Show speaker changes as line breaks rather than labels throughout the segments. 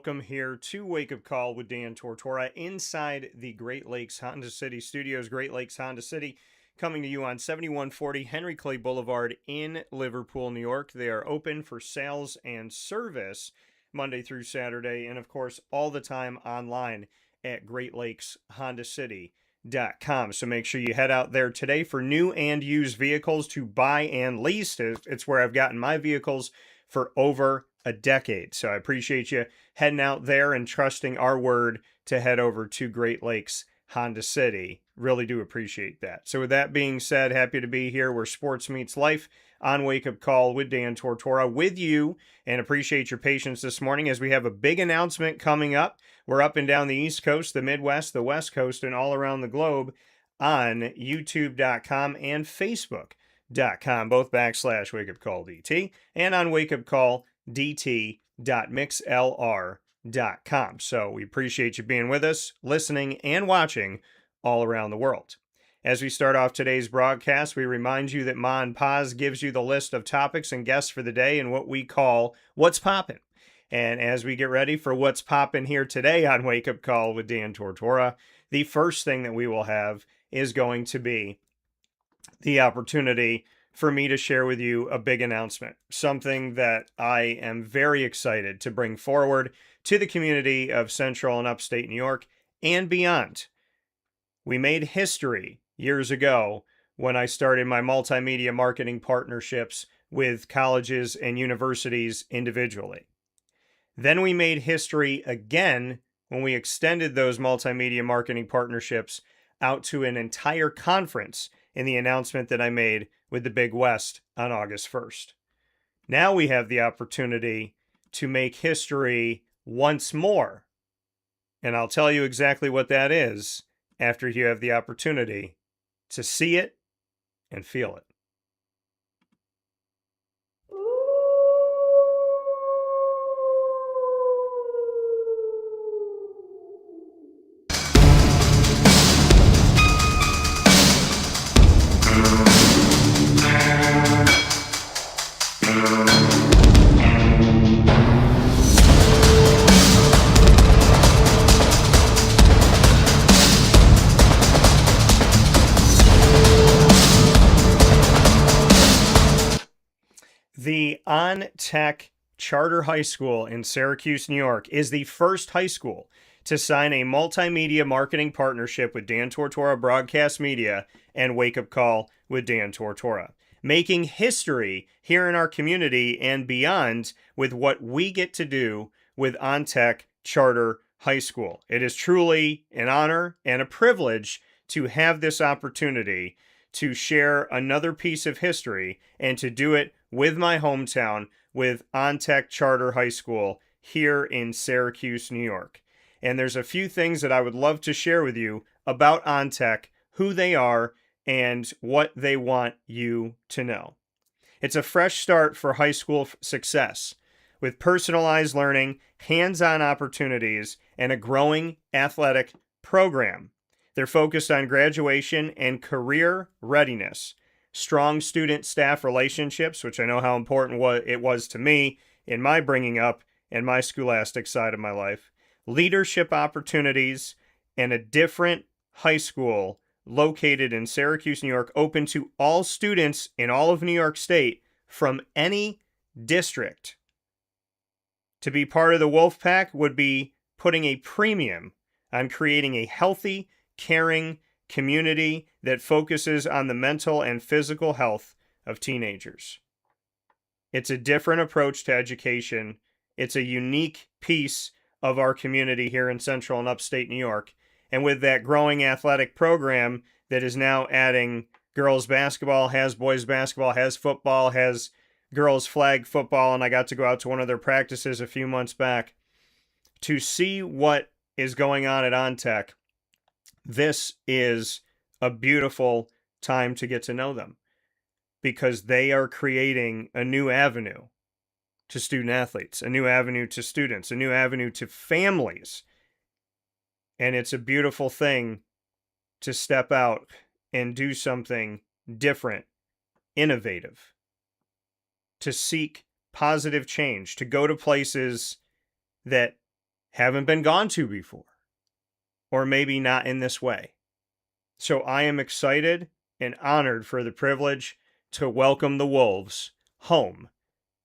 welcome here to Wake Up Call with Dan Tortora inside the Great Lakes Honda City Studios. Great Lakes Honda City coming to you on 7140 Henry Clay Boulevard in Liverpool, New York. They are open for sales and service Monday through Saturday, and of course, all the time online at GreatLakesHondaCity.com. So make sure you head out there today for new and used vehicles to buy and lease. It's where I've gotten my vehicles for over a decade. So I appreciate you heading out there and trusting our word to head over to Great Lakes Honda City. Really do appreciate that. So with that being said, happy to be here where sports meets life on Wake Up Call with Dan Tortora with you, and appreciate your patience this morning as we have a big announcement coming up. We're up and down the East Coast, the Midwest, the West Coast, and all around the globe on YouTube.com and Facebook.com, both /Wake Up Call DT, and on wakeupcalldt.mixlr.com. So we appreciate you being with us, listening, and watching all around the world. As we start off today's broadcast, we remind you that Ma and Pa's gives you the list of topics and guests for the day and what we call What's Poppin'. And as we get ready for What's Poppin' here today on Wake Up Call with Dan Tortora, the first thing that we will have is going to be the opportunity for me to share with you a big announcement, something that I am very excited to bring forward to the community of Central and Upstate New York and beyond. We made history years ago when I started my multimedia marketing partnerships with colleges and universities individually. Then we made history again when we extended those multimedia marketing partnerships out to an entire conference in the announcement that I made with the Big West on August 1st. Now we have the opportunity to make history once more. And I'll tell you exactly what that is after you have the opportunity to see it and feel it. The On Tech Charter High School in Syracuse, New York is the first high school to sign a multimedia marketing partnership with Dan Tortora Broadcast Media and Wake Up Call with Dan Tortora, making history here in our community and beyond with what we get to do with On Tech Charter High School. It is truly an honor and a privilege to have this opportunity to share another piece of history and to do it with my hometown, with On Tech Charter High School here in Syracuse, New York. And there's a few things that I would love to share with you about On Tech, who they are, and what they want you to know. It's a fresh start for high school success, with personalized learning, hands-on opportunities, and a growing athletic program. They're focused on graduation and career readiness, strong student-staff relationships, which I know how important it was to me in my bringing up and my scholastic side of my life, leadership opportunities, and a different high school located in Syracuse, New York, open to all students in all of New York State from any district. To be part of the Wolfpack would be putting a premium on creating a healthy, caring community that focuses on the mental and physical health of teenagers. It's a different approach to education. It's a unique piece of our community here in Central and Upstate New York. And with that growing athletic program that is now adding girls basketball, has boys basketball, has football, has girls flag football, and I got to go out to one of their practices a few months back to see what is going on at On Tech. This is a beautiful time to get to know them because they are creating a new avenue to student athletes, a new avenue to students, a new avenue to families. And it's a beautiful thing to step out and do something different, innovative, to seek positive change, to go to places that haven't been gone to before, or maybe not in this way. So I am excited and honored for the privilege to welcome the Wolves home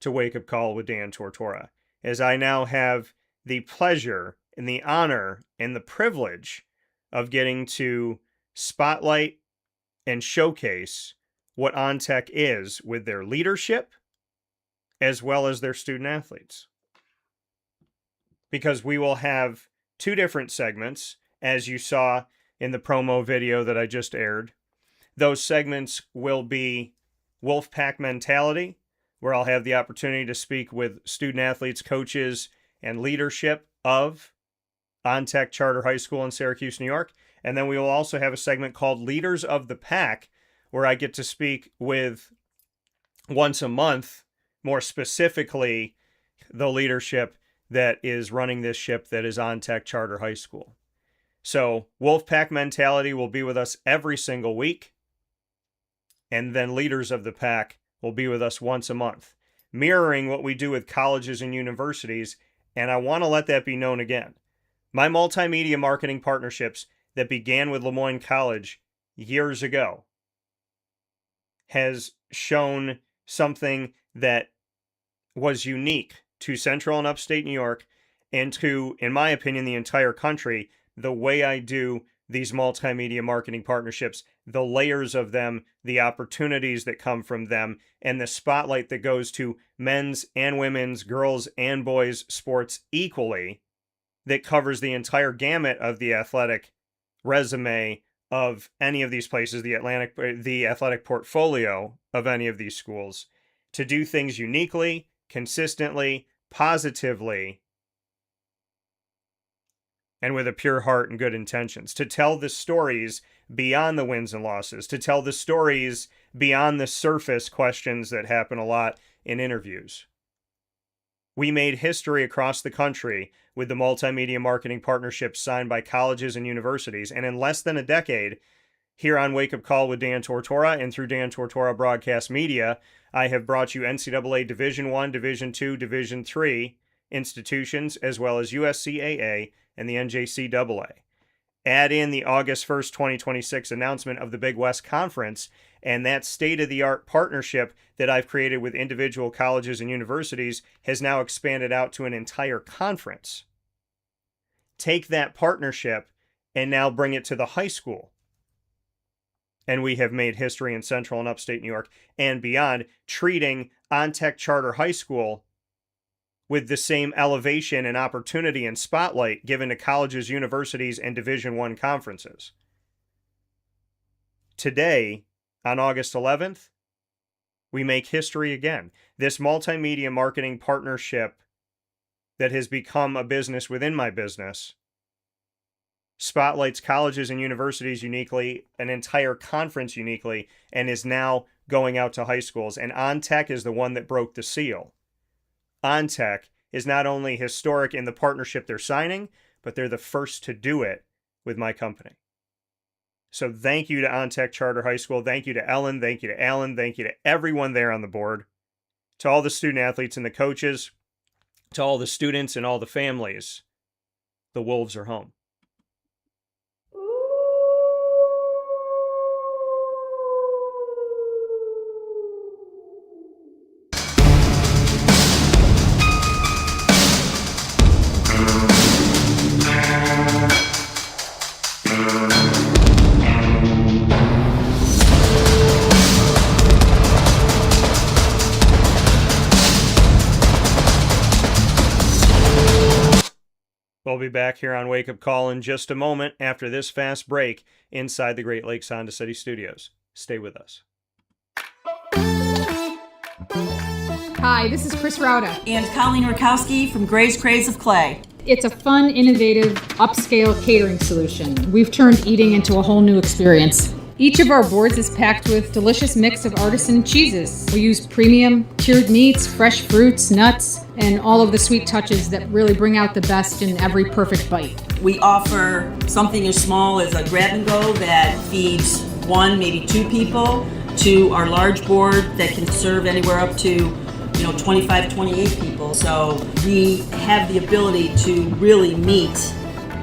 to Wake Up Call with Dan Tortora, as I now have the pleasure and the honor and the privilege of getting to spotlight and showcase what OnTech is with their leadership as well as their student athletes. Because we will have two different segments, as you saw in the promo video that I just aired. Those segments will be Wolfpack Mentality, where I'll have the opportunity to speak with student athletes, coaches, and leadership of OnTech Charter High School in Syracuse, New York. And then we will also have a segment called Leaders of the Pack, where I get to speak with, once a month, more specifically, the leadership that is running this ship that is OnTech Charter High School. So Wolfpack Mentality will be with us every single week. And then Leaders of the Pack will be with us once a month, mirroring what we do with colleges and universities. And I want to let that be known again. My multimedia marketing partnerships that began with Lemoyne College years ago has shown something that was unique to Central and Upstate New York, and to, in my opinion, the entire country, the way I do these multimedia marketing partnerships, the layers of them, the opportunities that come from them, and the spotlight that goes to men's and women's, girls and boys sports equally, that covers the entire gamut of the athletic resume of any of these places, the athletic portfolio of any of these schools, to do things uniquely, consistently, positively, and with a pure heart and good intentions, to tell the stories beyond the wins and losses, to tell the stories beyond the surface questions that happen a lot in interviews. We made history across the country with the multimedia marketing partnerships signed by colleges and universities, and in less than a decade, here on Wake Up Call with Dan Tortora and through Dan Tortora Broadcast Media, I have brought you NCAA Division I, Division II, Division III institutions, as well as USCAA and the NJCAA. Add in the August 1st, 2026 announcement of the Big West Conference, and that state-of-the-art partnership that I've created with individual colleges and universities has now expanded out to an entire conference. Take that partnership and now bring it to the high school. And we have made history in Central and Upstate New York and beyond, treating OnTech Charter High School with the same elevation and opportunity and spotlight given to colleges, universities, and Division I conferences. Today, on August 11th, we make history again. This multimedia marketing partnership that has become a business within my business spotlights colleges and universities uniquely, an entire conference uniquely, and is now going out to high schools. And OnTech is the one that broke the seal. OnTech is not only historic in the partnership they're signing, but they're the first to do it with my company. So thank you to OnTech Charter High School. Thank you to Ellen. Thank you to Alan. Thank you to everyone there on the board. To all the student athletes and the coaches. To all the students and all the families. The Wolves are home. We'll be back here on Wake Up Call in just a moment after this fast break inside the Great Lakes Honda City Studios. Stay with us.
Hi, this is Chris Rauda.
And Colleen Rakowski from Gray's Craze of Clay.
It's a fun, innovative, upscale catering solution. We've turned eating into a whole new experience. Each of our boards is packed with delicious mix of artisan cheeses. We use premium cured meats, fresh fruits, nuts, and all of the sweet touches that really bring out the best in every perfect bite.
We offer something as small as a grab and go that feeds one, maybe two people, to our large board that can serve anywhere up to 25, 28 people. So we have the ability to really meet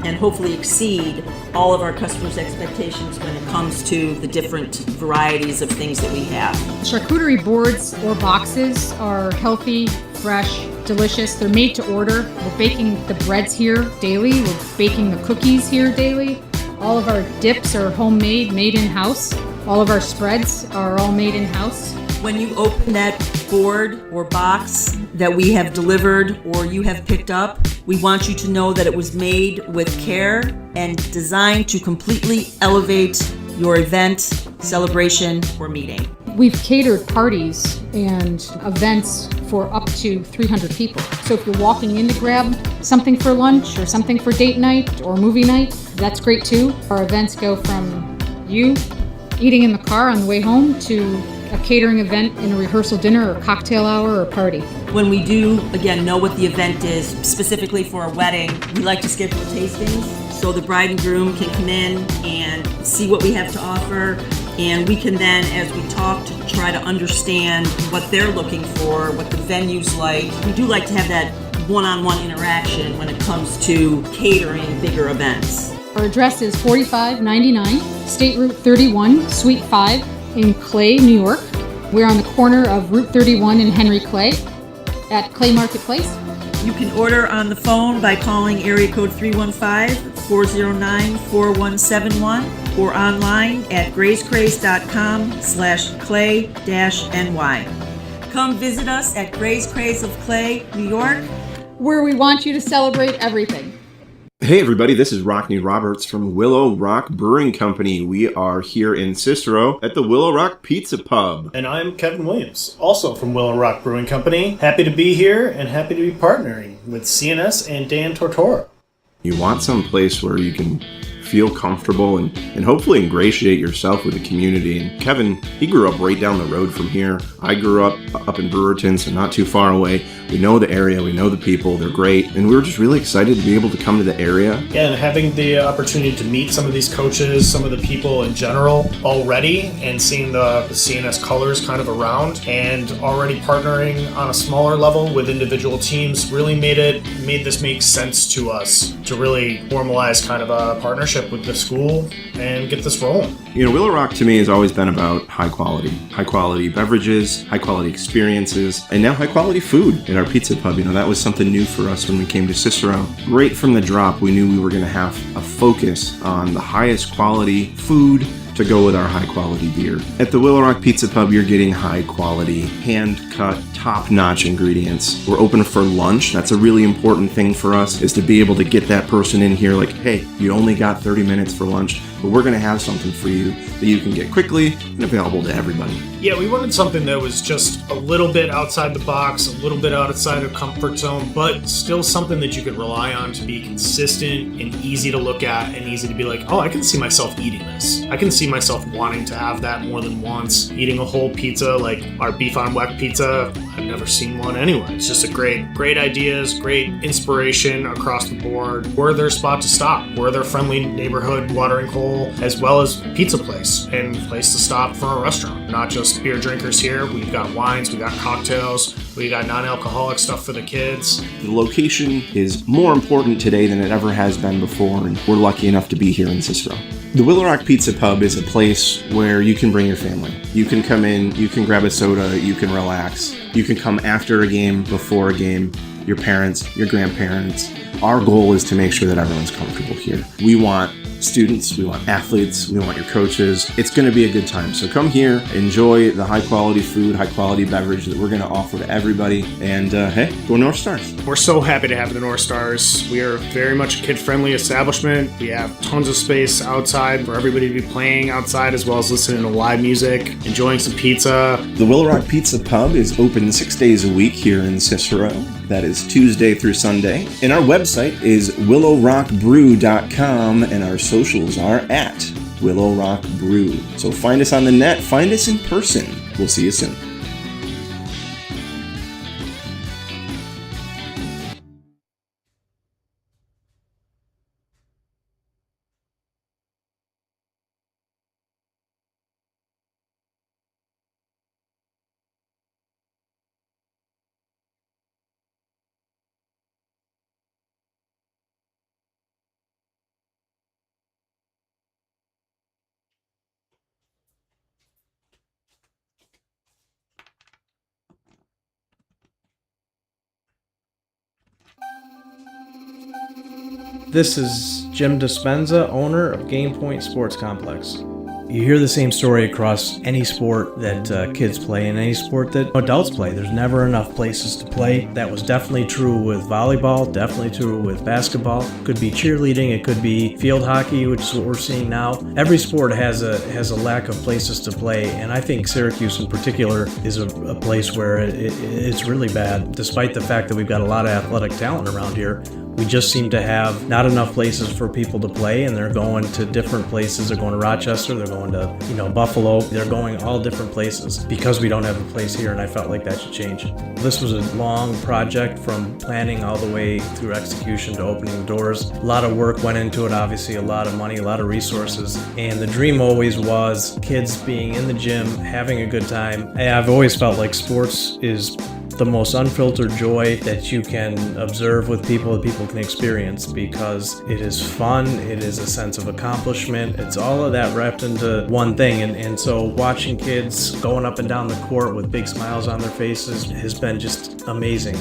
and hopefully exceed all of our customers' expectations when it comes to the different varieties of things that we have.
Charcuterie boards or boxes are healthy, fresh, delicious. They're made to order. We're baking the breads here daily. We're baking the cookies here daily. All of our dips are homemade, made in-house. All of our spreads are all made in-house.
When you open that board or box that we have delivered or you have picked up, we want you to know that it was made with care and designed to completely elevate your event, celebration, or meeting.
We've catered parties and events for up to 300 people. So if you're walking in to grab something for lunch or something for date night or movie night, that's great too. Our events go from you eating in the car on the way home to a catering event in a rehearsal dinner or cocktail hour or party.
When we do, again, know what the event is specifically for a wedding, we like to schedule tastings so the bride and groom can come in and see what we have to offer. And we can then, as we talk, to try to understand what they're looking for, what the venue's like. We do like to have that one-on-one interaction when it comes to catering bigger events.
Our address is 4599 State Route 31, Suite 5 in Clay, New York. We're on the corner of Route 31 and Henry Clay at Clay Marketplace.
You can order on the phone by calling area code 315-409-4171 or online at gracecraze.com/clay-ny. Come visit us at Gray's Craze of Clay, New York,
where we want you to celebrate everything.
Hey everybody, this is Rockney Roberts from Willow Rock Brewing Company. We are here in Cicero at the Willow Rock Pizza Pub.
And I'm Kevin Williams, also from Willow Rock Brewing Company. Happy to be here and happy to be partnering with CNS and Dan Tortora.
You want some place where you can feel comfortable and hopefully ingratiate yourself with the community. And Kevin, he grew up right down the road from here. I grew up in Brewerton, so not too far away. We know the area, we know the people, they're great, and we were just really excited to be able to come to the area.
Yeah, and having the opportunity to meet some of these coaches, some of the people in general already, and seeing the CNS colors kind of around, and already partnering on a smaller level with individual teams really made this make sense to us to really formalize kind of a partnership with the school and get this rolling.
You know, Willow Rock to me has always been about high quality beverages, high quality experiences, and now high quality food at our pizza pub. You know, that was something new for us when we came to Cicero. Right from the drop, we knew we were going to have a focus on the highest quality food to go with our high quality beer. At the Willow Rock Pizza Pub, you're getting high quality, hand cut, top notch ingredients. We're open for lunch. That's a really important thing for us, is to be able to get that person in here like, hey, you only got 30 minutes for lunch, but we're gonna have something for you that you can get quickly and available to everybody.
Yeah, we wanted something that was just a little bit outside the box, a little bit outside of comfort zone, but still something that you could rely on to be consistent and easy to look at and easy to be like, oh, I can see myself eating this. I can see myself wanting to have that more than once. Eating a whole pizza like our beef on weck pizza, I've never seen one anywhere. It's just a great ideas, great inspiration across the board. We're their spot to stop. We're their friendly neighborhood watering hole, as well as pizza place and place to stop for a restaurant. Not just beer drinkers here. We've got wines, we got cocktails, we got non-alcoholic stuff for the kids.
The location is more important today than it ever has been before, and we're lucky enough to be here in Cicero. The Willow Rock Pizza Pub is a place where you can bring your family. You can come in, you can grab a soda, you can relax. You can come after a game, before a game, your parents, your grandparents. Our goal is to make sure that everyone's comfortable here. We want students, we want athletes, we want your coaches. It's going to be a good time. So come here, enjoy the high quality food, high quality beverage that we're going to offer to everybody. And hey, go North Stars.
We're so happy to have the North Stars. We are very much a kid-friendly establishment. We have tons of space outside for everybody to be playing outside, as well as listening to live music, enjoying some pizza.
The Willow Rock Pizza Pub is open 6 days a week here in Cicero. That is Tuesday through Sunday. And our website is willowrockbrew.com, and our socials are at Willow Rock Brew. So find us on the net, find us in person. We'll see you soon.
This is Jim Dispenza, owner of Game Point Sports Complex. You hear the same story across any sport that kids play and any sport that adults play. There's never enough places to play. That was definitely true with volleyball, definitely true with basketball. It could be cheerleading, it could be field hockey, which is what we're seeing now. Every sport has a lack of places to play, and I think Syracuse in particular is a place where it's really bad. Despite the fact that we've got a lot of athletic talent around here, we just seem to have not enough places for people to play, and they're going to different places. They're going to Rochester, they're going to, Buffalo. They're going all different places because we don't have a place here, and I felt like that should change. This was a long project from planning all the way through execution to opening the doors. A lot of work went into it, obviously, a lot of money, a lot of resources, and the dream always was kids being in the gym, having a good time. I've always felt like sports is the most unfiltered joy that you can observe with people, that people can experience, because it is fun, it is a sense of accomplishment, it's all of that wrapped into one thing. And so watching kids going up and down the court with big smiles on their faces has been just amazing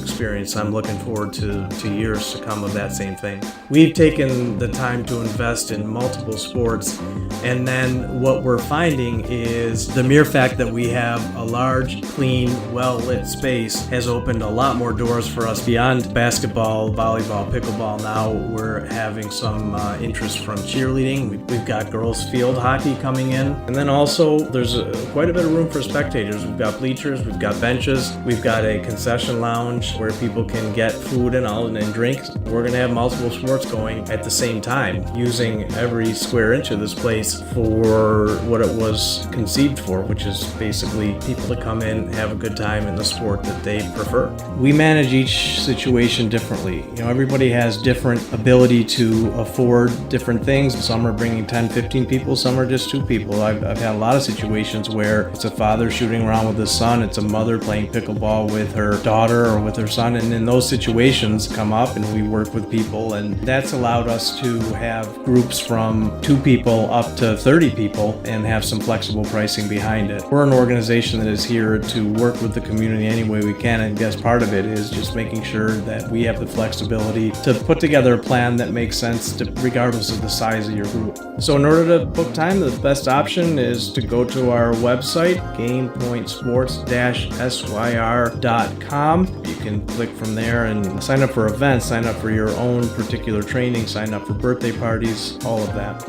experience. I'm looking forward to years to come of that same thing. We've taken the time to invest in multiple sports, and then what we're finding is the mere fact that we have a large, clean, well-lit space has opened a lot more doors for us beyond basketball, volleyball, pickleball. Now we're having some interest from cheerleading. We've got girls field hockey coming in, and then also there's quite a bit of room for spectators. We've got bleachers, we've got benches, we've got a concession lounge where people can get food and drinks. We're going to have multiple sports going at the same time, using every square inch of this place for what it was conceived for, which is basically people to come in, have a good time in the sport that they prefer. We manage each situation differently. Everybody has different ability to afford different things. Some are bringing 10, 15 people, some are just 2 people. I've had a lot of situations where it's a father shooting around with his son, it's a mother playing pickleball with her daughter or with her son, and in those situations come up and we work with people, and that's allowed us to have groups from 2 people up to 30 people and have some flexible pricing behind it. We're an organization that is here to work with the community any way we can, and I guess part of it is just making sure that we have the flexibility to put together a plan that makes sense regardless of the size of your group. So in order to book time, the best option is to go to our website, gamepointsports-syr.com. You can click from there and sign up for events, sign up for your own particular training, sign up for birthday parties, all of that.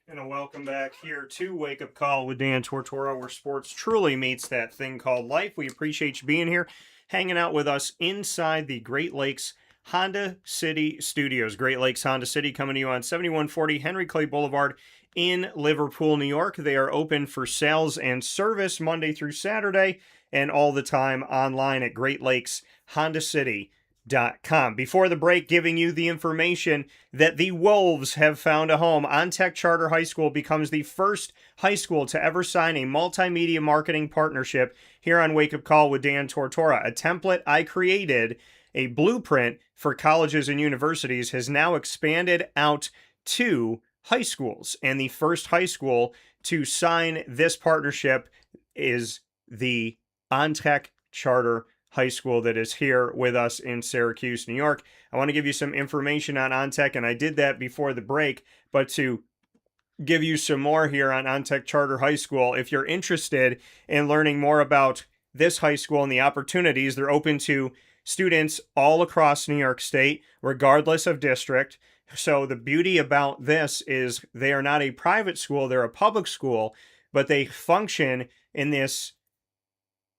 And a welcome back here to Wake Up Call with Dan Tortora, where sports truly meets that thing called life. We appreciate you being here, hanging out with us inside the Great Lakes Honda City Studios. Great Lakes Honda City coming to you on 7140 Henry Clay Boulevard in Liverpool, New York. They are open for sales and service Monday through Saturday and all the time online at GreatLakesHondaCity.com. Before the break, giving you the information that the Wolves have found a home. OnTech Charter High School becomes the first high school to ever sign a multimedia marketing partnership here on Wake Up Call with Dan Tortora. A template I created, a blueprint for colleges and universities, has now expanded out to high schools. And the first high school to sign this partnership is the OnTech Charter High School that is here with us in Syracuse, New York. I want to give you some information on OnTech, and I did that before the break, but to give you some more here on OnTech Charter High School, if you're interested in learning more about this high school and the opportunities, they're open to students all across New York State, regardless of district. So the beauty about this is they are not a private school, they're a public school, but they function in this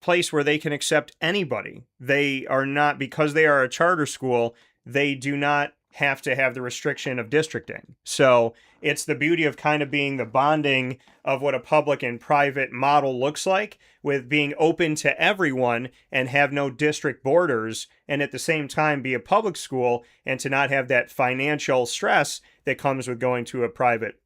place where they can accept anybody. They are not, because they are a charter school, they do not have to have the restriction of districting. So it's the beauty of kind of being the bonding of what a public and private model looks like, with being open to everyone and have no district borders, and at the same time be a public school and to not have that financial stress that comes with going to a private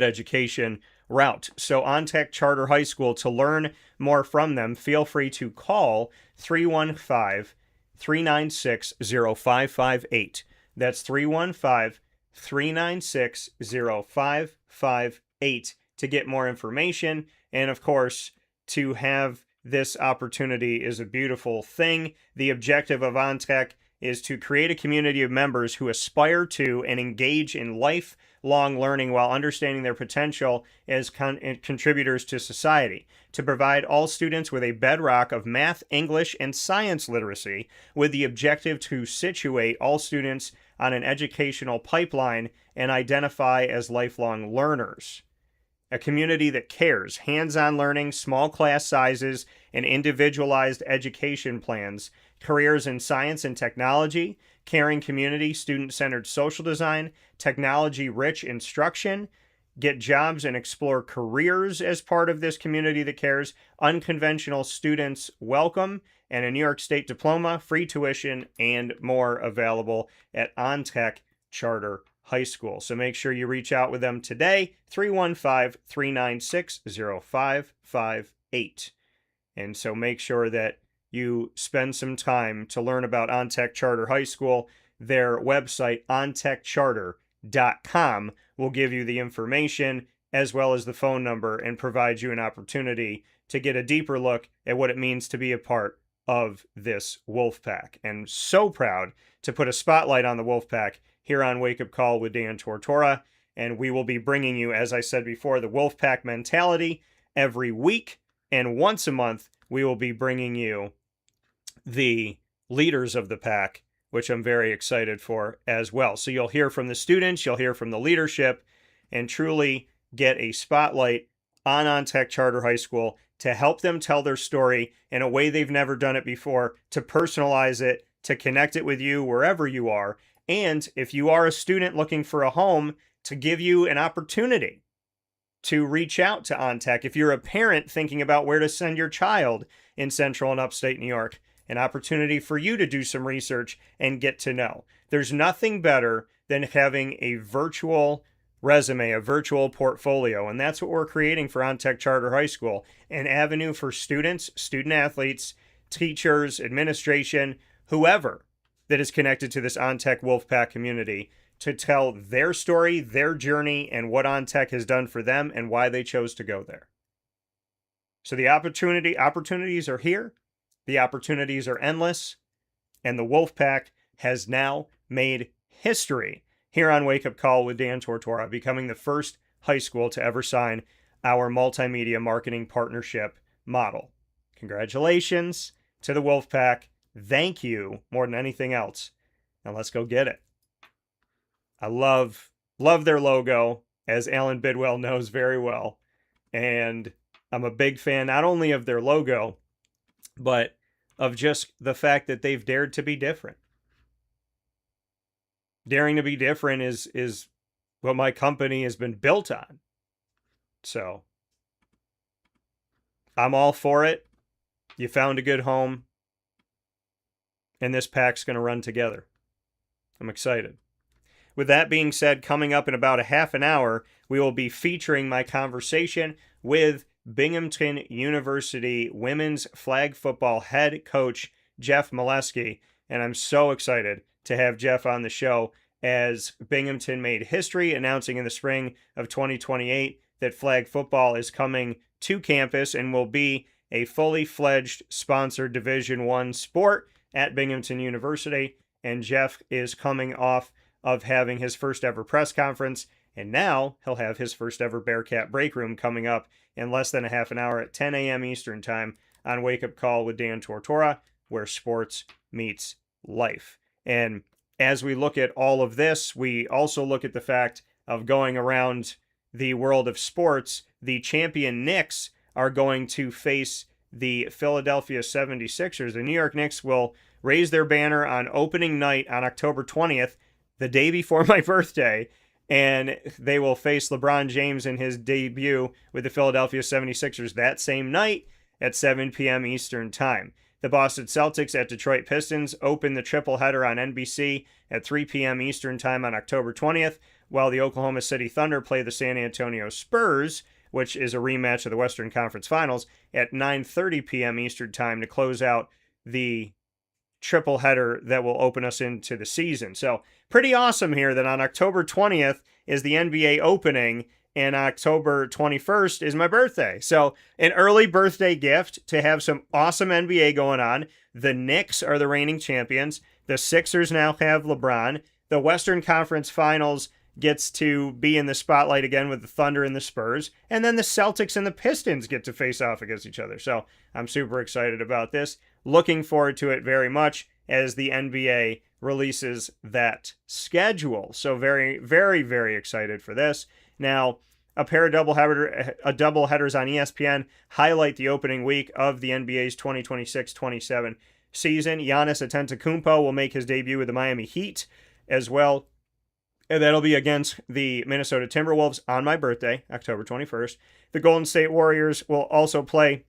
education route. So OnTech Charter High School, to learn more from them, feel free to call 315-396-0558. That's 315-396-0558 to get more information. And of course, to have this opportunity is a beautiful thing. The objective of OnTech is to create a community of members who aspire to and engage in lifelong learning while understanding their potential as contributors to society, to provide all students with a bedrock of math, English, and science literacy, with the objective to situate all students on an educational pipeline and identify as lifelong learners. A community that cares, hands-on learning, small class sizes, and individualized education plans, careers in science and technology, caring community, student-centered social design, technology-rich instruction, get jobs and explore careers as part of this community that cares, unconventional students welcome, and a New York State diploma, free tuition, and more available at OnTech Charter High School. So make sure you reach out with them today, 315-396-0558. And so make sure that you spend some time to learn about OnTech Charter High School. Their website, ontechcharter.com, will give you the information as well as the phone number and provide you an opportunity to get a deeper look at what it means to be a part of this Wolfpack. And so proud to put a spotlight on the Wolfpack here on Wake Up Call with Dan Tortora. And we will be bringing you, as I said before, the Wolfpack mentality every week. And once a month, we will be bringing you the leaders of the pack, which I'm very excited for as well. So you'll hear from the students, you'll hear from the leadership, and truly get a spotlight on Tech Charter High School to help them tell their story in a way they've never done it before, to personalize it, to connect it with you wherever you are. And if you are a student looking for a home, to give you an opportunity to reach out to OnTech. If you're a parent thinking about where to send your child in Central and Upstate New York, an opportunity for you to do some research and get to know. There's nothing better than having a virtual resume, a virtual portfolio, and that's what we're creating for OnTech Charter High School, an avenue for students, student athletes, teachers, administration, whoever that is connected to this OnTech Wolfpack community to tell their story, their journey, and what OnTech has done for them and why they chose to go there. So the opportunities are here. The opportunities are endless. And the Wolfpack has now made history here on Wake Up Call with Dan Tortora, becoming the first high school to ever sign our multimedia marketing partnership model. Congratulations to the Wolfpack. Thank you more than anything else. Now let's go get it. I love their logo, as Alan Bidwell knows very well. And I'm a big fan not only of their logo, but of just the fact that they've dared to be different. Daring to be different is what my company has been built on. So I'm all for it. You found a good home. And this pack's going to run together. I'm excited. With that being said, coming up in about a half an hour, we will be featuring my conversation with Binghamton University women's flag football head coach, Jeff Melesky. And I'm so excited to have Jeff on the show, as Binghamton made history announcing in the spring of 2028 that flag football is coming to campus and will be a fully fledged sponsored Division I sport at Binghamton University. And Jeff is coming off of having his first ever press conference, and now he'll have his first ever Bearcat Breakroom coming up in less than a half an hour at 10 a.m. Eastern Time on Wake Up Call with Dan Tortora, where sports meets life. And as we look at all of this, we also look at the fact of going around the world of sports. The champion Knicks are going to face the Philadelphia 76ers. The New York Knicks will raise their banner on opening night on October 20th, the day before my birthday, and they will face LeBron James in his debut with the Philadelphia 76ers that same night at 7 p.m. Eastern Time. The Boston Celtics at Detroit Pistons open the triple header on NBC at 3 p.m. Eastern Time on October 20th, while the Oklahoma City Thunder play the San Antonio Spurs which is a rematch of the Western Conference Finals, at 9:30 p.m. Eastern Time to close out the triple header that will open us into the season. So pretty awesome here that on October 20th is the NBA opening and October 21st is my birthday. So an early birthday gift to have some awesome NBA going on. The Knicks are the reigning champions. The Sixers now have LeBron. The Western Conference Finals gets to be in the spotlight again with the Thunder and the Spurs. And then the Celtics and the Pistons get to face off against each other. So I'm super excited about this. Looking forward to it very much as the NBA releases that schedule. So very, very, very excited for this. Now, a pair of double headers on ESPN highlight the opening week of the NBA's 2026-27 season. Giannis Antetokounmpo will make his debut with the Miami Heat as well. And that'll be against the Minnesota Timberwolves on my birthday, October 21st. The Golden State Warriors will also play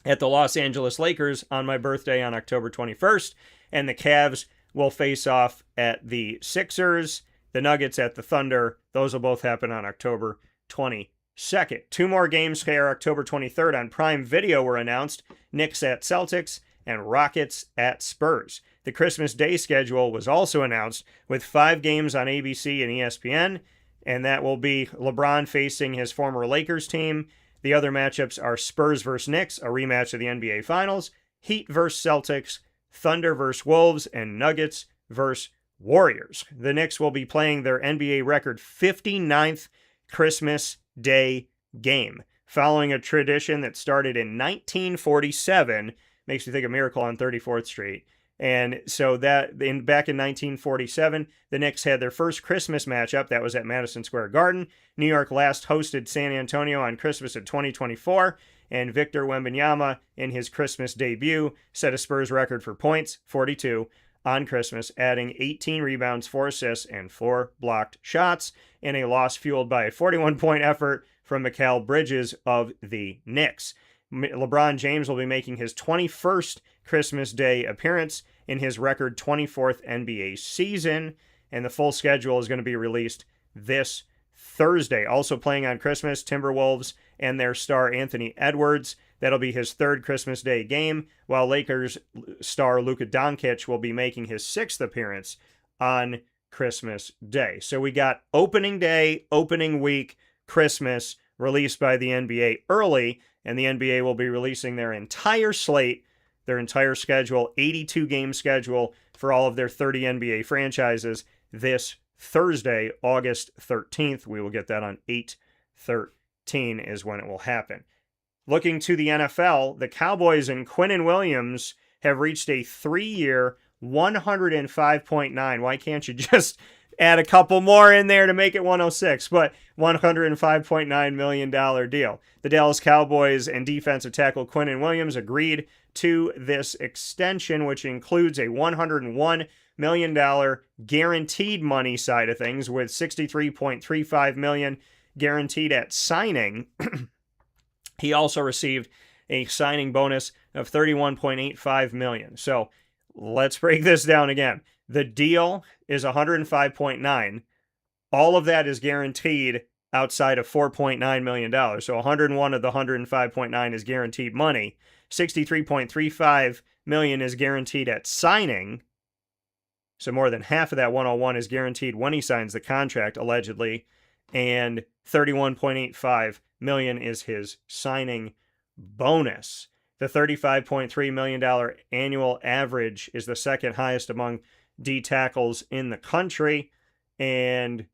at the Los Angeles Lakers on my birthday on October 21st. And the Cavs will face off at the Sixers, the Nuggets at the Thunder. Those will both happen on October 22nd. Two more games here, October 23rd on Prime Video were announced. Knicks at Celtics and Rockets at Spurs. The Christmas Day schedule was also announced with 5 games on ABC and ESPN, and that will be LeBron facing his former Lakers team. The other matchups are Spurs versus Knicks, a rematch of the NBA Finals, Heat versus Celtics, Thunder versus Wolves, and Nuggets versus Warriors. The Knicks will be playing their NBA record 59th Christmas Day game, following a tradition that started in 1947. Makes me think of Miracle on 34th Street. And so back in 1947, the Knicks had their first Christmas matchup. That was at Madison Square Garden. New York last hosted San Antonio on Christmas in 2024. And Victor Wembanyama, in his Christmas debut, set a Spurs record for points, 42, on Christmas, adding 18 rebounds, 4 assists, and 4 blocked shots in a loss fueled by a 41-point effort from Mikal Bridges of the Knicks. LeBron James will be making his 21st Christmas Day appearance in his record 24th NBA season, and the full schedule is going to be released this Thursday. Also playing on Christmas, Timberwolves and their star Anthony Edwards. That'll be his 3rd Christmas Day game, while Lakers star Luka Doncic will be making his 6th appearance on Christmas Day. So we got opening day, opening week, Christmas, released by the NBA early, and the NBA will be releasing their entire slate, their entire schedule, 82-game schedule for all of their 30 NBA franchises this Thursday, August 13th. We will get that on 8/13 is when it will happen. Looking to the NFL, the Cowboys and Quinnen Williams have reached a 3-year, $105.9. Why can't you just add a couple more in there to make it 106, but $105.9 million deal. The Dallas Cowboys and defensive tackle Quinnen Williams agreed to this extension, which includes a $101 million guaranteed money side of things, with $63.35 million guaranteed at signing. He also received a signing bonus of $31.85 million. So let's break this down again. The deal is $105.9. All of that is guaranteed outside of $4.9 million. So 101 of the $105.9 is guaranteed money. $63.35 million is guaranteed at signing. So more than half of that 101 is guaranteed when he signs the contract, allegedly. And $31.85 million is his signing bonus. The $35.3 million annual average is the second highest among D tackles in the country. And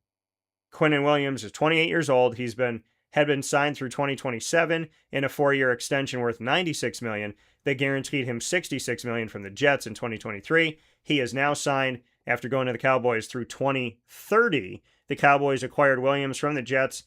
Quinnen Williams is 28 years old. Had been signed through 2027 in a 4-year extension worth $96 million. They guaranteed him $66 million from the Jets in 2023. He is now signed after going to the Cowboys through 2030. The Cowboys acquired Williams from the Jets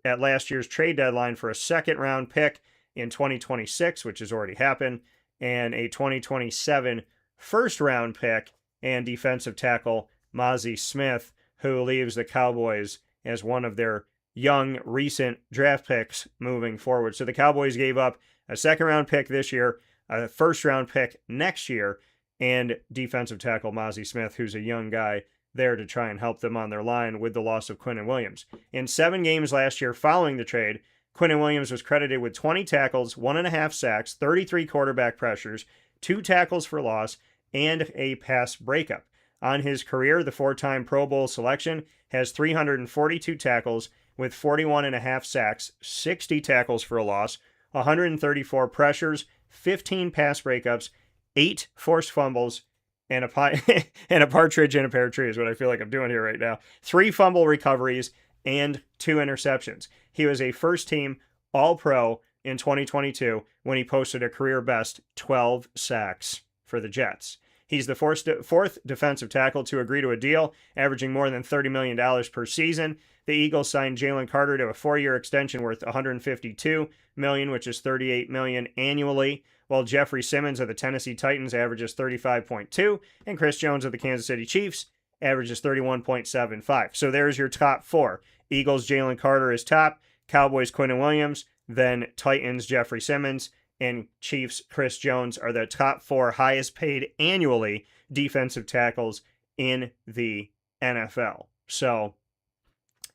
at last year's trade deadline for a second-round pick in 2026, which has already happened, and a 2027 first-round pick and defensive tackle Mazi Smith, who leaves the Cowboys as one of their young, recent draft picks moving forward. So the Cowboys gave up a second-round pick this year, a first-round pick next year, and defensive tackle Mazi Smith, who's a young guy there to try and help them on their line with the loss of Quinnen Williams. In 7 games last year following the trade, Quinnen Williams was credited with 20 tackles, 1.5 sacks, 33 quarterback pressures, 2 tackles for loss, and a pass breakup. On his career, the 4-time Pro Bowl selection has 342 tackles with 41.5 sacks, 60 tackles for a loss, 134 pressures, 15 pass breakups, 8 forced fumbles, and a partridge in a pear tree is what I feel like I'm doing here right now. 3 fumble recoveries and 2 interceptions. He was a first-team All-Pro in 2022 when he posted a career-best 12 sacks for the Jets. He's the fourth defensive tackle to agree to a deal, averaging more than $30 million per season. The Eagles signed Jalen Carter to a 4-year extension worth $152 million, which is $38 million annually, while Jeffrey Simmons of the Tennessee Titans averages $35.2, and Chris Jones of the Kansas City Chiefs averages $31.75. So there's your top 4. Eagles, Jalen Carter is top, Cowboys, Quinnen Williams, then Titans, Jeffrey Simmons, and Chiefs, Chris Jones are the top 4 highest paid annually defensive tackles in the NFL. So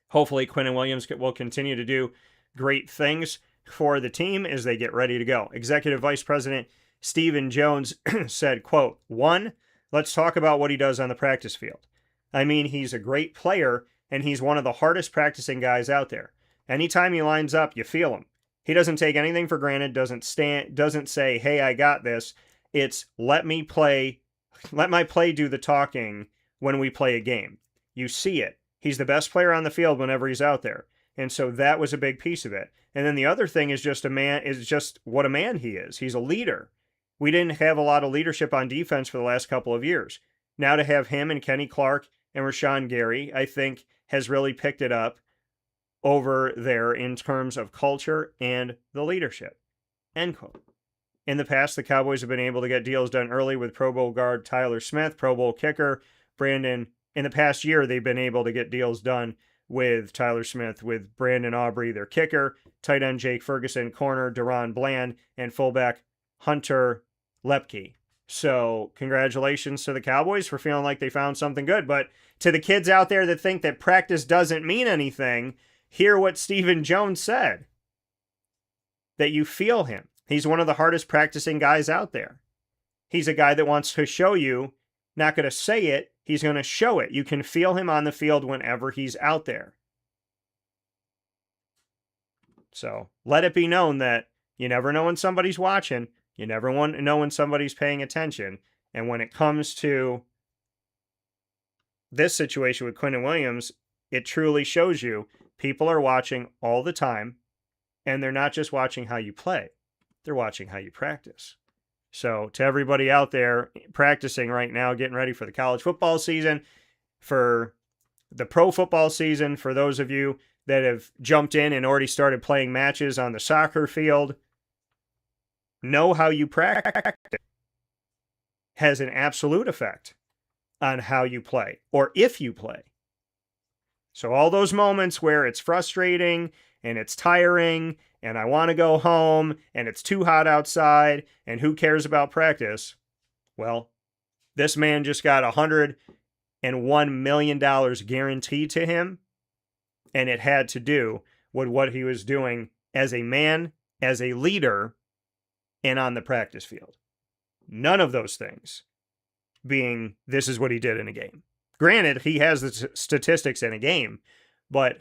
hopefully Quinnen Williams will continue to do great things for the team as they get ready to go. Executive Vice President Stephen Jones said, quote, 1, let's talk about what he does on the practice field. I mean, he's a great player, and he's one of the hardest practicing guys out there. Anytime he lines up, you feel him. He doesn't take anything for granted, doesn't say, hey, I got this. It's let my play do the talking when we play a game. You see it. He's the best player on the field whenever he's out there. And so that was a big piece of it. And then the other thing is just what a man he is. He's a leader. We didn't have a lot of leadership on defense for the last couple of years. Now to have him and Kenny Clark and Rashawn Gary, I think, has really picked it up over there in terms of culture and the leadership. End quote. In the past, the Cowboys have been able to get deals done early with Pro Bowl guard Tyler Smith, Pro Bowl kicker Brandon. In the past year, they've been able to get deals done with Tyler Smith, with Brandon Aubrey, their kicker, tight end Jake Ferguson, corner Deron Bland, and fullback Hunter Lepke. So congratulations to the Cowboys for feeling like they found something good. But to the kids out there that think that practice doesn't mean anything, hear what Stephen Jones said. That you feel him. He's one of the hardest practicing guys out there. He's a guy that wants to show you, not going to say it, he's going to show it. You can feel him on the field whenever he's out there. So let it be known that you never know when somebody's watching. You never know when somebody's paying attention. And when it comes to this situation with Quinnen Williams, it truly shows you people are watching all the time, and they're not just watching how you play. They're watching how you practice. So to everybody out there practicing right now, getting ready for the college football season, for the pro football season, for those of you that have jumped in and already started playing matches on the soccer field, know how you practice has an absolute effect on how you play, or if you play. So all those moments where it's frustrating and it's tiring and I want to go home and it's too hot outside and who cares about practice? Well, this man just got $101 million guaranteed to him, and it had to do with what he was doing as a man, as a leader, and on the practice field. None of those things being this is what he did in a game. Granted, he has the statistics in a game, but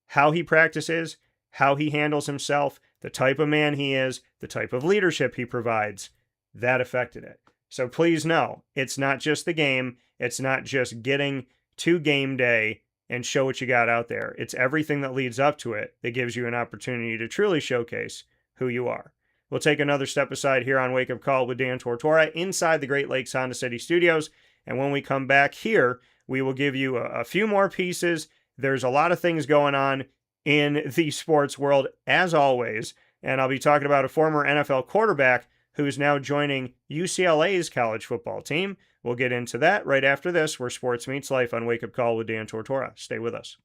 how he practices, how he handles himself, the type of man he is, the type of leadership he provides, that affected it. So please know, it's not just the game. It's not just getting to game day and show what you got out there. It's everything that leads up to it that gives you an opportunity to truly showcase who you are. We'll take another step aside here on Wake Up Call with Dan Tortora inside the Great Lakes Honda City Studios. And when we come back here, we will give you a few more pieces. There's a lot of things going on in the sports world, as always. And I'll be talking about a former NFL quarterback who's now joining UCLA's college football team. We'll get into that right after this, where sports meets life on Wake Up Call with Dan Tortora. Stay with us.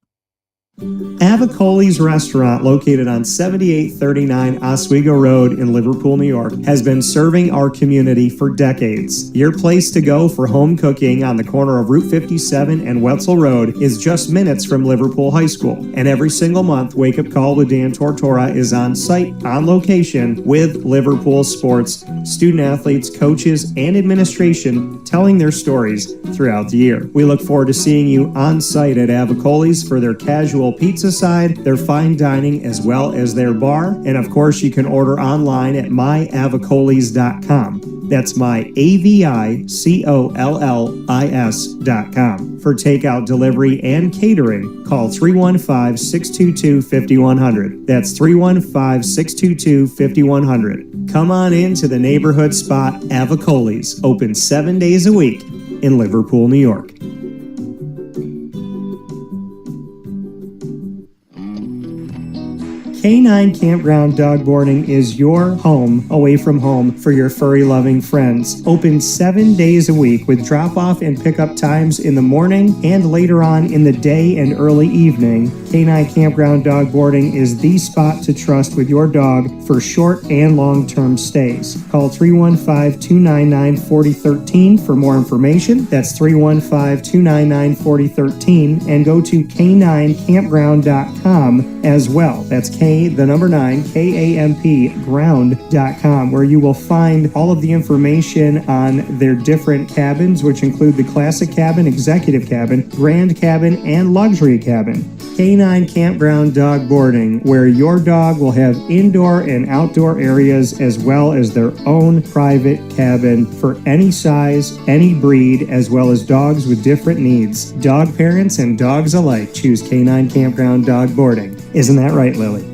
Avicolli's restaurant, located on 7839 Oswego Road in Liverpool, New York, has been serving our community for decades. Your place to go for home cooking on the corner of Route 57 and Wetzel Road is just minutes from Liverpool High School. And every single month, Wake Up Call with Dan Tortora is on site, on location, with Liverpool sports, student athletes, coaches, and administration telling their stories throughout the year. We look forward to seeing you on site at Avicolli's for their casual pizza side, their fine dining, as well as their bar. And of course, you can order online at myavicollis.com. That's myavicollis.com. For takeout, delivery, and catering, call 315-622-5100. That's 315-622-5100. Come on in to the neighborhood spot Avicolli's, open 7 days a week in Liverpool, New York. K9 Campground Dog Boarding is your home away from home for your furry-loving friends. Open 7 days a week with drop-off and pickup times in the morning and later on in the day and early evening. K9 Campground Dog Boarding is the spot to trust with your dog for short and long-term stays. Call 315-299-4013 for more information. That's 315-299-4013, and go to k9campground.com as well. That's KAMP ground.com, where you will find all of the information on their different cabins, which include the classic cabin, executive cabin, grand cabin, and luxury cabin. K9 Campground Dog Boarding, where your dog will have indoor and outdoor areas as well as their own private cabin for any size, any breed, as well as dogs with different needs. Dog parents and dogs alike choose K9 Campground Dog Boarding. Isn't that right, Lily?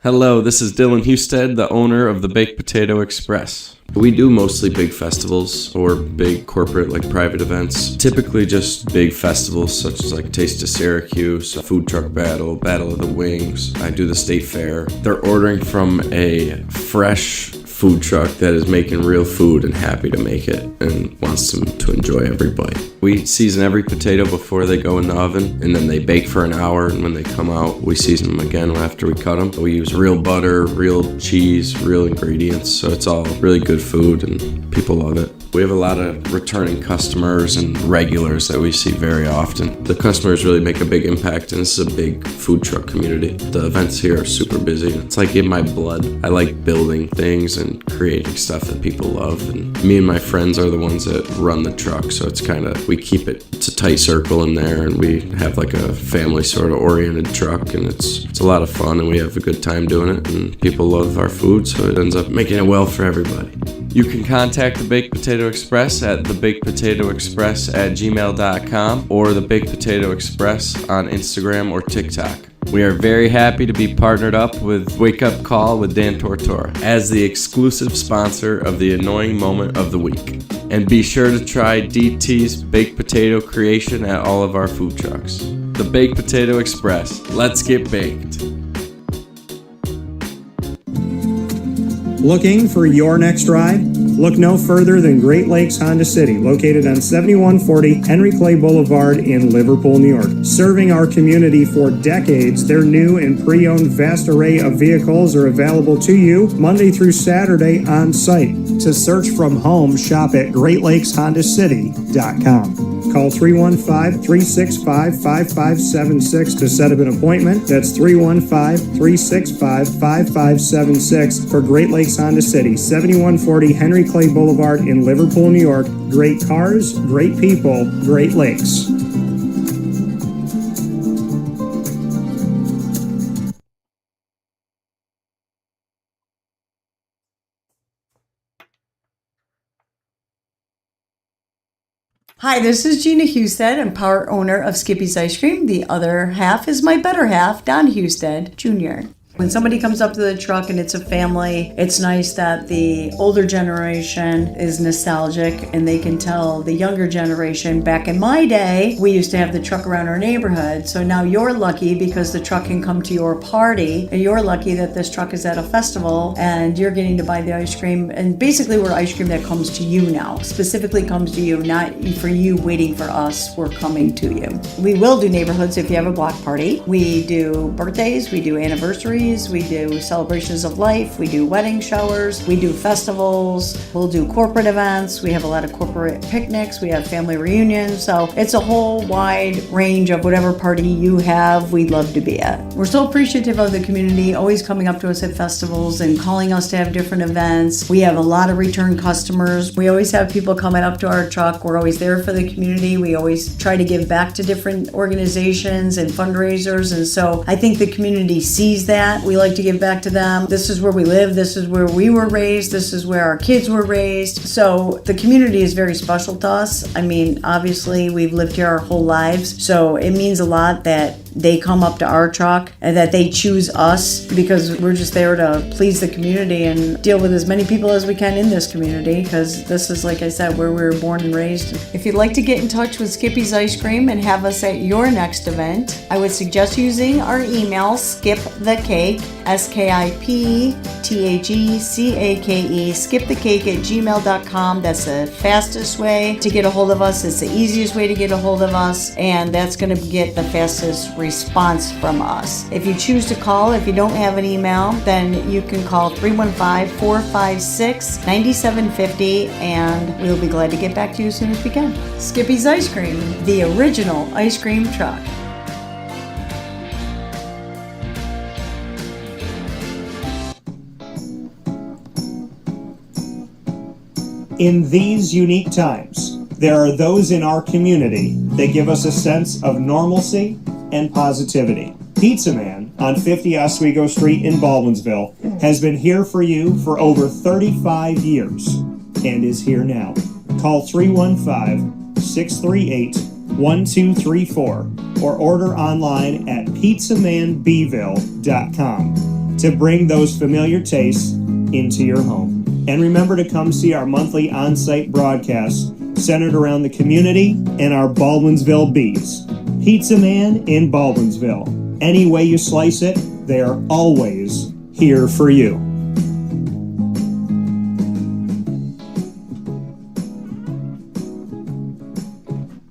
Hello, this is Dylan Husted, the owner of the Baked Potato Express. We do mostly big festivals or big corporate like private events. Typically just big festivals such as like Taste of Syracuse, Food Truck Battle, Battle of the Wings. I do the State Fair. They're ordering from a fresh food truck that is making real food and happy to make it and wants them to enjoy every bite. We season every potato before they go in the oven, and then they bake for an hour, and when they come out, we season them again after we cut them. We use real butter, real cheese, real ingredients, so it's all really good food and people love it. We have a lot of returning customers and regulars that we see very often. The customers really make a big impact, and this is a big food truck community. The events here are super busy. It's like in my blood. I like building things and creating stuff that people love, and me and my friends are the ones that run the truck, so it's kind of, we keep it's a tight circle in there, and we have like a family sort of oriented truck, and it's a lot of fun, and we have a good time doing it, and people love our food, so it ends up making it well for everybody. You can contact the Baked Potato Express at thebakedpotatoexpress@gmail.com or the Baked Potato Express on Instagram or TikTok. We are very happy to be partnered up with Wake Up Call with Dan Tortora as the exclusive sponsor of the Annoying Moment of the Week. And be sure to try DT's Baked Potato creation at all of our food trucks. The Baked Potato Express. Let's get baked.
Looking for your next ride? Look no further than Great Lakes Honda City, located on 7140 Henry Clay Boulevard in Liverpool, New York. Serving our community for decades, their new and pre-owned vast array of vehicles are available to you Monday through Saturday on site. To search from home, shop at GreatLakesHondaCity.com. Call 315-365-5576 to set up an appointment. That's 315-365-5576 for Great Lakes Honda City, 7140 Henry Clay Boulevard in Liverpool, New York. Great cars, great people, Great Lakes.
Hi, this is Gina Husted. I'm part owner of Skippy's Ice Cream. The other half is my better half, Don Husted Jr. When somebody comes up to the truck and it's a family, it's nice that the older generation is nostalgic and they can tell the younger generation, back in my day, we used to have the truck around our neighborhood. So now you're lucky because the truck can come to your party, and you're lucky that this truck is at a festival and you're getting to buy the ice cream. And basically we're ice cream that comes to you now, specifically comes to you, not for you waiting for us, we're coming to you. We will do neighborhoods if you have a block party. We do birthdays, we do anniversaries, we do celebrations of life, we do wedding showers, we do festivals, we'll do corporate events, we have a lot of corporate picnics, we have family reunions, so it's a whole wide range of whatever party you have, we'd love to be at. We're so appreciative of the community, always coming up to us at festivals and calling us to have different events. We have a lot of return customers. We always have people coming up to our truck. We're always there for the community. We always try to give back to different organizations and fundraisers, and so I think the community sees that. We like to give back to them. This is where we live. This is where we were raised. This is where our kids were raised. So the community is very special to us. I mean, obviously we've lived here our whole lives, so it means a lot that they come up to our truck and that they choose us, because we're just there to please the community and deal with as many people as we can in this community, because this is, like I said, where we were born and raised. If you'd like to get in touch with Skippy's Ice Cream and have us at your next event, I would suggest using our email, skipthecake, skipthecake, skipthecake@gmail.com. That's the fastest way to get a hold of us. It's the easiest way to get a hold of us, and that's going to get the fastest response from us. If you choose to call, if you don't have an email, then you can call 315-456-9750, and we'll be glad to get back to you as soon as we can. Skippy's Ice Cream, the original ice cream truck.
In these unique times, there are those in our community that give us a sense of normalcy and positivity. Pizza Man on 50 Oswego Street in Baldwinsville has been here for you for over 35 years and is here now. Call 315-638-1234 or order online at pizzamanbeeville.com to bring those familiar tastes into your home. And remember to come see our monthly on-site broadcasts centered around the community and our Baldwinsville Bees. Pizza Man in Baldwinsville. Any way you slice it, they are always here for you.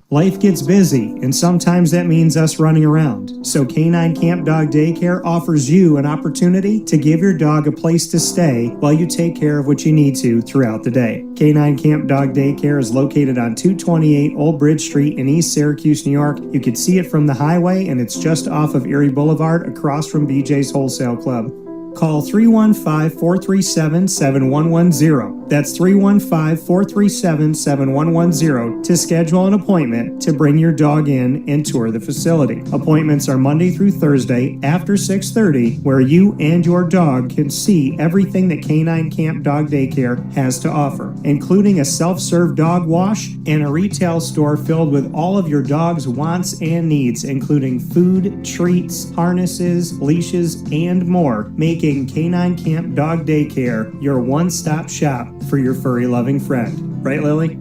Life gets busy, and sometimes that means us running around. So Canine Camp Dog Daycare offers you an opportunity to give your dog a place to stay while you take care of what you need to throughout the day. Canine Camp Dog Daycare is located on 228 Old Bridge Street in East Syracuse, New York. You can see it from the highway, and it's just off of Erie Boulevard across from BJ's Wholesale Club. Call 315-437-7110. That's 315-437-7110 to schedule an appointment to bring your dog in and tour the facility. Appointments are Monday through Thursday after 6:30, where you and your dog can see everything that Canine Camp Dog Daycare has to offer, including a self-serve dog wash and a retail store filled with all of your dog's wants and needs, including food, treats, harnesses, leashes, and more, making Canine Camp Dog Daycare your one-stop shop for your furry-loving friend. Right, Lily?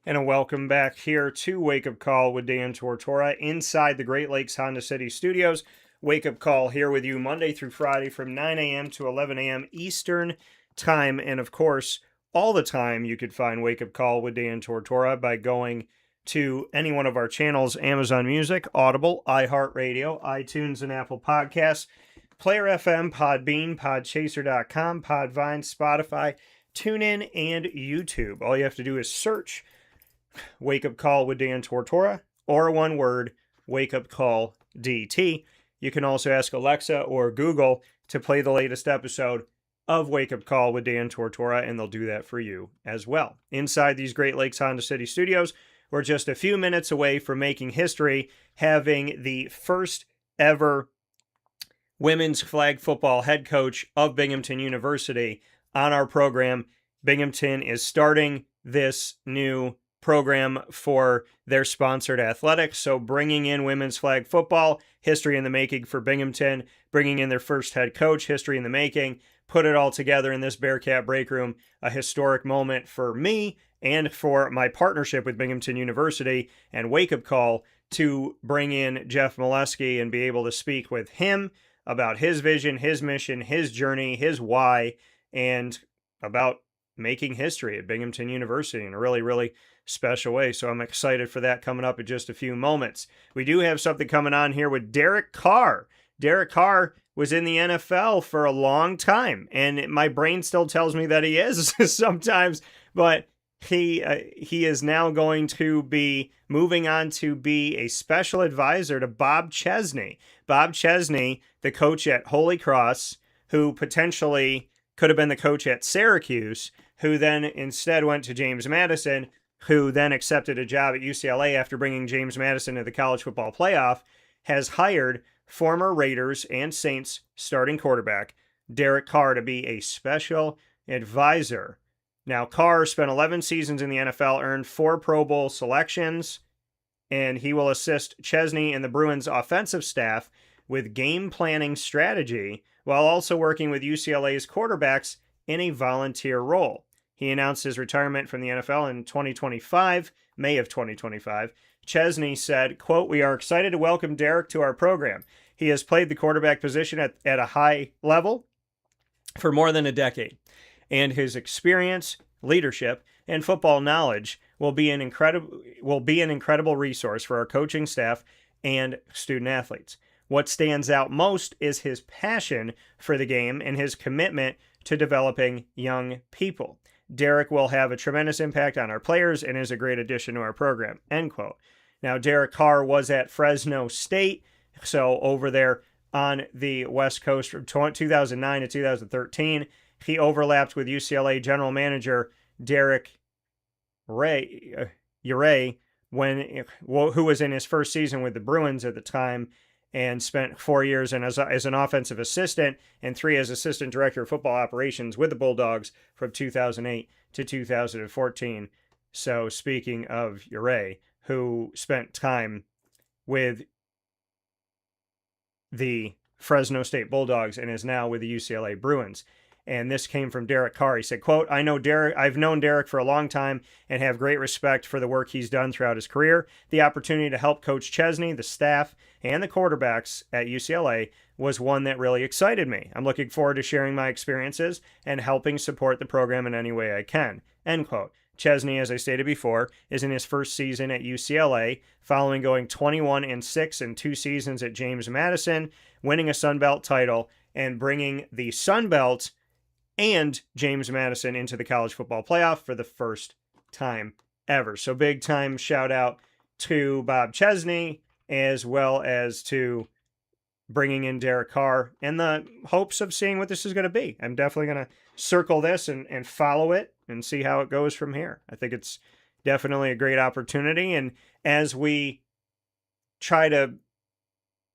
And a welcome back here to Wake Up Call with Dan Tortora inside the Great Lakes Honda City Studios. Wake Up Call here with you Monday through Friday from 9 a.m. to 11 a.m. Eastern Time. And of course, all the time you could find Wake Up Call with Dan Tortora by going to any one of our channels: Amazon Music, Audible, iHeartRadio, iTunes, and Apple Podcasts, Player FM, Podbean, Podchaser.com, Podvine, Spotify, TuneIn, and YouTube. All you have to do is search Wake Up Call with Dan Tortora, or one word, Wake Up Call DT. You can also ask Alexa or Google to play the latest episode of Wake Up Call with Dan Tortora, and they'll do that for you as well. Inside these Great Lakes Honda City Studios, we're just a few minutes away from making history, having the first ever women's flag football head coach of Binghamton University on our program. Binghamton is starting this new program for their sponsored athletics. So bringing in women's flag football, history in the making for Binghamton, bringing in their first head coach, history in the making, put it all together in this Bearcat Breakroom, a historic moment for me and for my partnership with Binghamton University and Wake Up Call to bring in Jeff Melesky and be able to speak with him about his vision, his mission, his journey, his why, and about making history at Binghamton University in a really, really special way. So I'm excited for that coming up in just a few moments. We do have something coming on here with Derek Carr. Derek Carr was in the NFL for a long time, and my brain still tells me that he is sometimes, but he is now going to be moving on to be a special advisor to Bob Chesney. Bob Chesney, the coach at Holy Cross, who potentially could have been the coach at Syracuse, who then instead went to James Madison, who then accepted a job at UCLA after bringing James Madison to the college football playoff, has hired former Raiders and Saints starting quarterback Derek Carr to be a special advisor. Now, Carr spent 11 seasons in the NFL, earned 4 Pro Bowl selections, and he will assist Chesney and the Bruins offensive staff with game planning strategy while also working with UCLA's quarterbacks in a volunteer role. He announced his retirement from the NFL in 2025, May of 2025. Chesney said, quote, "We are excited to welcome Derek to our program. He has played the quarterback position at a high level for more than a decade, and his experience, leadership, and football knowledge will be an incredible resource for our coaching staff and student athletes. What stands out most is his passion for the game and his commitment to developing young people. Derek will have a tremendous impact on our players and is a great addition to our program," end quote. Now, Derek Carr was at Fresno State, so over there on the West Coast from 2009 to 2013. He overlapped with UCLA general manager Derek Ure, who was in his first season with the Bruins at the time, and spent 4 years as an offensive assistant and 3 as assistant director of football operations with the Bulldogs from 2008 to 2014. So speaking of Ure, who spent time with the Fresno State Bulldogs and is now with the UCLA Bruins. And this came from Derek Carr. He said, quote, I've known Derek for a long time and have great respect for the work he's done throughout his career. The opportunity to help Coach Chesney, the staff, and the quarterbacks at UCLA was one that really excited me. I'm looking forward to sharing my experiences and helping support the program in any way I can, end quote. Chesney, as I stated before, is in his first season at UCLA, following going 21-6 in 2 seasons at James Madison, winning a Sun Belt title, and bringing the Sun Belt and James Madison into the college football playoff for the first time ever. So big time shout out to Bob Chesney, as well as to bringing in Derek Carr, and the hopes of seeing what this is going to be. I'm definitely going to circle this and follow it and see how it goes from here. I think it's definitely a great opportunity. And as we try to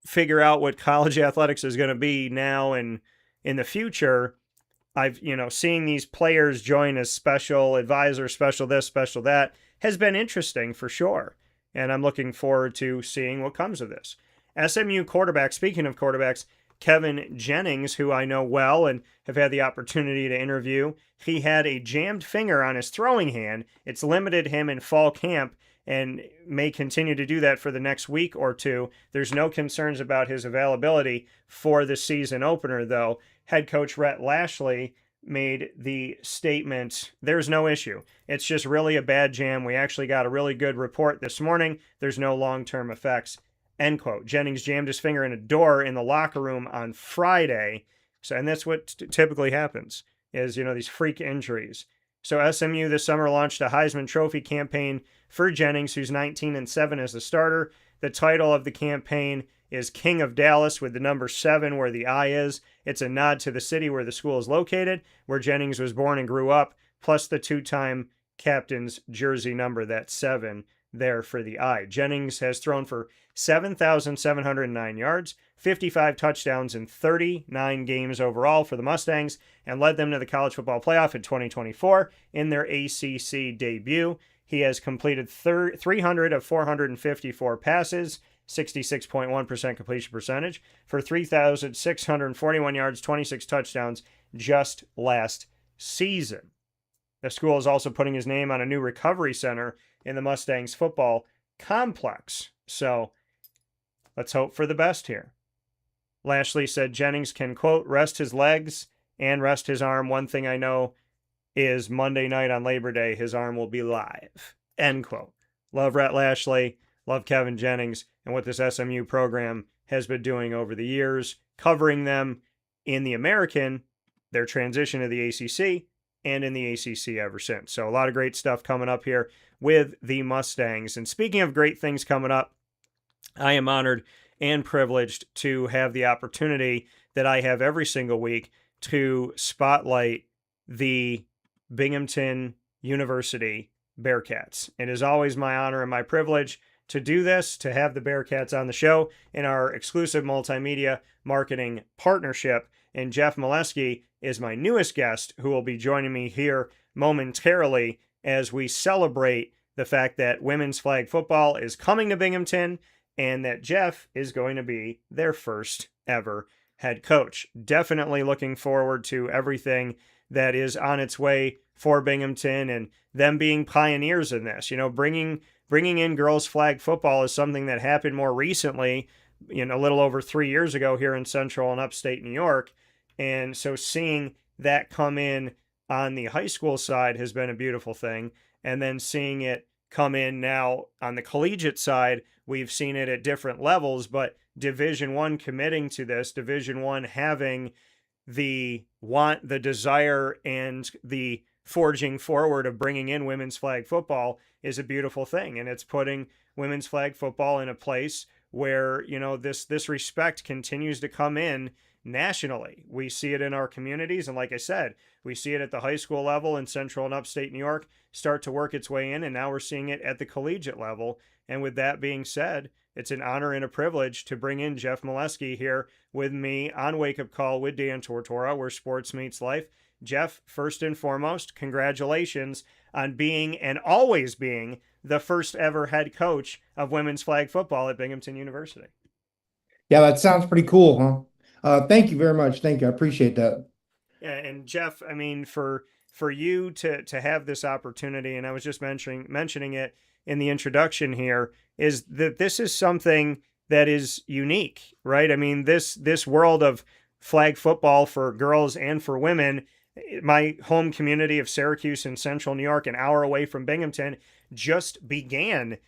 figure out what college athletics is going to be now and in the future, I've, seeing these players join as special advisor, special this, special that, has been interesting for sure. And I'm looking forward to seeing what comes of this. SMU quarterback, speaking of quarterbacks, Kevin Jennings, who I know well and have had the opportunity to interview, he had a jammed finger on his throwing hand. It's limited him in fall camp and may continue to do that for the next week or two. There's no concerns about his availability for the season opener, though. Head coach Rhett Lashley made the statement, there's no issue. It's just really a bad jam. We actually got a really good report this morning. There's no long-term effects, end quote. Jennings jammed his finger in a door in the locker room on Friday. So, and that's what typically happens, is, these freak injuries. So SMU this summer launched a Heisman Trophy campaign for Jennings, who's 19-7 as the starter. The title of the campaign is King of Dallas, with the number 7 where the I is. It's a nod to the city where the school is located, where Jennings was born and grew up, plus the 2-time captain's jersey number, that 7 there for the I. Jennings has thrown for 7,709 yards, 55 touchdowns in 39 games overall for the Mustangs, and led them to the college football playoff in 2024 in their ACC debut. He has completed 300 of 454 passes, 66.1% completion percentage, for 3,641 yards, 26 touchdowns just last season. The school is also putting his name on a new recovery center in the Mustangs football complex. So let's hope for the best here. Lashley said Jennings can, quote, rest his legs and rest his arm. One thing I know is Monday night on Labor Day, his arm will be live, end quote. Love Rhett Lashley, love Kevin Jennings, and what this SMU program has been doing over the years, covering them in the American, their transition to the ACC, and in the ACC ever since. So a lot of great stuff coming up here with the Mustangs. And speaking of great things coming up, I am honored and privileged to have the opportunity that I have every single week to spotlight the Binghamton University Bearcats. It is always my honor and my privilege to do this, to have the Bearcats on the show in our exclusive multimedia marketing partnership. And Jeff Melesky is my newest guest, who will be joining me here momentarily as we celebrate the fact that women's flag football is coming to Binghamton and that Jeff is going to be their first ever head coach. Definitely looking forward to everything that is on its way for Binghamton and them being pioneers in this. You know, bringing in girls flag football is something that happened more recently, a little over 3 years ago here in central and upstate New York. And so seeing that come in on the high school side has been a beautiful thing. And then seeing it come in now on the collegiate side, we've seen it at different levels, but Division I committing to this, Division I having the want, the desire, and the forging forward of bringing in women's flag football is a beautiful thing. And it's putting women's flag football in a place where, this respect continues to come in nationally. We see it in our communities. And like I said, we see it at the high school level in central and upstate New York start to work its way in. And now we're seeing it at the collegiate level. And with that being said, it's an honor and a privilege to bring in Jeff Melesky here with me on Wake Up Call with Dan Tortora, where sports meets life. Jeff, first and foremost, congratulations on being and always being the first ever head coach of women's flag football at Binghamton University.
Yeah, that sounds pretty cool, huh? Thank you very much. Thank you. I appreciate that.
Yeah, and Jeff, I mean, for you to have this opportunity, and I was just mentioning it in the introduction here, is that this is something that is unique, right? I mean, this world of flag football for girls and for women, my home community of Syracuse in central New York, an hour away from Binghamton, just began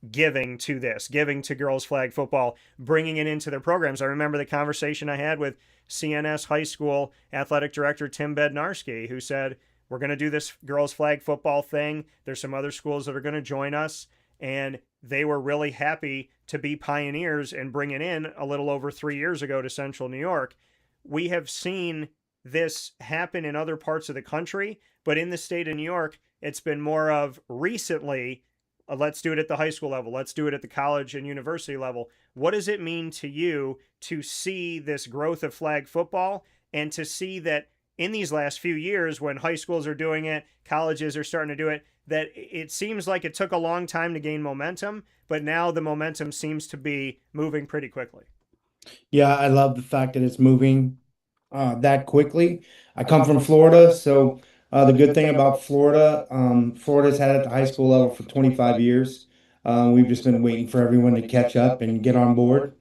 giving to girls flag football, bringing it into their programs. I remember the conversation I had with CNS High School athletic director Tim Bednarski, who said, we're going to do this girls flag football thing. There's some other schools that are going to join us. And they were really happy to be pioneers and bring it in a little over 3 years ago to central New York. We have seen this happen in other parts of the country, but in the state of New York, it's been more of recently, let's do it at the high school level. Let's do it at the college and university level. What does it mean to you to see this growth of flag football and to see that in these last few years, when high schools are doing it, colleges are starting to do it, that it seems like it took a long time to gain momentum, but now the momentum seems to be moving pretty quickly?
Yeah, I love the fact that it's moving that quickly. I come from Florida, so the good thing about Florida, Florida's had it at the high school level for 25 years. We've just been waiting for everyone to catch up and get on board,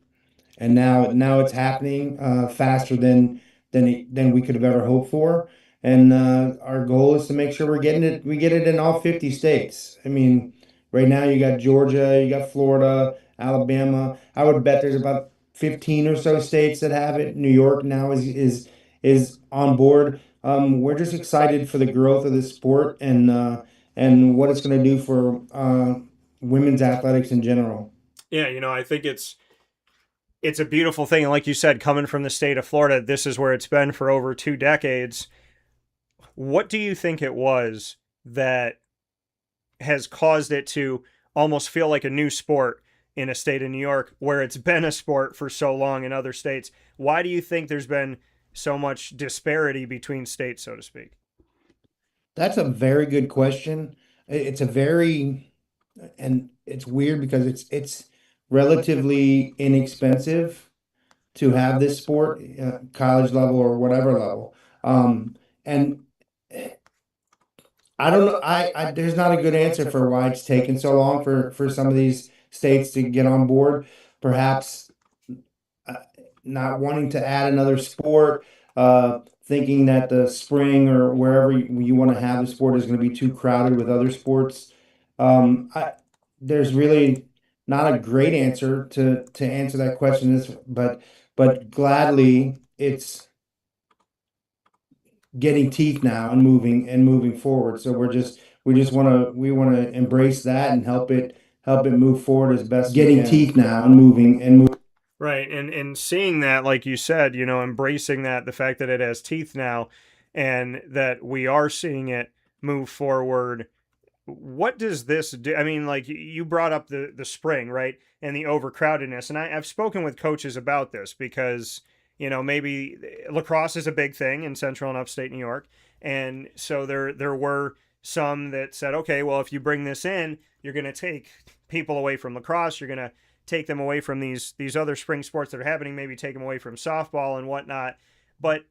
and now it's happening faster than we could have ever hoped for. And our goal is to make sure we get it in all 50 states. I mean, right now you got Georgia, you got Florida, Alabama. I would bet there's about 15 or so states that have it. New York now is on board. We're just excited for the growth of this sport and what it's going to do for women's athletics in general.
Yeah, I think it's a beautiful thing. And like you said, coming from the state of Florida, this is where it's been for over 2 decades. What do you think it was that has caused it to almost feel like a new sport in a state of New York where it's been a sport for so long in other states? Why do you think there's been so much disparity between states, so to speak?
That's a very good question. it's a very, and it's weird because it's relatively inexpensive to have this sport, college level or whatever level. And I don't know. I there's not a good answer for why it's taken so long for some of these states to get on board. Perhaps uh, not wanting to add another sport, thinking that the spring or wherever you want to have the sport is going to be too crowded with other sports. I There's really not a great answer to answer that question. But gladly it's getting teeth now and moving forward. So we want to embrace that and help it move forward as best we
Getting
can.
teeth now and moving. Right. And seeing that, like you said, embracing that, the fact that it has teeth now and that we are seeing it move forward. What does this do? I mean, like you brought up the spring, right? And the overcrowdedness. And I've spoken with coaches about this because, maybe lacrosse is a big thing in central and upstate New York. And so there were some that said, okay, well, if you bring this in, you're going to take people away from lacrosse. You're going to take them away from these other spring sports that are happening, maybe take them away from softball and whatnot. But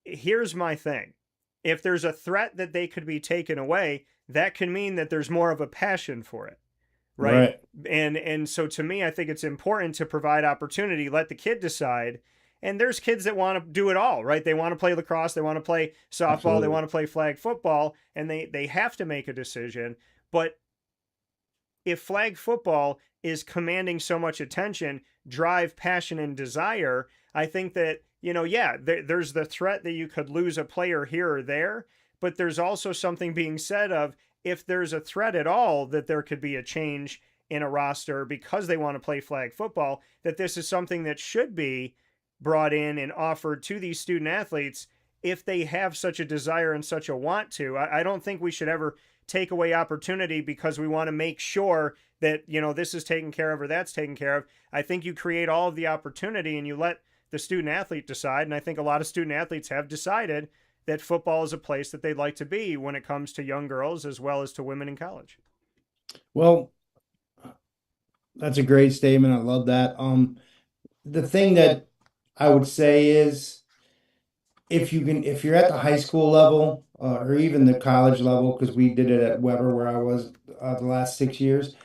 here's my thing. If there's a threat that they could be taken away, that can mean that there's more of a passion for it. Right. And so to me, I think it's important to provide opportunity, let the kid decide. And there's kids that want to do it all, right? They want to play lacrosse, they want to play softball,
Absolutely.
they want to play flag football, and they have to make a decision. But if flag football is commanding so much attention, drive, passion, and desire, I think that, there's the threat that you could lose a player here or there, but there's also something being said of if there's a threat at all that there could be a change in a roster because they want to play flag football, that this is something that should be brought in and offered to these student athletes if they have such a desire and such a want to. I don't think we should ever take away opportunity because we want to make sure that, this is taken care of or that's taken care of. I think you create all of the opportunity and you let the student athlete decide. And I think a lot of student athletes have decided that football is a place that they'd like to be when it comes to young girls as well as to women in college.
Well, that's a great statement. I love that. The thing that I would say is if you're at the high school level, or even the college level, because we did it at Weber where I was the last 6 years.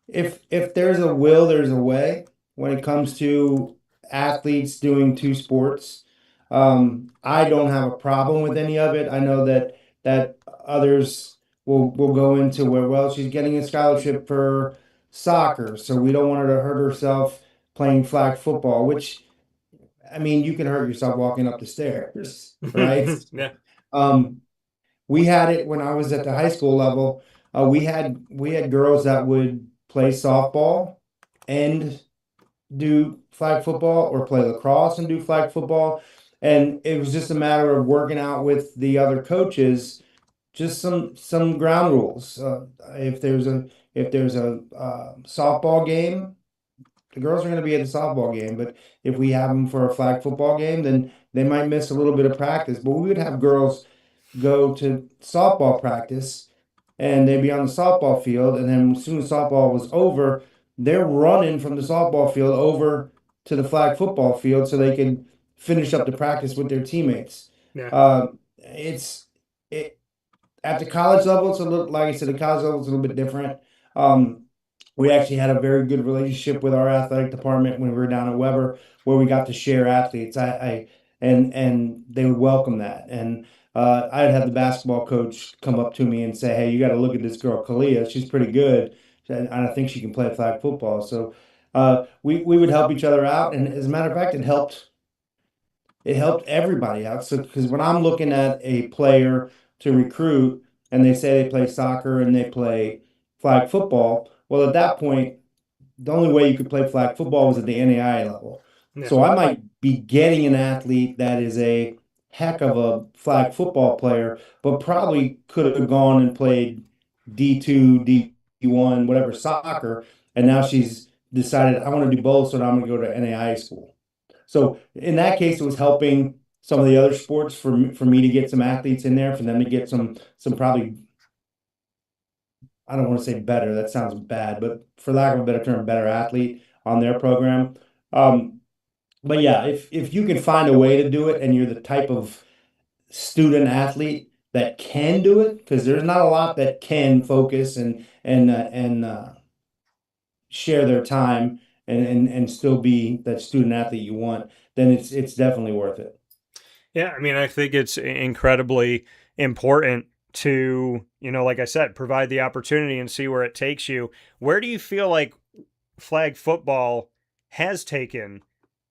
If there's a will, there's a way when it comes to athletes doing two sports. I don't have a problem with any of it. I know that others will go into where, well, she's getting a scholarship for soccer, so we don't want her to hurt herself playing flag football, which, I mean, you can hurt yourself walking up the stairs, right?
Yeah.
We had it when I was at the high school level. We had girls that would play softball and do flag football, or play lacrosse and do flag football, and it was just a matter of working out with the other coaches just some ground rules. If there's a softball game, the girls are going to be at the softball game, but if we have them for a flag football game, then they might miss a little bit of practice. But we would have girls go to softball practice and they'd be on the softball field, and then as soon as softball was over, they're running from the softball field over to the flag football field so they can finish up the practice with their teammates.
Yeah.
It's it At the college level, it's a little, like I said, the college level is a little bit different. We actually had a very good relationship with our athletic department when we were down at Weber, where we got to share athletes. And they would welcome that. And I'd have the basketball coach come up to me and say, "Hey, you got to look at this girl, Kalia. She's pretty good, and I think she can play flag football." So we would help each other out, and as a matter of fact, it helped everybody out. So because when I'm looking at a player to recruit, and they say they play soccer and they play flag football, well, at that point, the only way you could play flag football was at the NAIA level.
Yeah.
So I might be getting an athlete that is a heck of a flag football player, but probably could have gone and played D2, D1, whatever soccer, and now she's decided, I want to do both, so now I'm going to go to NAIA school. So in that case, it was helping some of the other sports for me to get some athletes in there, for them to get some probably I don't want to say better, that sounds bad, but for lack of a better term, better athlete on their program. Um, but yeah, if you can find a way to do it and you're the type of student athlete that can do it, because there's not a lot that can focus and share their time and still be that student athlete you want, then it's definitely worth it.
Yeah, I mean, I think it's incredibly important to, like I said, provide the opportunity and see where it takes you. Where do you feel like flag football has taken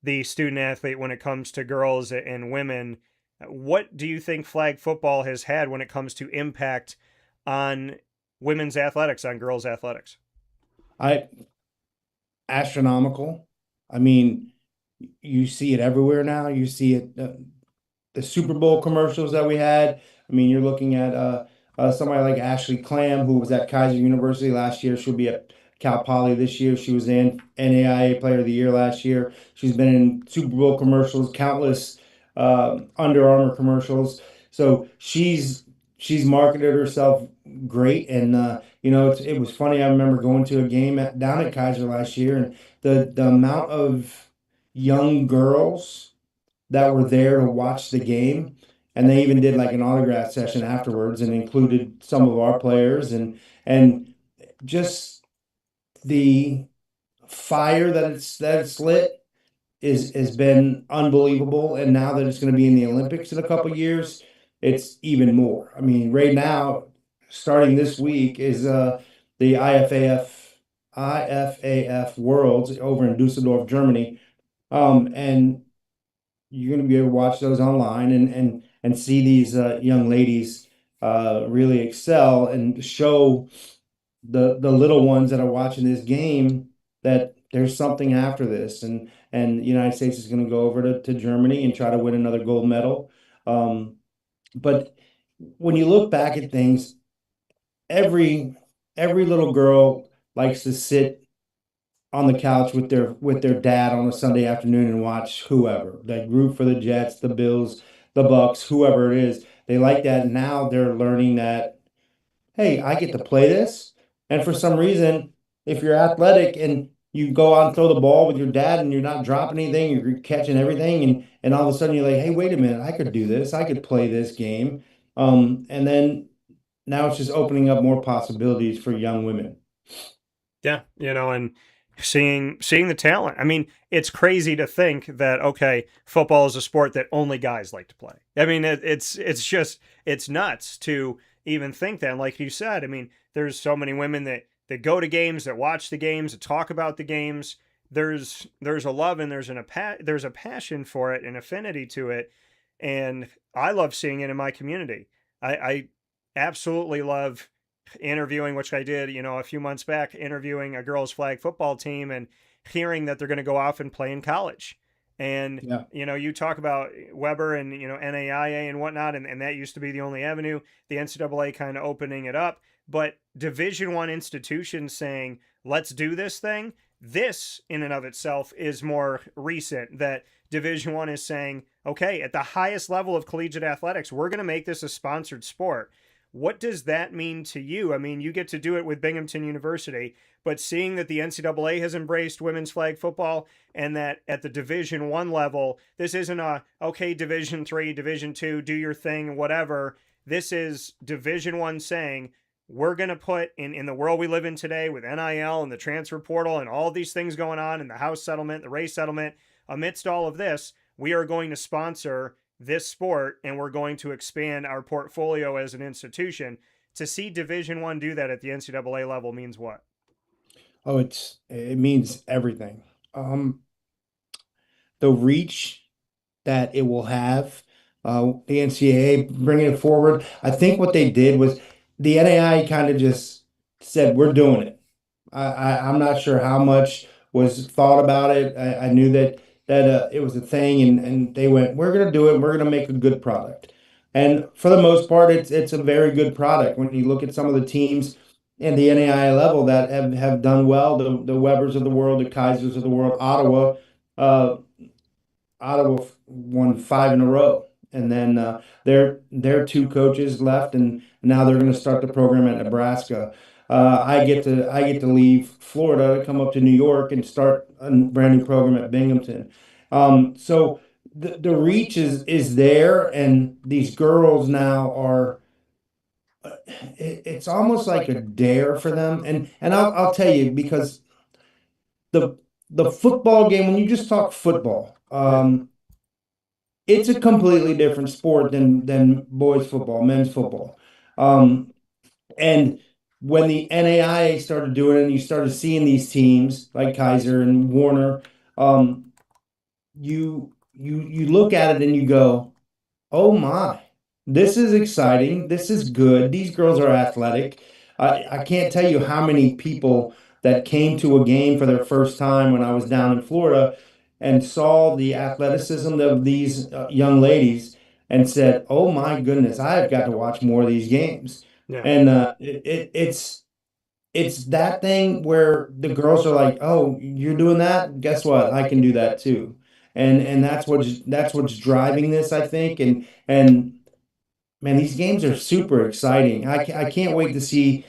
the student athlete when it comes to girls and women? What do you think flag football has had when it comes to impact on women's athletics, on girls' athletics?
I Astronomical. I mean, you see it everywhere now. You see it, the Super Bowl commercials that we had. I mean, you're looking at somebody like Ashley Clam, who was at Kaiser University last year. She'll be at Cal Poly this year. She was in NAIA Player of the Year last year. She's been in Super Bowl commercials, countless Under Armour commercials. So she's marketed herself great, and it was funny. I remember going to a game down at Kaiser last year, and the amount of young girls that were there to watch the game. And they even did like an autograph session afterwards and included some of our players and just the fire that it's lit is has been unbelievable. And now that it's going to be in the Olympics in a couple years, it's even more. I mean, right now, starting this week is the IFAF Worlds over in Dusseldorf, Germany. And you're going to be able to watch those online and see these young ladies really excel and show the little ones that are watching this game that there's something after this, and the United States is going to go over to Germany and try to win another gold medal. But when you look back at things, every every little girl likes to sit on the couch with their dad on a Sunday afternoon and watch whoever. They root for the Jets, the Bills, the Bucks, whoever it is. They like that. Now they're learning that, hey, I get to play this. And for some reason, if you're athletic and you go out and throw the ball with your dad and you're not dropping anything, you're catching everything, and all of a sudden you're like, hey, wait a minute, I could do this, I could play this game. And then now it's just opening up more possibilities for young women.
Yeah, and seeing the talent. I mean, it's crazy to think that okay, football is a sport that only guys like to play. I mean, it's just it's nuts to even think that. And like you said, I mean, there's so many women that go to games, that watch the games, that talk about the games. There's a love and there's a passion for it, an affinity to it, and I love seeing it in my community. I absolutely love interviewing, which I did, a few months back, interviewing a girls' flag football team and hearing that they're going to go off and play in college. And,
Yeah.
you talk about Weber and, NAIA and whatnot, and that used to be the only avenue, the NCAA kind of opening it up. But Division I institutions saying, let's do this thing, this in and of itself is more recent, that Division I is saying, okay, at the highest level of collegiate athletics, we're going to make this a sponsored sport. What does that mean to you? I mean, you get to do it with Binghamton University, but seeing that the NCAA has embraced women's flag football and that at the Division I level, this isn't okay, Division III, Division II, do your thing, whatever. This is Division I saying, we're going to put in the world we live in today with NIL and the transfer portal and all these things going on and the house settlement, the race settlement, amidst all of this, we are going to sponsor this sport and we're going to expand our portfolio as an institution. To see Division I do that at the NCAA level means what?
Oh, it means everything. The reach that it will have, the NCAA bringing it forward. I think what they did was the NAI kind of just said, "We're doing it." I'm not sure how much was thought about it. I knew that it was a thing, and they went, "We're going to do it. We're going to make a good product." And for the most part, it's a very good product. When you look at some of the teams in the NAI level that have done well, the Webers of the world, the Kaisers of the world, Ottawa. Uh, Ottawa won five in a row, and then their two coaches left, and now they're going to start the program at Nebraska. I get to leave Florida, come up to New York, and start a brand new program at Binghamton. So the reach is there, and these girls now are. It's almost like a dare for them, and I'll tell you because the the football game, when you just talk football, it's a completely different sport than boys football, men's football. Um, and when the NAIA started doing it, and you started seeing these teams like Kaiser and Warner, you look at it and you go, "Oh my, this is exciting. This is good. These girls are athletic." I can't tell you how many people that came to a game for their first time when I was down in Florida and saw the athleticism of these young ladies and said, "Oh my goodness, I've got to watch more of these games."
Yeah.
And it's that thing where the girls are like, "Oh, you're doing that? Guess what? I can do that too." And that's what's driving this, I think. And man, these games are super exciting. I can't wait to see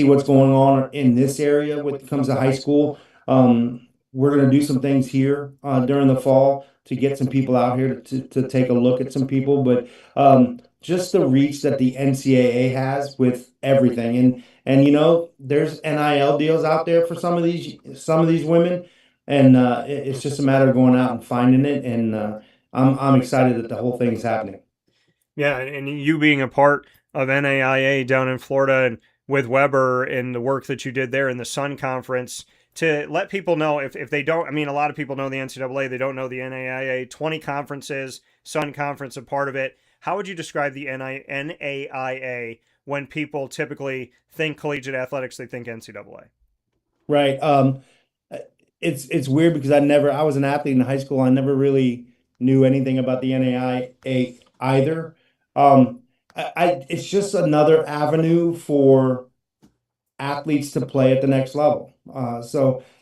what's going on in this area when it comes to high school. We're going to do some things here during the fall to get some people out here to take a look at some people. But just the reach that the NCAA has with everything, and there's NIL deals out there for some of these women, and it's just a matter of going out and finding it. And I'm excited that the whole thing is happening.
Yeah, and you being a part of NAIA down in Florida and with Weber and the work that you did there in the Sun Conference, to let people know if they don't, I mean, a lot of people know the NCAA, they don't know the NAIA, 20 conferences, Sun Conference a part of it. How would you describe the NAIA when people typically think collegiate athletics, they think NCAA?
Right. It's weird because I was an athlete in high school. I never really knew anything about the NAIA either. It's just another avenue for athletes to play at the next level.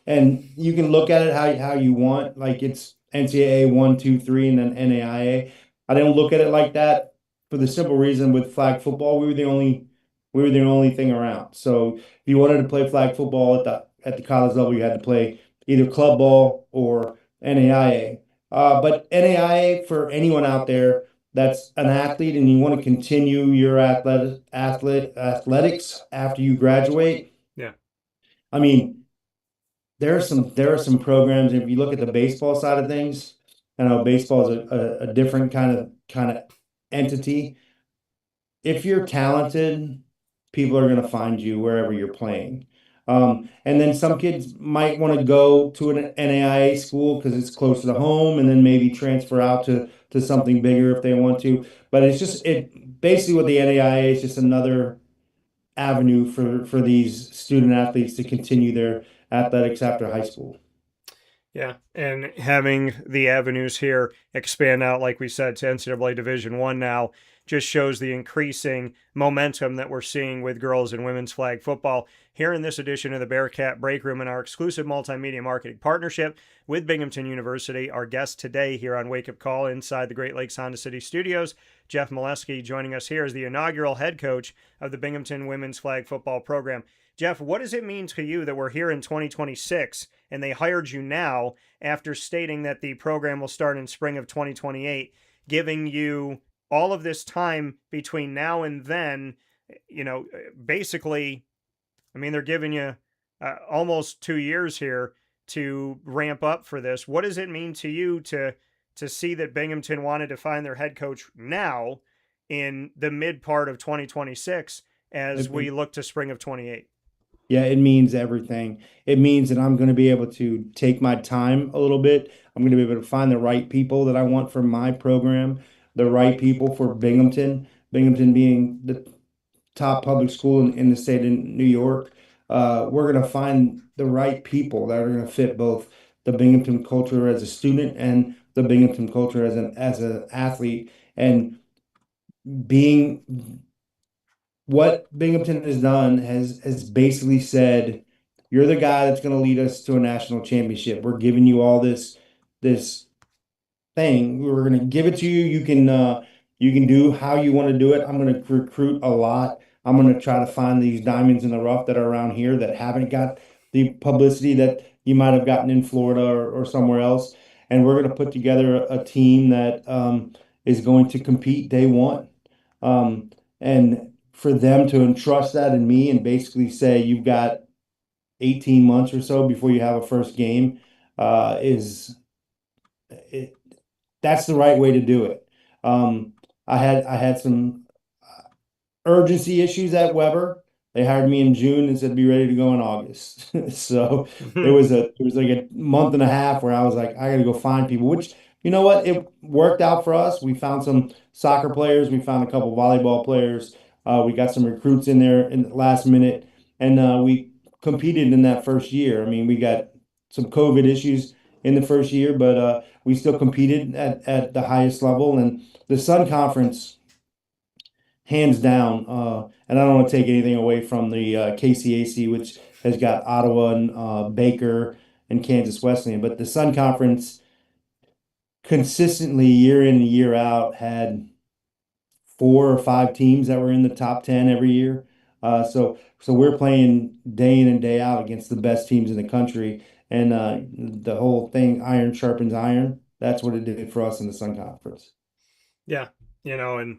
And you can look at it how you want, like it's NCAA 1, 2, 3, and then NAIA. I didn't look at it like that for the simple reason with flag football, we were the only thing around. So if you wanted to play flag football at the college level, you had to play either club ball or NAIA. But NAIA, for anyone out there that's an athlete and you want to continue your athletics after you graduate.
Yeah.
I mean, there are some programs. If you look at the baseball side of things, I know baseball is a different kind of entity. If you're talented, people are going to find you wherever you're playing. And then some kids might want to go to an NAIA school because it's closer to home, and then maybe transfer out to something bigger if they want to. But it's just it basically what the NAIA is just another avenue for these student athletes to continue their athletics after high school.
Yeah, and having the avenues here expand out, like we said, to NCAA Division One now just shows the increasing momentum that we're seeing with girls and women's flag football. Here in this edition of the Bearcat Breakroom in our exclusive multimedia marketing partnership with Binghamton University, our guest today here on Wake Up Call inside the Great Lakes Honda City Studios, Jeff Melesky, joining us here as the inaugural head coach of the Binghamton women's flag football program. Jeff, what does it mean to you that we're here in 2026 and they hired you now after stating that the program will start in spring of 2028, giving you all of this time between now and then? Basically, I mean, they're giving you almost 2 years here to ramp up for this. What does it mean to you to see that Binghamton wanted to find their head coach now in the mid part of 2026 as we look to spring of 28?
Yeah, it means everything. It means that I'm going to be able to take my time a little bit. I'm going to be able to find the right people that I want for my program, the right people for Binghamton. Binghamton being the top public school in the state of New York. We're going to find the right people that are going to fit both the Binghamton culture as a student and the Binghamton culture as an athlete. And being what Binghamton has done has basically said, you're the guy that's going to lead us to a national championship. We're giving you all this thing. We're going to give it to you. You can do how you want to do it. I'm going to recruit a lot. I'm going to try to find these diamonds in the rough that are around here that haven't got the publicity that you might have gotten in Florida or somewhere else. And we're going to put together a team that is going to compete day one. And for them to entrust that in me and basically say, you've got 18 months or so before you have a first game, is it, that's the right way to do it. I had some urgency issues at Weber. They hired me in June and said be ready to go in August. So it was like a month and a half where I was like, I got to go find people, which you know what? It worked out for us. We found some soccer players, we found a couple volleyball players. We got some recruits in there in the last minute, and we competed in that first year. I mean, we got some COVID issues in the first year, but we still competed at the highest level. And the Sun Conference, hands down. And I don't want to take anything away from the KCAC, which has got Ottawa and Baker and Kansas Wesleyan, but the Sun Conference consistently year in and year out had 4 or 5 teams that were in the top 10 every year. So we're playing day in and day out against the best teams in the country, and the whole thing, iron sharpens iron. That's what it did for us in the Sun Conference.
Yeah, and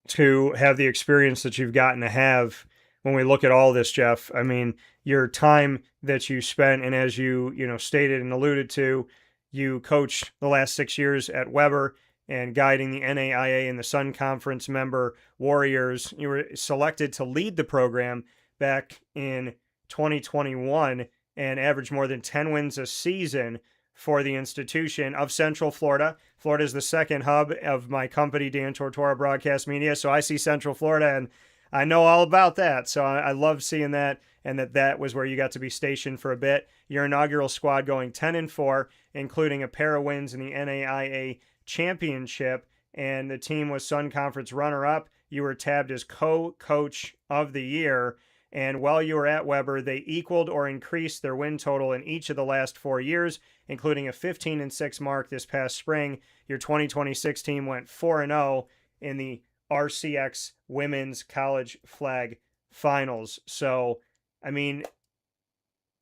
to have the experience that you've gotten to have when we look at all this, Jeff, I mean, your time that you spent, and as you stated and alluded to, you coached the last 6 years at Weber and guiding the NAIA and the Sun Conference member Warriors. You were selected to lead the program back in 2021 and averaged more than 10 wins a season for the institution of Central Florida. Florida is the second hub of my company, Dan Tortora Broadcast Media. So I see Central Florida and I know all about that. So I love seeing that, and that was where you got to be stationed for a bit. Your inaugural squad going 10-4, including a pair of wins in the NAIA championship, and the team was Sun Conference runner-up. You were tabbed as co-coach of the year. And while you were at Weber, they equaled or increased their win total in each of the last 4 years, including a 15-6 mark this past spring. Your 2026 team went 4-0 in the RCX Women's College Flag Finals. So, I mean,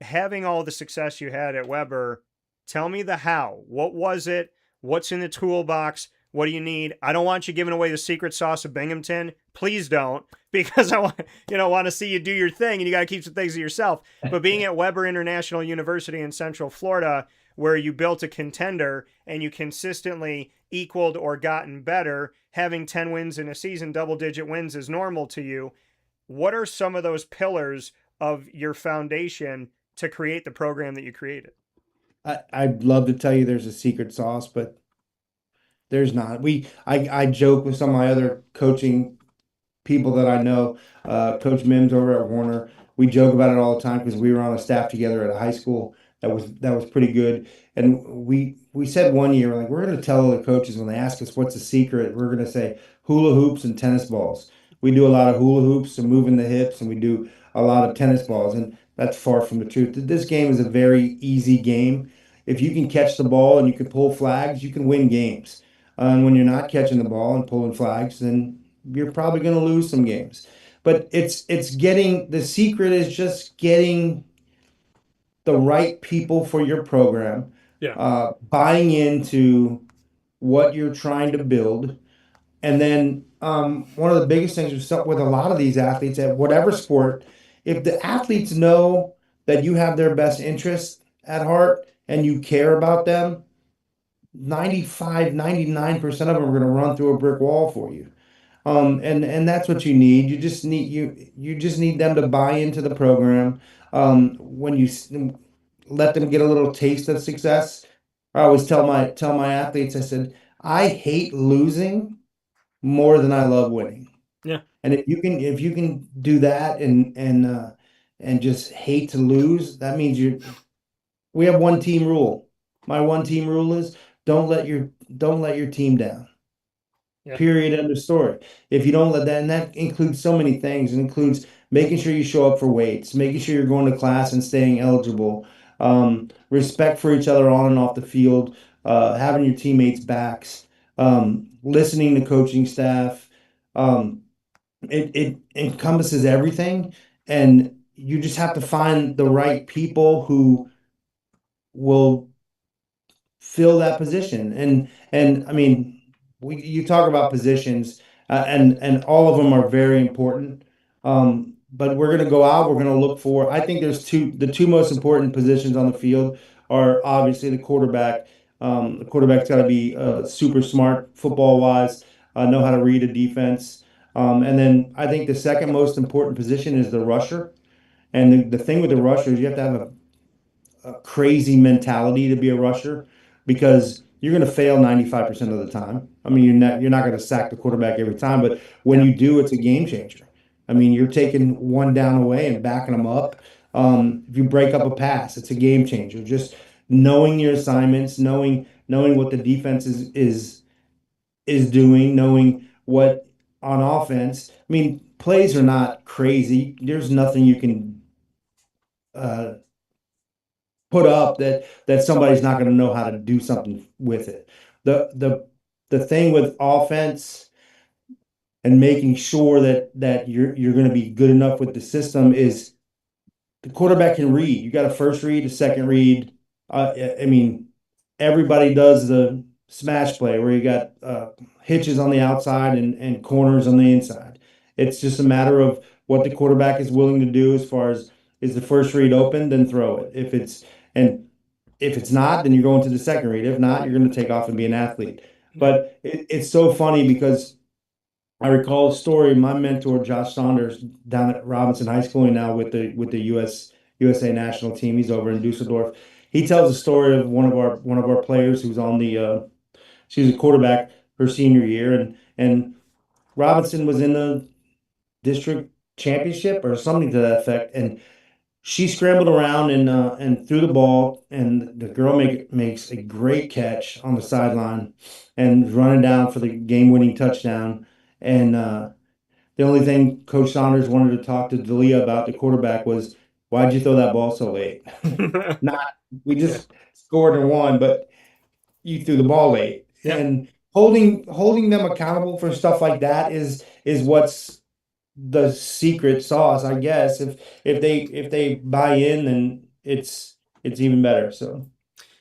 having all the success you had at Weber, tell me the how. What was it? What's in the toolbox? What do you need? I don't want you giving away the secret sauce of Binghamton. Please don't, because I want to see you do your thing, and you got to keep some things to yourself. But being at Weber International University in Central Florida, where you built a contender and you consistently equaled or gotten better, having 10 wins in a season, double-digit wins is normal to you. What are some of those pillars of your foundation to create the program that you created?
I'd love to tell you there's a secret sauce, but there's not. I joke with some of my other coaching people that I know, Coach Mims over at Warner. We joke about it all the time because we were on a staff together at a high school that was pretty good. And we said one year, like, we're going to tell the coaches when they ask us what's the secret, we're going to say hula hoops and tennis balls. We do a lot of hula hoops and moving the hips, and we do a lot of tennis balls, and that's far from the truth. This game is a very easy game. If you can catch the ball and you can pull flags, you can win games. And when you're not catching the ball and pulling flags, then you're probably going to lose some games. But it's getting, the secret is just getting the right people for your program, buying into what you're trying to build. And then one of the biggest things with a lot of these athletes at whatever sport, if the athletes know that you have their best interests at heart and you care about them, 99% of them are going to run through a brick wall for you. And that's what you need. You just need them to buy into the program. When you let them get a little taste of success, I always tell my athletes, I said, I hate losing more than I love winning.
Yeah.
And if you can do that and just hate to lose, that means we have one team rule. My one team rule is don't let your team down.
Yeah.
Period. End of story. If you don't let that, and that includes so many things. It includes making sure you show up for weights, making sure you're going to class and staying eligible, respect for each other on and off the field, having your teammates' backs, listening to coaching staff, it encompasses everything, and you just have to find the right people who will fill that position. And I mean, you talk about positions, and all of them are very important. But we're going to go out. We're going to look for. I think there's the two most important positions on the field are obviously the quarterback. The quarterback's got to be super smart football wise, know how to read a defense. And then I think the second most important position is the rusher. And the thing with the rusher is you have to have a crazy mentality to be a rusher because you're going to fail 95% of the time. I mean, you're not going to sack the quarterback every time, but when
Yeah.
you do, it's a game changer. I mean, you're taking one down away and backing them up. If you break up a pass, it's a game changer. Just knowing your assignments, knowing what the defense is doing, knowing what on offense. I mean, plays are not crazy. There's nothing you can uh, put up that somebody's not going to know how to do something with it. The thing with offense and making sure that you're going to be good enough with the system is the quarterback can read. You got a first read, a second read. I mean, everybody does the smash play where you got hitches on the outside and corners on the inside. It's just a matter of what the quarterback is willing to do as far as is the first read open, then throw it. And if it's not, then you're going to the second read. If not, you're going to take off and be an athlete. But it's so funny because I recall a story. My mentor, Josh Saunders, down at Robinson High School and now with the USA national team. He's over in Dusseldorf. He tells a story of one of our players who's on the she was a quarterback her senior year, and Robinson was in the district championship or something to that effect, and she scrambled around and threw the ball, and the girl makes a great catch on the sideline and running down for the game-winning touchdown. And the only thing Coach Saunders wanted to talk to Dalia about, the quarterback, was why'd you throw that ball so late? Not we
Yeah.
just scored and won, but you threw the ball late.
Yeah.
And holding them accountable for stuff like that is what's the secret sauce, I guess. If they buy in, then it's even better. So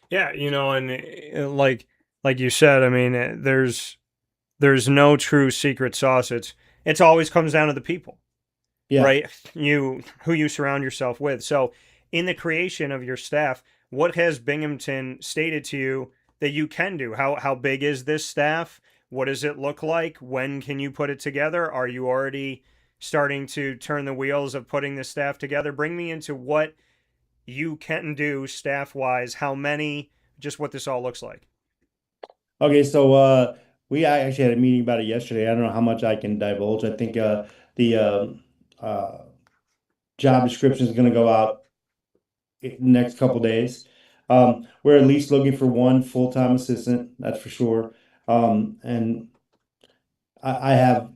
Yeah, and like you said, I mean, there's no true secret sauce. It's always comes down to the people,
yeah.
right? Who you surround yourself with. So, in the creation of your staff, what has Binghamton stated to you that you can do? How big is this staff? What does it look like? When can you put it together? Are you already starting to turn the wheels of putting the staff together? Bring me into what you can do staff wise, how many, just what this all looks like.
Okay, so we actually had a meeting about it yesterday. I don't know how much I can divulge. I think the job description is going to go out in the next couple days. We're at least looking for one full-time assistant, that's for sure. And I have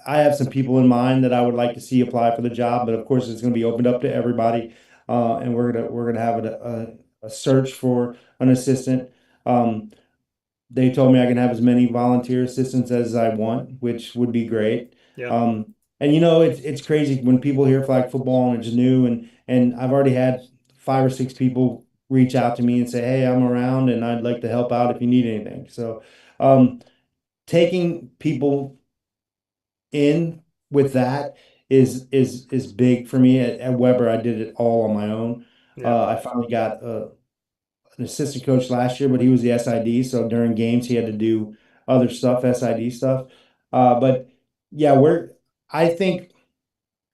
I have some people in mind that I would like to see apply for the job, but of course it's going to be opened up to everybody, and we're gonna have a search for an assistant. Um, they told me I can have as many volunteer assistants as I want, which would be great.
Yeah.
And it's crazy when people hear flag football and it's new, and I've already had 5 or 6 people reach out to me and say, "Hey, I'm around and I'd like to help out if you need anything." So, um, taking people in with that is big for me. At Weber, I did it all on my own.
Yeah.
I finally got an assistant coach last year, but he was the SID, so during games he had to do other stuff, SID stuff. But yeah, I think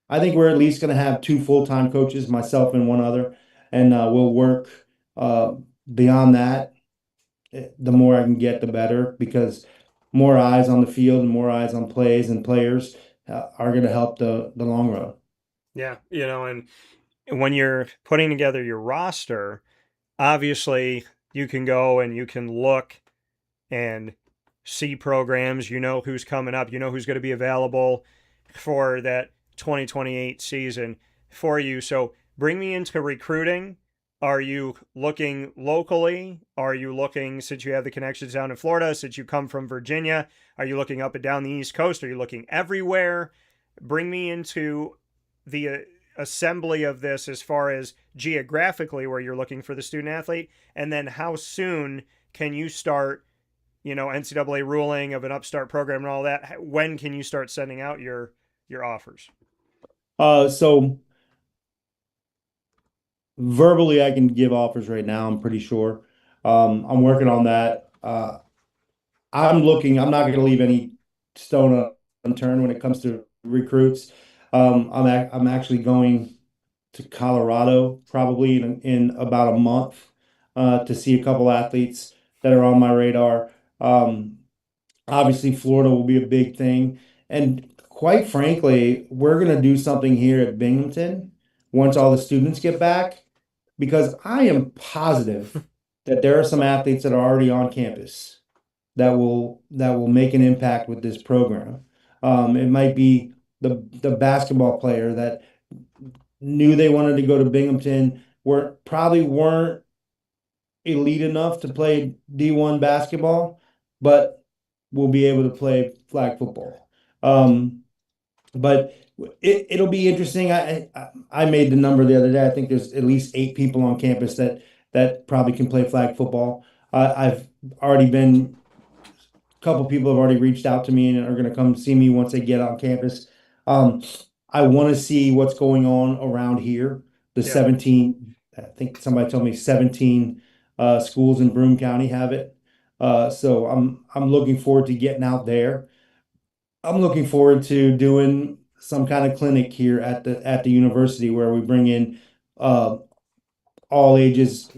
I think we're at least going to have two full-time coaches, myself and one other, and we'll work uh, beyond that. The more I can get, the better, because more eyes on the field and more eyes on plays and players are going to help the long run.
Yeah. And when you're putting together your roster, obviously you can go and you can look and see programs, who's coming up, who's going to be available for that 2028 season for you. So bring me into recruiting. Are you looking locally? Are you looking, since you have the connections down in Florida, since you come from Virginia, are you looking up and down the East Coast? Are you looking everywhere? bring me into the assembly of this as far as geographically where you're looking for the student athlete, and then how soon can you start, NCAA ruling of an upstart program and all that. When can you start sending out your offers?
So verbally, I can give offers right now. I'm pretty sure. I'm working on that. I'm not going to leave any stone unturned when it comes to recruits. I'm actually going to Colorado probably in about a month to see a couple athletes that are on my radar. Um, Obviously, Florida will be a big thing. And quite frankly, we're going to do something here at Binghamton once all the students get back, because I am positive that there are some athletes that are already on campus that will make an impact with this program. It might be the basketball player that knew they wanted to go to Binghamton, weren't elite enough to play D1 basketball, but will be able to play flag football. But it'll be interesting. I made the number the other day. I think there's at least 8 people on campus that probably can play flag football. I've already been couple people have already reached out to me and are going to come see me once they get on campus. Um, I want to see what's going on around here. The
Yeah.
17, I think somebody told me 17 schools in Broome County have it. So I'm looking forward to getting out there. I'm looking forward to doing some kind of clinic here at the university where we bring in uh, all ages,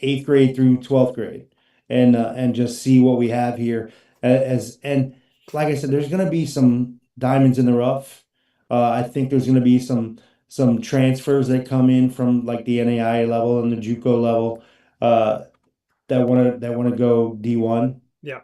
8th grade through 12th grade, and just see what we have here. And like I said, there's going to be some diamonds in the rough. I think there's going to be some transfers that come in from like the NAIA level and the JUCO level uh, that want to go D1.
Yeah.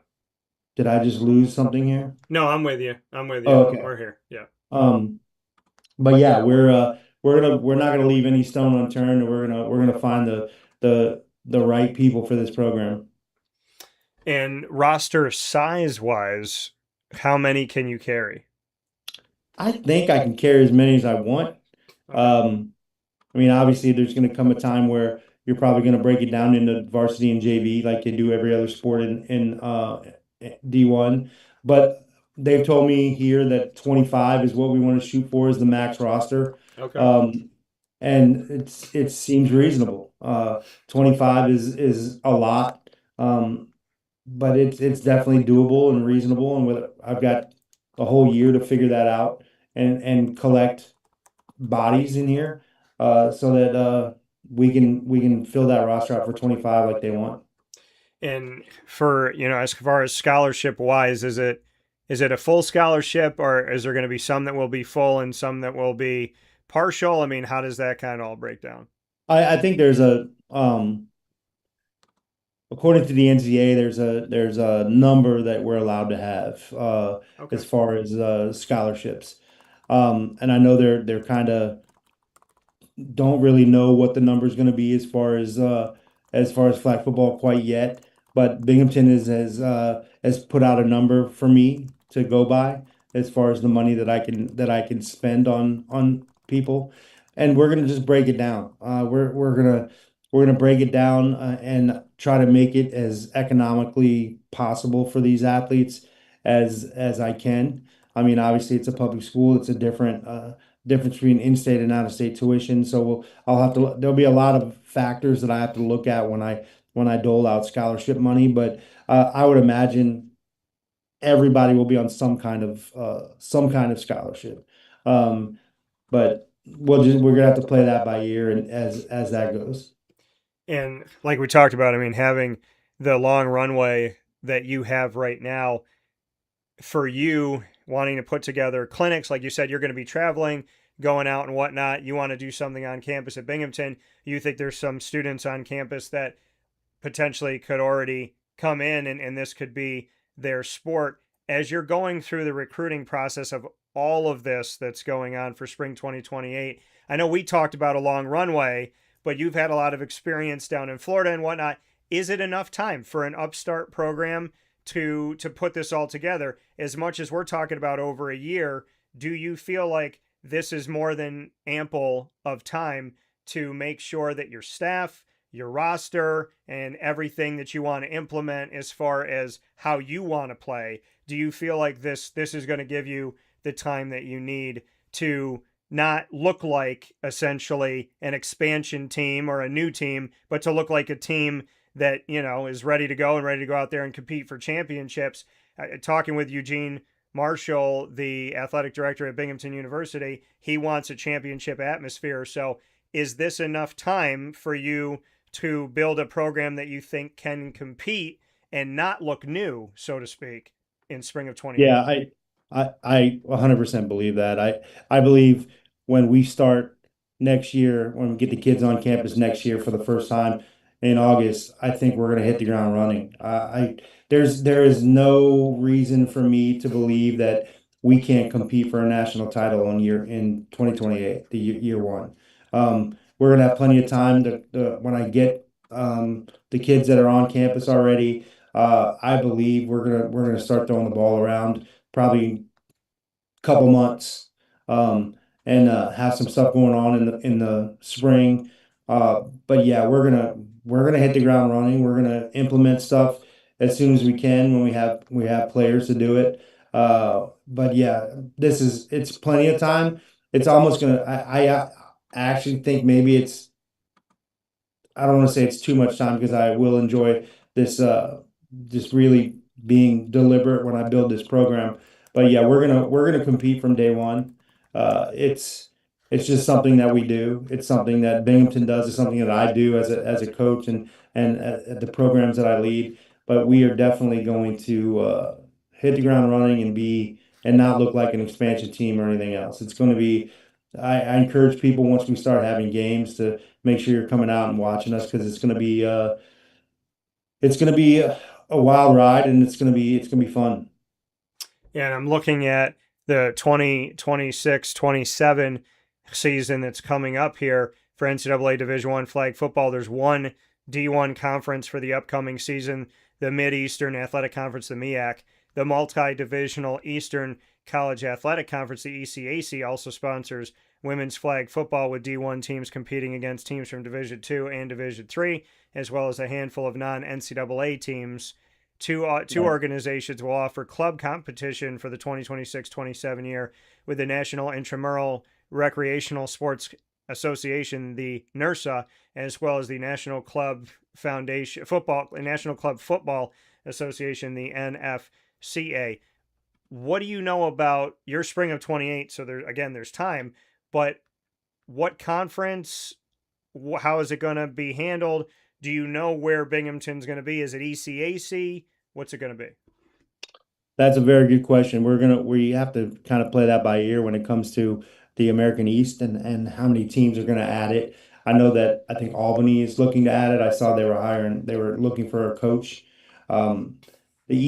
Did I just lose something here?
No, I'm with you.
Oh, okay.
We're here. Yeah.
But yeah, we're not gonna leave any stone unturned. We're gonna find the right people for this program.
And roster size wise, how many can you carry?
I think I can carry as many as I want. I mean, obviously, there's going to come a time where you're probably going to break it down into varsity and JV like they do every other sport in D1. But they've told me here that 25 is what we want to shoot for as the max roster.
Okay.
And it seems reasonable. 25 is a lot, but it's definitely doable and reasonable. And I've got a whole year to figure that out and collect bodies in here, so that we can fill that roster out for 25 like they want.
And for, as far as scholarship wise, is it a full scholarship, or is there going to be some that will be full and some that will be partial? I mean, how does that kind of all break down?
I think there's according to the NCAA, there's a number that we're allowed to have
Okay.
as far as scholarships. And I know they're kind of don't really know what the number is going to be as far as flag football quite yet. But Binghamton has put out a number for me to go by as far as the money that I can spend on people, and we're gonna just break it down. We're gonna break it down and try to make it as economically possible for these athletes as I can. I mean, obviously, it's a public school. It's a difference between in-state and out-of-state tuition. So there'll be a lot of factors that I have to look at when I dole out scholarship money. But I would imagine everybody will be on some kind of scholarship. But we're gonna have to play that by ear and as that goes.
And like we talked about, I mean, having the long runway that you have right now, for you wanting to put together clinics, like you said, you're going to be traveling, going out and whatnot. You want to do something on campus at Binghamton. You think there's some students on campus that potentially could already come in and this could be their sport. As you're going through the recruiting process of all of this that's going on for spring 2028, I know we talked about a long runway, but you've had a lot of experience down in Florida and whatnot. Is it enough time for an upstart program to put this all together? As much as we're talking about over a year, Do you feel like this is more than ample of time to make sure that your staff, your roster, and everything that you want to implement as far as how you want to play, do you feel like this is going to give you the time that you need to not look like essentially an expansion team or a new team, but to look like a team that, you know, is ready to go and ready to go out there and compete for championships? Talking with Eugene Marshall, the athletic director at Binghamton University, he wants a championship atmosphere. So is this enough time for you to build a program that you think can compete and not look new, so to speak, in spring of 20?
Yeah, I 100% believe that. I believe when we start next year, when we get the kids on campus next year for the first time in August, I think we're going to hit the ground running. There is no reason for me to believe that we can't compete for a national title in 2028, the year one. We're going to have plenty of time when I get the kids that are on campus already. I believe we're gonna start throwing the ball around probably a couple months, and have some stuff going on in the spring. But yeah, we're gonna hit the ground running. We're gonna implement stuff as soon as we can when we have players to do it. But yeah, it's plenty of time. It's almost gonna. I actually think maybe I don't want to say it's too much time because I will enjoy this just really being deliberate when I build this program. But yeah, we're gonna compete from day one. It's just something that we do. It's something that Binghamton does. It's something that I do as a coach and at the programs that I lead. But we are definitely going to hit the ground running and not look like an expansion team or anything else. It's going to be. I encourage people once we start having games to make sure you're coming out and watching us because it's gonna be a wild ride and it's gonna be fun.
Yeah, and I'm looking at the 2026-27 season that's coming up here for NCAA Division I flag football. There's one D1 conference for the upcoming season, the Mid-Eastern Athletic Conference, the MEAC. The multi-divisional Eastern College Athletic Conference, the ECAC, also sponsors women's flag football with D1 teams competing against teams from Division II and Division III, as well as a handful of non-NCAA teams. Two organizations will offer club competition for the 2026-27 year with the National Intramural Recreational Sports Association, the NIRSA, as well as the National Club Football Association, the NFCA. What do you know about your spring of 28? So there's time, but what conference? How is it going to be handled? Do you know where Binghamton's going to be? Is it ECAC? What's it going to be?
That's a very good question. We have to kind of play that by ear when it comes to the American East and how many teams are going to add it. I think Albany is looking to add it. I saw they were looking for a coach. The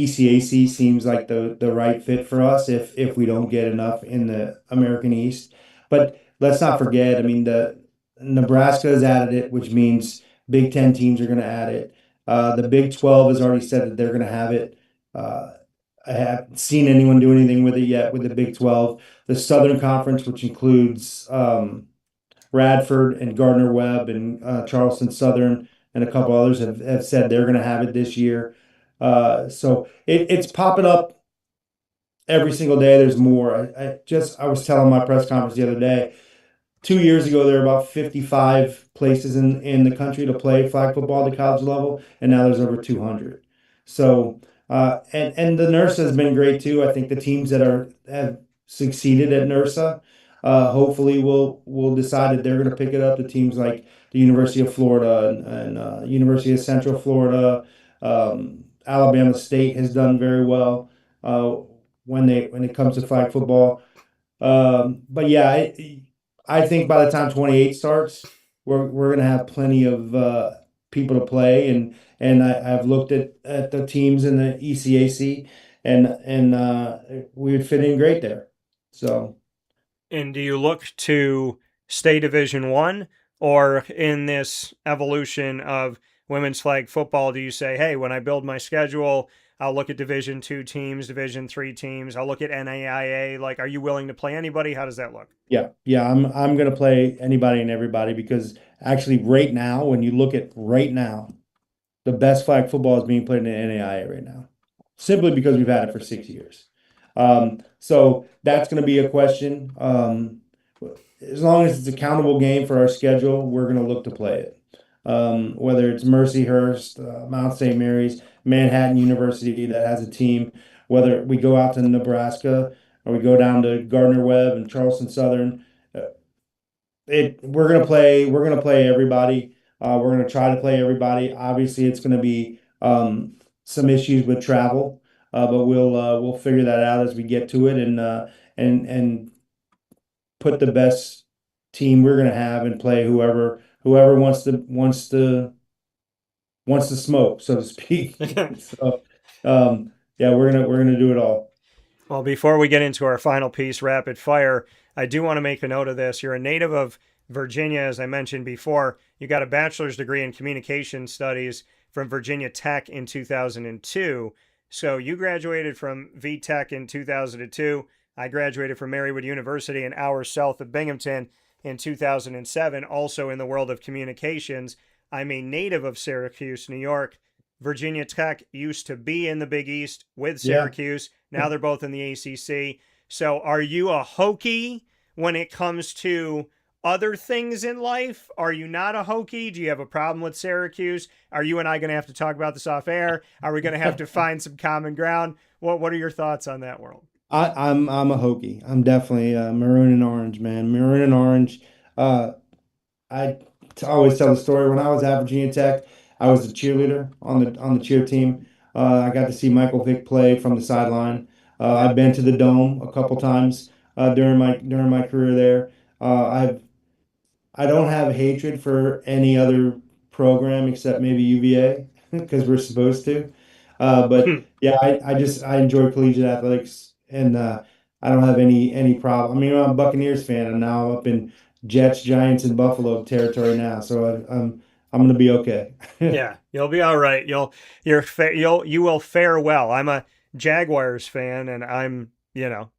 ECAC seems like the right fit for us if we don't get enough in the American East. But let's not forget, I mean, the Nebraska has added it, which means Big Ten teams are going to add it. The Big 12 has already said that they're going to have it. I haven't seen anyone do anything with it yet with the Big 12. The Southern Conference, which includes Radford and Gardner Webb and Charleston Southern and a couple others have said they're going to have it this year. So it's popping up every single day. There's more. I was telling my press conference the other day, 2 years ago, there were about 55 places in the country to play flag football at the college level, and now there's over 200. So, and the NERSA has been great too. I think the teams that have succeeded at NERSA, hopefully will decide that they're going to pick it up. The teams like the University of Florida and University of Central Florida, Alabama State has done very well when it comes to flag football. But yeah, I think by the time 28 starts, we're gonna have plenty of people to play, and I've looked at the teams in the ECAC, and we would fit in great there. So,
and do you look to stay Division I, or in this evolution of women's flag football, do you say, hey, when I build my schedule, I'll look at Division II teams, Division III teams, I'll look at NAIA? Like, are you willing to play anybody? How does that look?
Yeah, I'm gonna play anybody and everybody because actually right now, when you look at right now, the best flag football is being played in the NAIA right now, simply because we've had it for 6 years. So that's going to be a question. As long as it's a countable game for our schedule, we're going to look to play it. Whether it's Mercyhurst, Mount St. Mary's, Manhattan University that has a team, whether we go out to Nebraska or we go down to Gardner Webb and Charleston Southern, we're gonna play everybody. We're gonna try to play everybody. Obviously, it's gonna be some issues with travel, but we'll figure that out as we get to it and put the best team we're gonna have and play whoever wants to smoke, so to speak. So yeah, we're gonna do it all.
Well, before we get into our final piece, rapid fire, I do want to make a note of this. You're a native of Virginia, as I mentioned before. You got a bachelor's degree in communication studies from Virginia Tech in 2002. So you graduated from VTech in 2002. I graduated from Marywood University an hour south of Binghamton in 2007, also in the world of communications. I'm a native of Syracuse, New York. Virginia Tech used to be in the Big East with Syracuse. Now they're both in the ACC. So are you a Hokie when it comes to other things in life? Are you not a Hokie? Do you have a problem with Syracuse? Are you and I going to have to talk about this off air? Are we going to have to find some common ground? What are your thoughts on that world?
I'm a Hokie. I'm definitely maroon and orange, man. Maroon and orange. I always tell the story when I was at Virginia Tech. I was a cheerleader on the cheer team. I got to see Michael Vick play from the sideline. I've been to the Dome a couple times during my career there. I don't have hatred for any other program except maybe UVA because we're supposed to. But yeah, I enjoy collegiate athletics and I don't have any problem. I mean, I'm a Buccaneers fan and now up in Jets, Giants, and Buffalo territory now, so I'm gonna be okay.
Yeah, you'll be all right. You will fare well. I'm a Jaguars fan, and I'm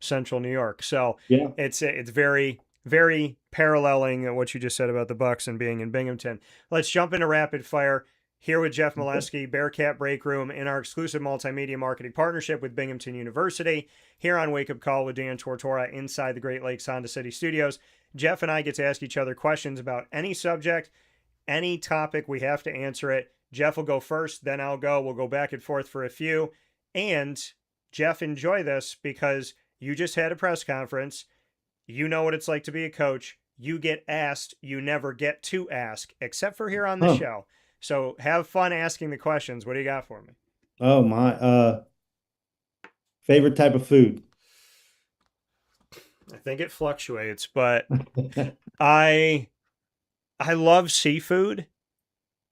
Central New York, so
Yeah.
it's very very paralleling what you just said about the Bucks and being in Binghamton. Let's jump into rapid fire here with Jeff Melesky, Bearcat Breakroom, in our exclusive multimedia marketing partnership with Binghamton University. Here on Wake Up Call with Dan Tortora inside the Great Lakes Honda City Studios. Jeff and I get to ask each other questions about any subject, any topic. We have to answer it. Jeff will go first, then I'll go. We'll go back and forth for a few. And Jeff, enjoy this because you just had a press conference. You know what it's like to be a coach. You get asked, you never get to ask, except for here on the show. So have fun asking the questions. What do you got for me?
Oh my, favorite type of food.
I think it fluctuates, but I love seafood.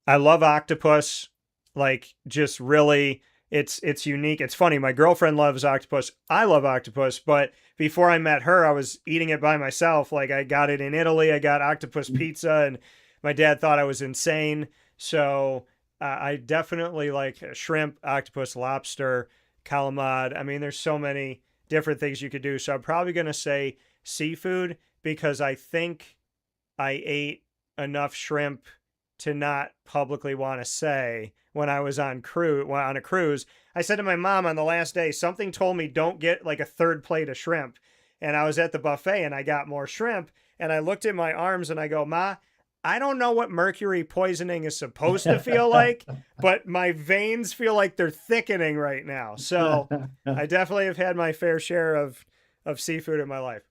I love octopus. Like, just really, it's unique. It's funny. My girlfriend loves octopus. I love octopus, but before I met her, I was eating it by myself. Like, I got it in Italy. I got octopus pizza, and my dad thought I was insane. So I definitely like shrimp, octopus, lobster, calamari. I mean, there's so many different things you could do. So I'm probably going to say seafood because I think I ate enough shrimp to not publicly want to say when I was on a cruise. I said to my mom on the last day, something told me don't get like a third plate of shrimp. And I was at the buffet and I got more shrimp and I looked at my arms and I go, Ma, I don't know what mercury poisoning is supposed to feel like, but my veins feel like they're thickening right now. So I definitely have had my fair share of seafood in my life.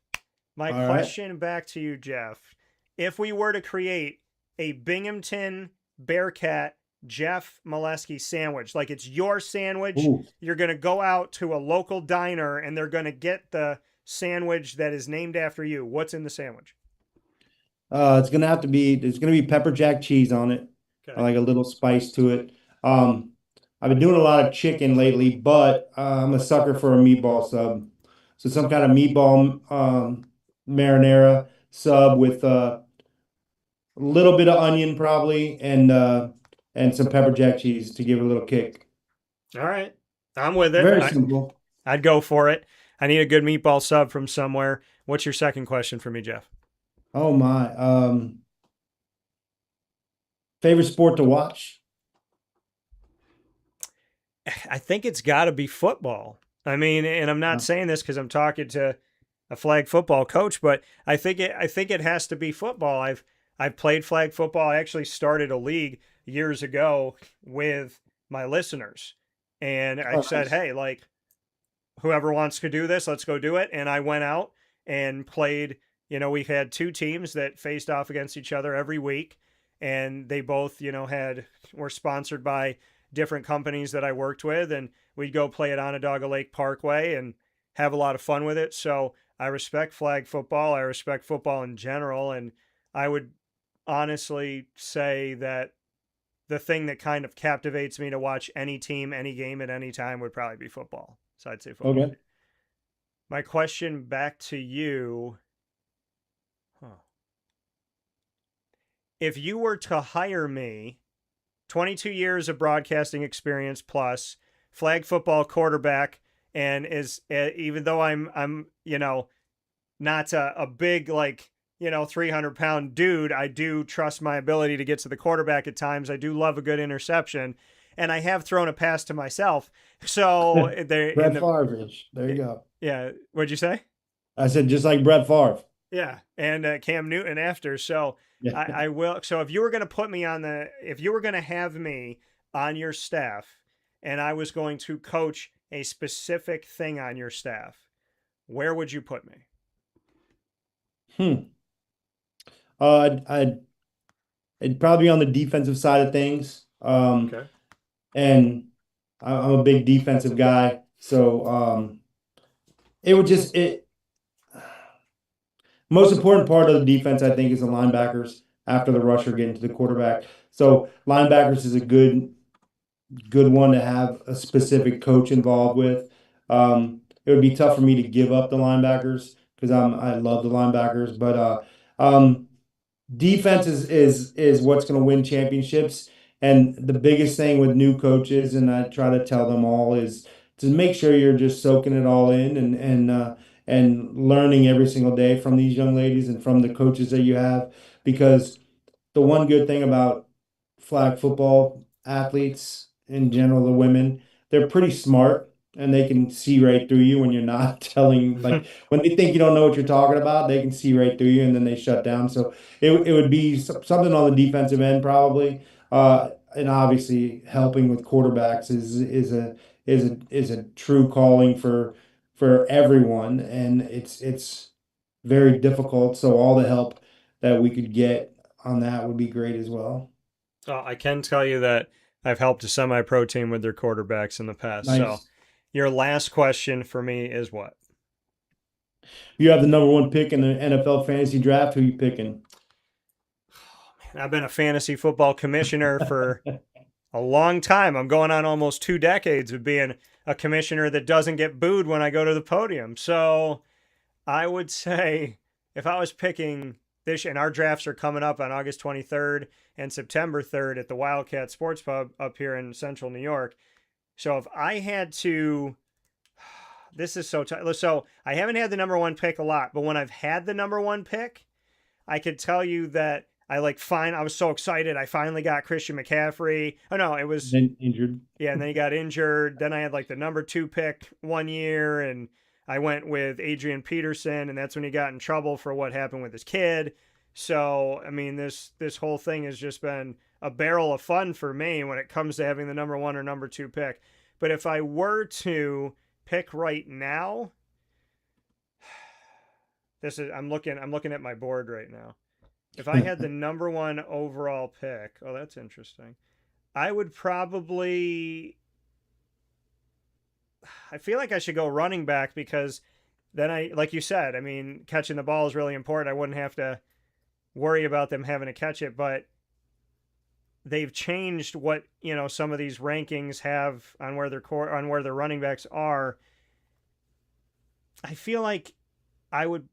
My
All
question back to you, Jeff. If we were to create a Binghamton Bearcat Jeff Melesky sandwich, like it's your sandwich,
Ooh.
you're going to go out to a local diner and they're going to get the sandwich that is named after you. What's in the sandwich?
It's gonna be pepper jack cheese on it.
Okay.
I like a little spice to it. I've been doing a lot of chicken lately, but I'm a sucker for a meatball sub. So some kind of meatball marinara sub with a little bit of onion probably and and some pepper jack cheese to give it a little kick.
All right. I'm with it.
Very simple.
I'd go for it. I need a good meatball sub from somewhere. What's your second question for me, Jeff?
Oh my. Favorite sport to watch?
I think it's got to be football. I mean, and I'm not saying this because I'm talking to a flag football coach, but I think it has to be football. I've played flag football. I actually started a league years ago with my listeners, and I said, "Hey, like, whoever wants to do this, let's go do it." And I went out and played. You know, we had two teams that faced off against each other every week, and they both, were sponsored by different companies that I worked with, and we'd go play at Onondaga Lake Parkway and have a lot of fun with it. So I respect flag football. I respect football in general, and I would honestly say that the thing that kind of captivates me to watch any team, any game at any time would probably be football. So I'd say football.
Okay.
My question back to you. If you were to hire me, 22 years of broadcasting experience plus, flag football quarterback, and even though I'm not a big 300-pound dude, I do trust my ability to get to the quarterback at times. I do love a good interception, and I have thrown a pass to myself. So
Brett Favre. There you go.
Yeah, what'd you say?
I said just like Brett Favre.
Yeah, and Cam Newton after. So
Yeah.
I will. So if you were going to put me if you were going to have me on your staff, and I was going to coach a specific thing on your staff, where would you put me?
It'd probably be on the defensive side of things.
Okay.
And I'm a big defensive guy, so most important part of the defense, I think, is the linebackers after the rusher getting to the quarterback. So linebackers is a good one to have a specific coach involved with. It would be tough for me to give up the linebackers because I love the linebackers, but defense is what's going to win championships. And the biggest thing with new coaches, and I try to tell them all, is to make sure you're just soaking it all in and learning every single day from these young ladies and from the coaches that you have. Because the one good thing about flag football athletes in general, the women, they're pretty smart and they can see right through you when you're not telling, like when they think you don't know what you're talking about, they can see right through you and then they shut down. So it would be something on the defensive end probably. And obviously helping with quarterbacks is a true calling for everyone, and it's very difficult. So all the help that we could get on that would be great as well.
I can tell you that I've helped a semi-pro team with their quarterbacks in the past.
Nice.
So your last question for me is what?
You have the number one pick in the NFL fantasy draft. Who you picking?
I've been a fantasy football commissioner for a long time. I'm going on almost 2 decades of being a commissioner that doesn't get booed when I go to the podium. So I would say if I was picking this, and our drafts are coming up on August 23rd and September 3rd at the Wildcat Sports Pub up here in central New York. So if I had to, this is so tough. So I haven't had the number one pick a lot, but when I've had the number one pick, I could tell you that I was so excited. I finally got Christian McCaffrey. Oh no, it was
Then injured.
Yeah, and then he got injured. Then I had the number 2 pick one year, and I went with Adrian Peterson, and that's when he got in trouble for what happened with his kid. So, I mean, this whole thing has just been a barrel of fun for me when it comes to having the number 1 or number 2 pick. But if I were to pick right now, I'm looking at my board right now. If I had the number 1 overall pick, oh, that's interesting. I would probably, I feel like I should go running back because then like you said, I mean, catching the ball is really important. I wouldn't have to worry about them having to catch it, but they've changed what, some of these rankings have on where their running backs are. I feel like I would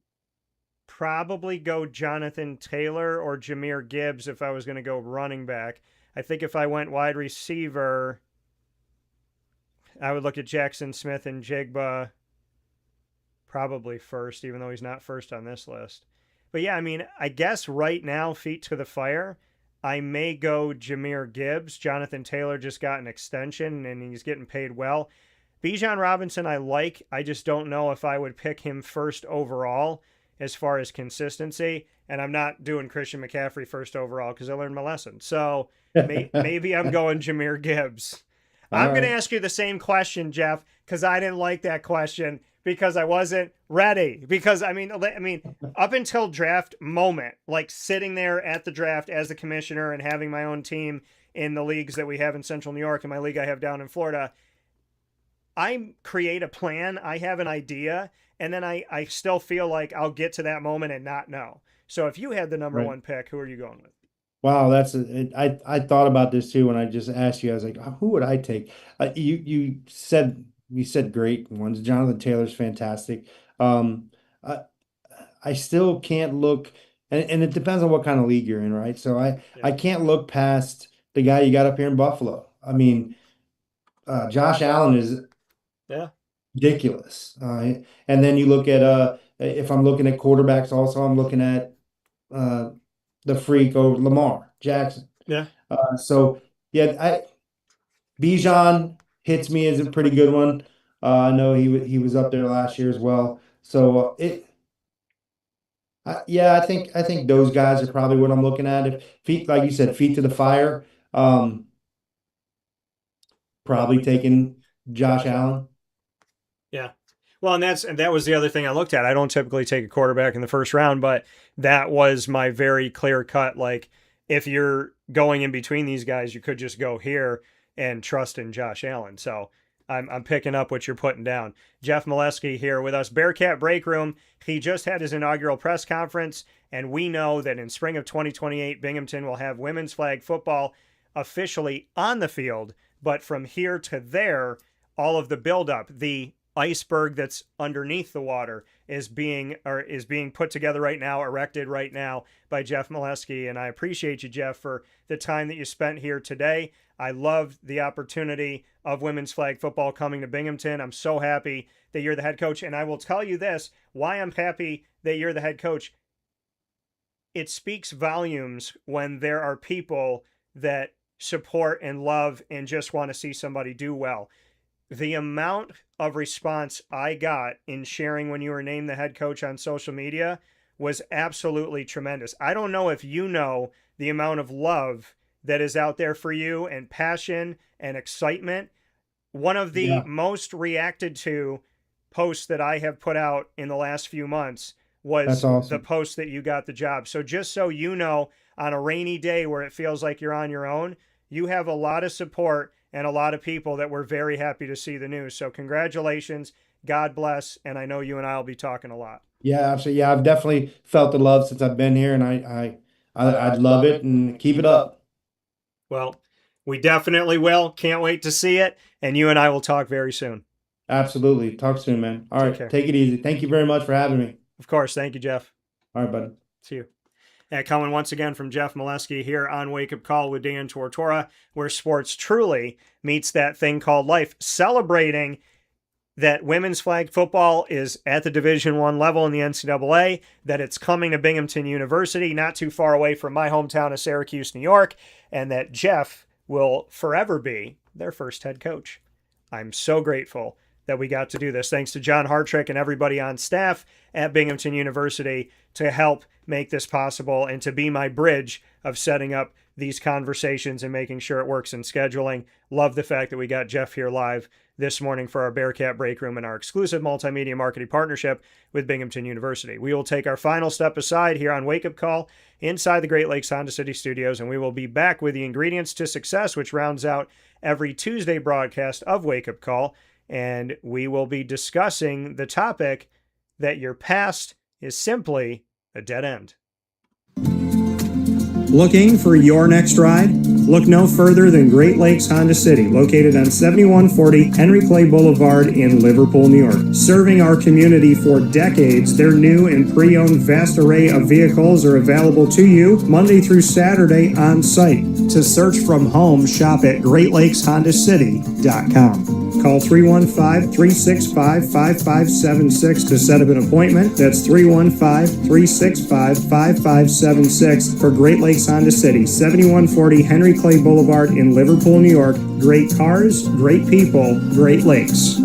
probably go Jonathan Taylor or Jahmyr Gibbs if I was going to go running back. I think if I went wide receiver, I would look at Jackson Smith and Jigba probably first, even though he's not first on this list. But yeah, I mean, I guess right now, feet to the fire, I may go Jahmyr Gibbs. Jonathan Taylor just got an extension and he's getting paid well. Bijan Robinson I like. I just don't know if I would pick him first overall as far as consistency. And I'm not doing Christian McCaffrey first overall because I learned my lesson. So maybe I'm going Jahmyr Gibbs. I'm going to ask you the same question, Jeff, because I didn't like that question because I wasn't ready. Because, I mean, up until draft moment, like sitting there at the draft as the commissioner and having my own team in the leagues that we have in Central New York and my league I have down in Florida, I create a plan. I have an idea, and then I still feel like I'll get to that moment and not know. So if you had the number one pick, who are you going with?
Wow, I thought about this too when I just asked you. I was like, who would I take? You said great ones. Jonathan Taylor's fantastic. I still can't look, and it depends on what kind of league you're in, right? So I can't look past the guy you got up here in Buffalo. I mean, Josh Allen is ridiculous. And then you look at if I'm looking at quarterbacks, also I'm looking at the freak over Lamar Jackson.
Yeah.
So yeah, Bijan hits me as a pretty good one. I know he was up there last year as well. So I think those guys are probably what I'm looking at. If feet, like you said, feet to the fire, probably taking Josh Allen.
Yeah. Well, and that was the other thing I looked at. I don't typically take a quarterback in the first round, but that was my very clear cut. Like, if you're going in between these guys, you could just go here and trust in Josh Allen. So I'm picking up what you're putting down. Jeff Melesky here with us. Bearcat Breakroom. He just had his inaugural press conference, and we know that in spring of 2028, Binghamton will have women's flag football officially on the field. But from here to there, all of the buildup, the iceberg that's underneath the water is being put together right now, erected right now by Jeff Melesky. And I appreciate you, Jeff, for the time that you spent here today. I love the opportunity of women's flag football coming to Binghamton. I'm so happy that you're the head coach. And I will tell you this, why I'm happy that you're the head coach. It speaks volumes when there are people that support and love and just want to see somebody do well. The amount of response I got in sharing when you were named the head coach on social media was absolutely tremendous. I don't know if you know the amount of love that is out there for you and passion and excitement. One of the most reacted to posts that I have put out in the last few months was the post that you got the job. So just so you know, on a rainy day where it feels like you're on your own, you have a lot of support and a lot of people that were very happy to see the news. So congratulations, God bless, and I know you and I will be talking a lot.
Yeah, absolutely. Yeah, I've definitely felt the love since I've been here, and I'd love it and keep it up.
Well, we definitely will. Can't wait to see it, and you and I will talk very soon.
Absolutely. Talk soon, man. All right, take it easy. Thank you very much for having me.
Of course. Thank you, Jeff.
All right, buddy.
See you. Coming once again from Jeff Melesky here on Wake Up Call with Dan Tortora, where sports truly meets that thing called life. Celebrating that women's flag football is at the Division I level in the NCAA, that it's coming to Binghamton University, not too far away from my hometown of Syracuse, New York, and that Jeff will forever be their first head coach. I'm so grateful that we got to do this. Thanks to John Hartrick and everybody on staff at Binghamton University to help make this possible and to be my bridge of setting up these conversations and making sure it works in scheduling. Love the fact that we got Jeff here live this morning for our Bearcat Breakroom and our exclusive multimedia marketing partnership with Binghamton University. We will take our final step aside here on Wake Up Call inside the Great Lakes Honda City Studios, and we will be back with the ingredients to success, which rounds out every Tuesday broadcast of Wake Up Call. And we will be discussing the topic that your past is simply a dead end.
Looking for your next ride?
Look no further than Great Lakes Honda City, located on 7140 Henry Clay Boulevard in Liverpool, New York. Serving our community for decades, their new and pre-owned vast array of vehicles are available to you Monday through Saturday on site. To search from home, shop at GreatLakesHondaCity.com. Call 315-365-5576 to set up an appointment. That's 315-365-5576 for Great Lakes Honda City, 7140 Henry Clay Boulevard in Liverpool, New York. Great cars, great people, Great Lakes.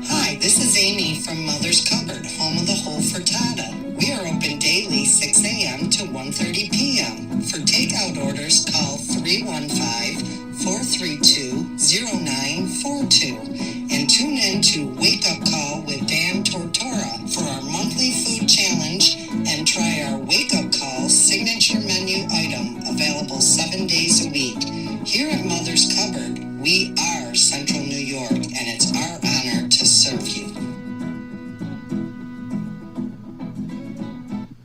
Hi, this is Amy from Mother's Cupboard, home of the whole frittata. We are open daily 6 a.m. to 1:30 p.m. For takeout orders, call 315-432-0942 and tune in to Wake Up Call with Dan Tortora for our monthly food challenge and try our Wake Up Call signature menu item available 7 days a week. Here at Mother's Cupboard, we are Central New York, and it's our honor to serve you.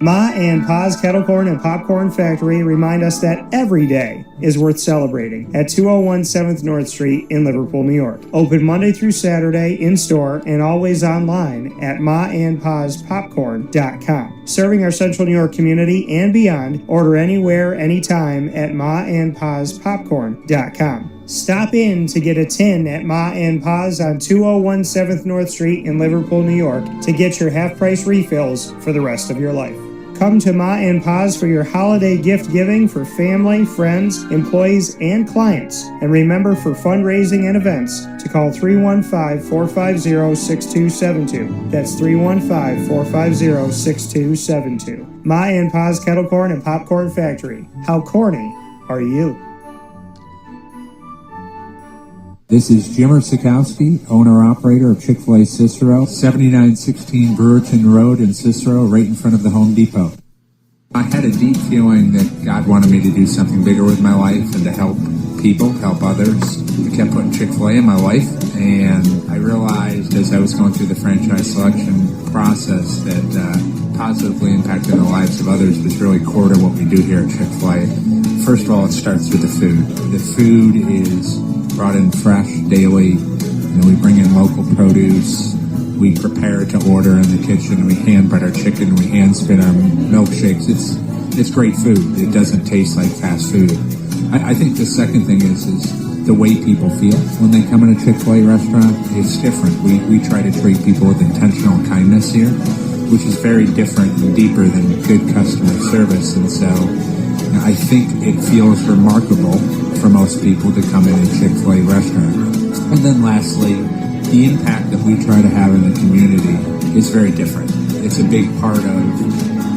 Ma and Pa's Kettle Corn and Popcorn Factory remind us that every day is worth celebrating at 201 7th North Street in Liverpool, New York. Open Monday through Saturday in-store and always online at maandpaspopcorn.com. Serving our Central New York community and beyond, order anywhere, anytime at maandpaspopcorn.com. Stop in to get a tin at Ma and Pa's on 201 7th North Street in Liverpool, New York to get your half-price refills for the rest of your life. Come to Ma and Pa's for your holiday gift giving for family, friends, employees, and clients. And remember, for fundraising and events, to call 315-450-6272. That's 315-450-6272. Ma and Pa's Kettle Corn and Popcorn Factory. How corny are you?
This is Jim Sikowski, owner-operator of Chick-fil-A Cicero, 7916 Brewerton Road in Cicero, right in front of the Home Depot. I had a deep feeling that God wanted me to do something bigger with my life and to help people, help others. I kept putting Chick-fil-A in my life, and I realized as I was going through the franchise selection process that positively impacting the lives of others was really core to what we do here at Chick-fil-A. First of all, it starts with the food. The food is brought in fresh daily. We bring in local produce. We prepare to order in the kitchen. We hand bread our chicken. We hand spin our milkshakes. It's great food. It doesn't taste like fast food. I think the second thing is the way people feel when they come in a Chick-fil-A restaurant. It's different. We try to treat people with intentional kindness here, which is very different and deeper than good customer service. And so I think it feels remarkable for most people to come in a Chick-fil-A restaurant. And then lastly, the impact that we try to have in the community is very different. It's a big part of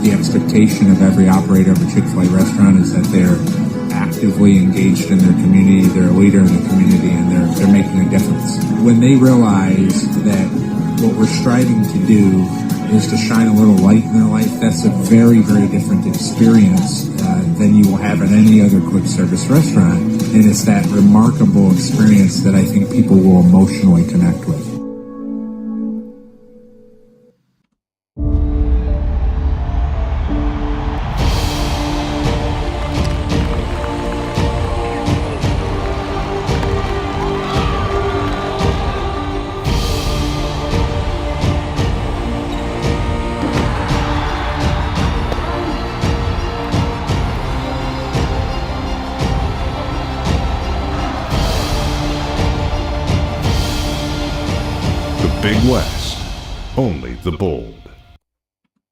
the expectation of every operator of a Chick-fil-A restaurant is that they're actively engaged in their community, they're a leader in the community, and they're making a difference. When they realize that what we're striving to do is to shine a little light in their life, that's a very, very different experience than you will have at any other quick service restaurant. And it's that remarkable experience that I think people will emotionally connect with.
Big West, only the bold.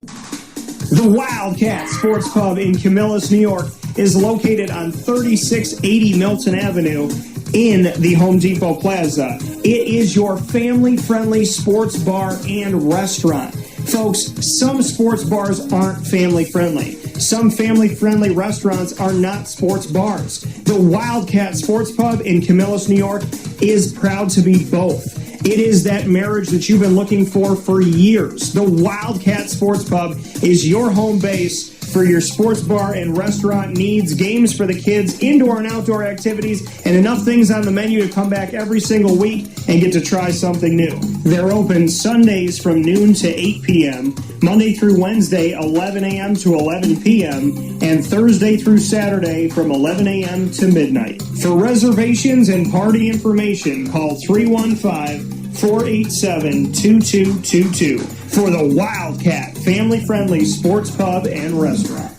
The Wildcat Sports Pub in Camillus, New York is located on 3680 Milton Avenue in the Home Depot Plaza. It is your family-friendly sports bar and restaurant. Folks, some sports bars aren't family-friendly. Some family-friendly restaurants are not sports bars. The Wildcat Sports Pub in Camillus, New York is proud to be both. It is that marriage that you've been looking for years. The Wildcat Sports Pub is your home base for your sports bar and restaurant needs, games for the kids, indoor and outdoor activities, and enough things on the menu to come back every single week and get to try something new. They're open Sundays from noon to 8 p.m., Monday through Wednesday, 11 a.m. to 11 p.m., and Thursday through Saturday from 11 a.m. to midnight. For reservations and party information, call 315-487-2222 for the Wildcat family-friendly sports pub and restaurant.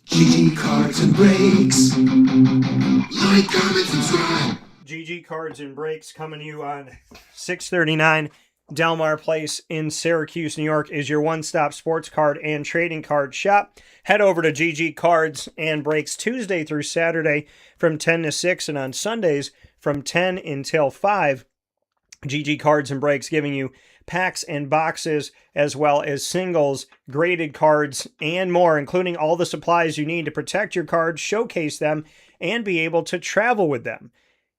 GG Cards and Breaks. Like, comment, subscribe.
GG Cards and Breaks coming to you on 639 Delmar Place in Syracuse, New York is your one-stop sports card and trading card shop. Head over to GG Cards and Breaks Tuesday through Saturday from 10 to 6 and on Sundays from 10 until 5. GG Cards and Breaks giving you packs and boxes as well as singles, graded cards, and more, including all the supplies you need to protect your cards, showcase them, and be able to travel with them.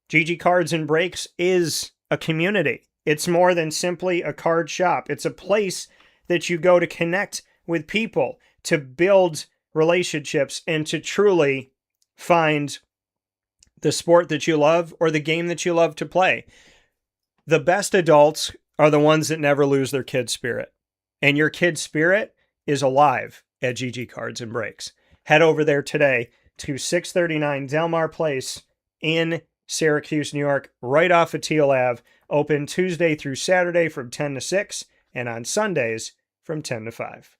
GG Cards and Breaks is a community. It's more than simply a card shop. It's a place that you go to connect with people, to build relationships, and to truly find the sport that you love or the game that you love to play. The best adults are the ones that never lose their kid spirit. And your kid spirit is alive at GG Cards and Breaks. Head over there today to 639 Delmar Place in Syracuse, New York, right off of Teal Ave. Open Tuesday through Saturday from 10 to 6 and on Sundays from 10 to 5.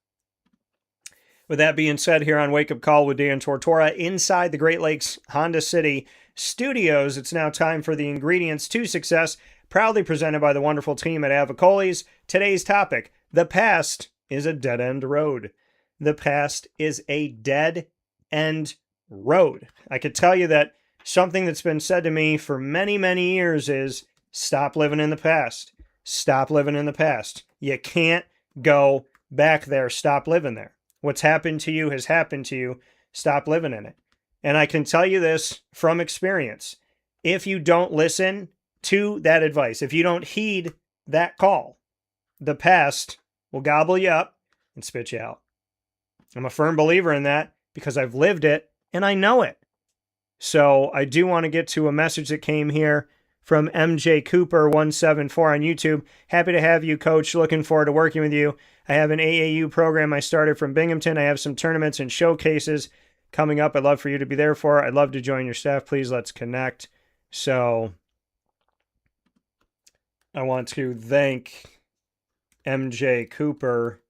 With that being said, here on Wake Up Call with Dan Tortora inside the Great Lakes Honda City Studios, it's now time for the ingredients to success, proudly presented by the wonderful team at Avicolli's. Today's topic: the past is a dead-end road. The past is a dead-end road. I could tell you that something that's been said to me for many, many years is stop living in the past. Stop living in the past. You can't go back there. Stop living there. What's happened to you has happened to you. Stop living in it. And I can tell you this from experience. If you don't listen to that advice, if you don't heed that call, the past will gobble you up and spit you out. I'm a firm believer in that because I've lived it and I know it. So I do want to get to a message that came here from MJ Cooper 174 on YouTube. Happy to have you, Coach. Looking forward to working with you. I have an AAU program I started from Binghamton. I have some tournaments and showcases coming up. I'd love for you to be there for. I'd love to join your staff. Please, let's connect. So I want to thank MJ Cooper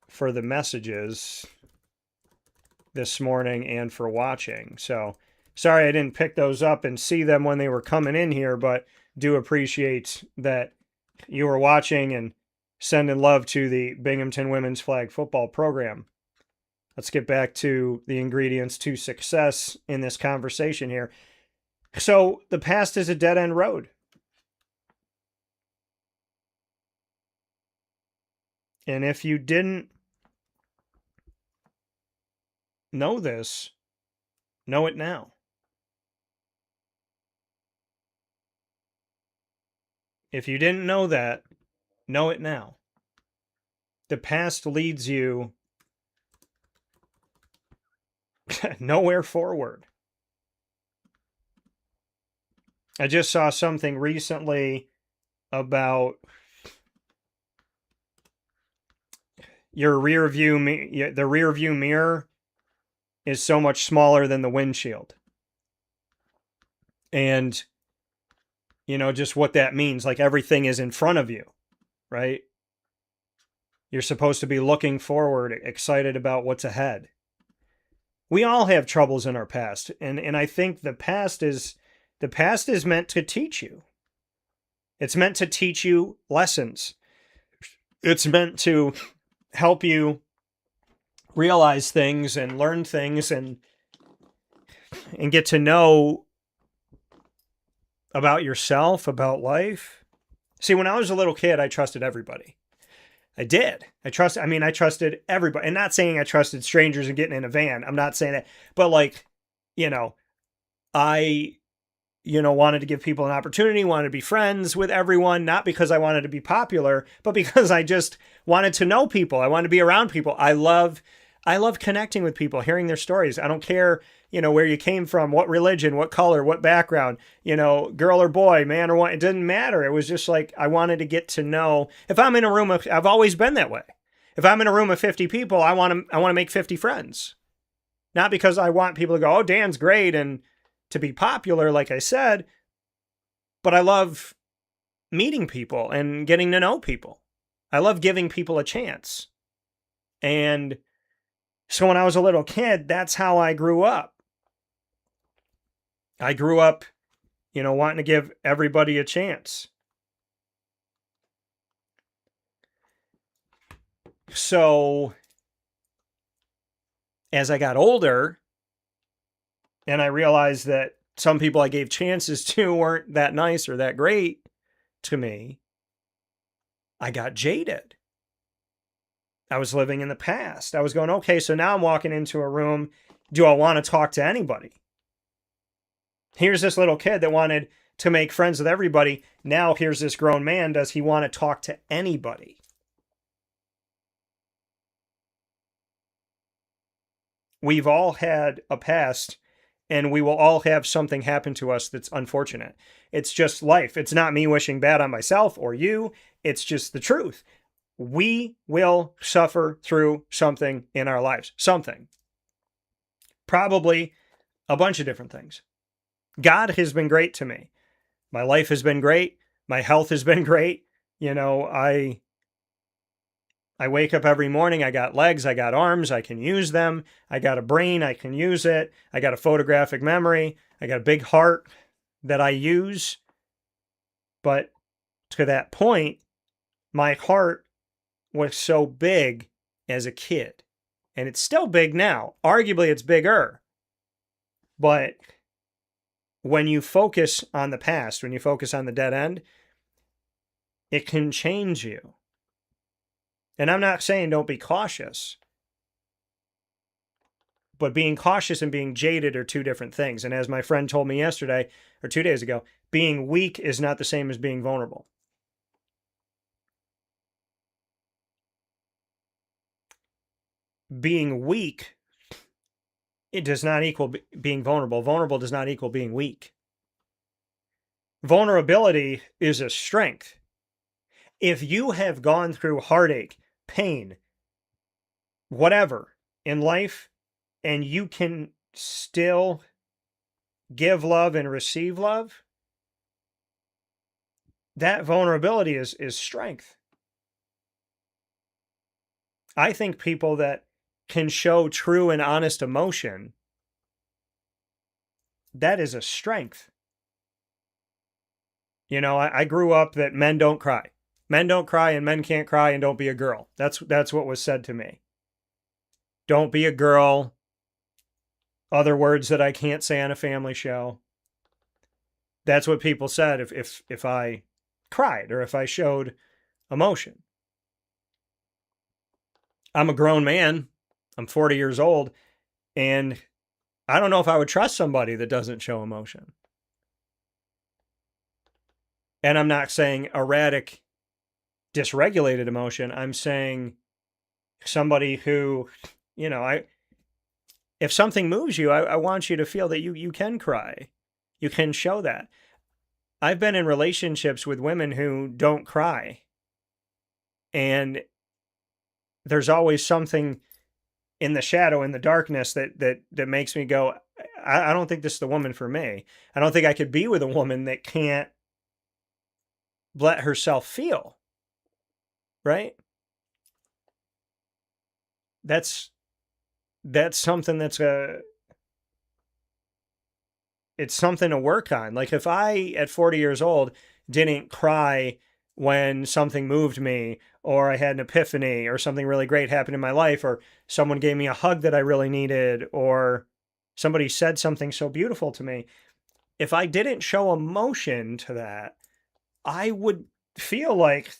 for the messages this morning and for watching. So sorry I didn't pick those up and see them when they were coming in here, but do appreciate that you were watching and sending love to the Binghamton women's flag football program. Let's get back to the ingredients to success in this conversation here. So the past is a dead-end road. And if you didn't know this, know it now. If you didn't know that, know it now. The past leads you nowhere forward. I just saw something recently about your rear view, the rear view mirror is so much smaller than the windshield. And, you know, just what that means, like everything is in front of you, right? You're supposed to be looking forward, excited about what's ahead. We all have troubles in our past, and I think the past is meant to teach you. It's meant to teach you lessons. It's meant to help you realize things and learn things and get to know about yourself, about life. See, when I was a little kid, I trusted everybody. I did. I trusted everybody. And not saying I trusted strangers and getting in a van. I'm not saying that. But like, you know, I wanted to give people an opportunity, wanted to be friends with everyone, not because I wanted to be popular, but because I just wanted to know people. I wanted to be around people. I love connecting with people, hearing their stories. I don't care, where you came from, what religion, what color, what background, girl or boy, man or woman. It didn't matter. It was just like, I wanted to get to know. If I'm in a room I've always been that way. If I'm in a room of 50 people, I want to make 50 friends. Not because I want people to go, oh, Dan's great, and to be popular, like I said, but I love meeting people and getting to know people. I love giving people a chance. And so when I was a little kid, that's how I grew up. I grew up, wanting to give everybody a chance. So as I got older, and I realized that some people I gave chances to weren't that nice or that great to me, I got jaded. I was living in the past. I was going, okay, so now I'm walking into a room. Do I want to talk to anybody? Here's this little kid that wanted to make friends with everybody. Now here's this grown man. Does he want to talk to anybody? We've all had a past, and we will all have something happen to us that's unfortunate. It's just life. It's not me wishing bad on myself or you. It's just the truth. We will suffer through something in our lives. Something. Probably a bunch of different things. God has been great to me. My life has been great. My health has been great. I wake up every morning. I got legs. I got arms. I can use them. I got a brain. I can use it. I got a photographic memory. I got a big heart that I use. But to that point, my heart was so big as a kid. And it's still big now. Arguably, it's bigger. But when you focus on the past, when you focus on the dead end, it can change you. And I'm not saying don't be cautious. But being cautious and being jaded are two different things. And as my friend told me yesterday, or 2 days ago, being weak is not the same as being vulnerable. Being weak, it does not equal being vulnerable. Vulnerable does not equal being weak. Vulnerability is a strength. If you have gone through heartache, pain, whatever in life, and you can still give love and receive love, that vulnerability is strength. I think people that can show true and honest emotion, that is a strength. I grew up that men don't cry. Men don't cry and men can't cry, and don't be a girl. That's what was said to me. Don't be a girl. Other words that I can't say on a family show. That's what people said if I cried or if I showed emotion. I'm a grown man. I'm 40 years old, and I don't know if I would trust somebody that doesn't show emotion. And I'm not saying erratic, dysregulated emotion. I'm saying somebody who, if something moves you, I want you to feel that you can cry. You can show that. I've been in relationships with women who don't cry. And there's always something in the shadow, in the darkness that makes me go, I don't think this is the woman for me. I don't think I could be with a woman that can't let herself feel. Right? That's something it's something to work on. Like if I, at 40 years old, didn't cry when something moved me, or I had an epiphany, or something really great happened in my life, or someone gave me a hug that I really needed, or somebody said something so beautiful to me. If I didn't show emotion to that, I would feel like,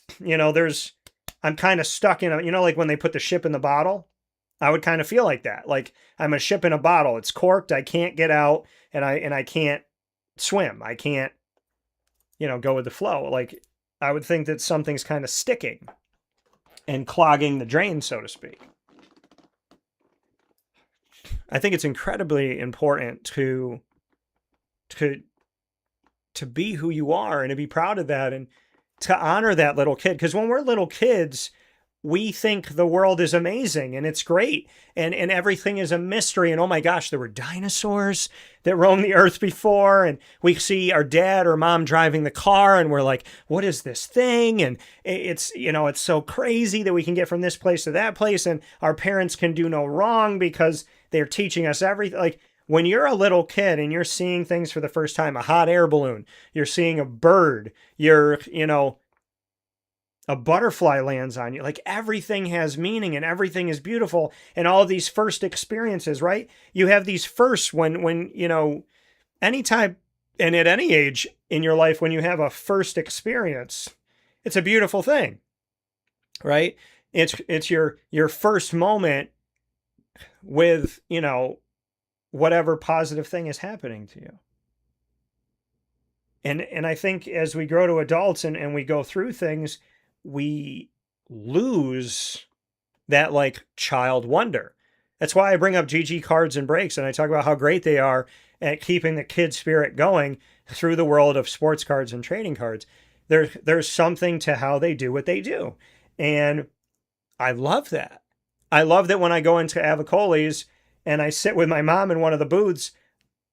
I'm kind of stuck in like when they put the ship in the bottle, I would kind of feel like that. Like I'm a ship in a bottle. It's corked. I can't get out, and I can't swim. I can't, go with the flow. Like, I would think that something's kind of sticking and clogging the drain, so to speak. I think it's incredibly important to be who you are and to be proud of that and to honor that little kid. Because when we're little kids, we think the world is amazing and it's great and everything is a mystery. And oh my gosh, there were dinosaurs that roamed the earth before. And we see our dad or mom driving the car and we're like, what is this thing? And it's, it's so crazy that we can get from this place to that place. And our parents can do no wrong because they're teaching us everything. Like, when you're a little kid and you're seeing things for the first time, a hot air balloon, you're seeing a bird, a butterfly lands on you, like everything has meaning and everything is beautiful. And all of these first experiences, right? You have these firsts when anytime and at any age in your life, when you have a first experience, it's a beautiful thing, right? It's your first moment with, whatever positive thing is happening to you. And I think as we grow to adults and we go through things, we lose that like child wonder. That's why I bring up GG Cards and Breaks and I talk about how great they are at keeping the kid spirit going through the world of sports cards and trading cards. There's something to how they do what they do. And I love that. I love that when I go into Avicolli's and I sit with my mom in one of the booths,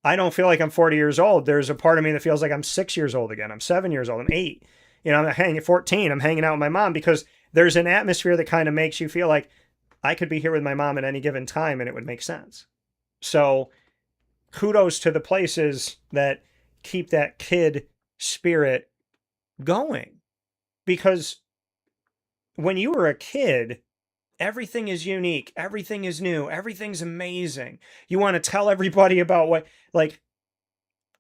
I don't feel like I'm 40 years old. There's a part of me that feels like I'm 6 years old again. I'm 7 years old. I'm 8. I'm hanging at 14. I'm hanging out with my mom because there's an atmosphere that kind of makes you feel like I could be here with my mom at any given time and it would make sense. So kudos to the places that keep that kid spirit going. Because when you were a kid, everything is unique. Everything is new. Everything's amazing. You want to tell everybody about what, like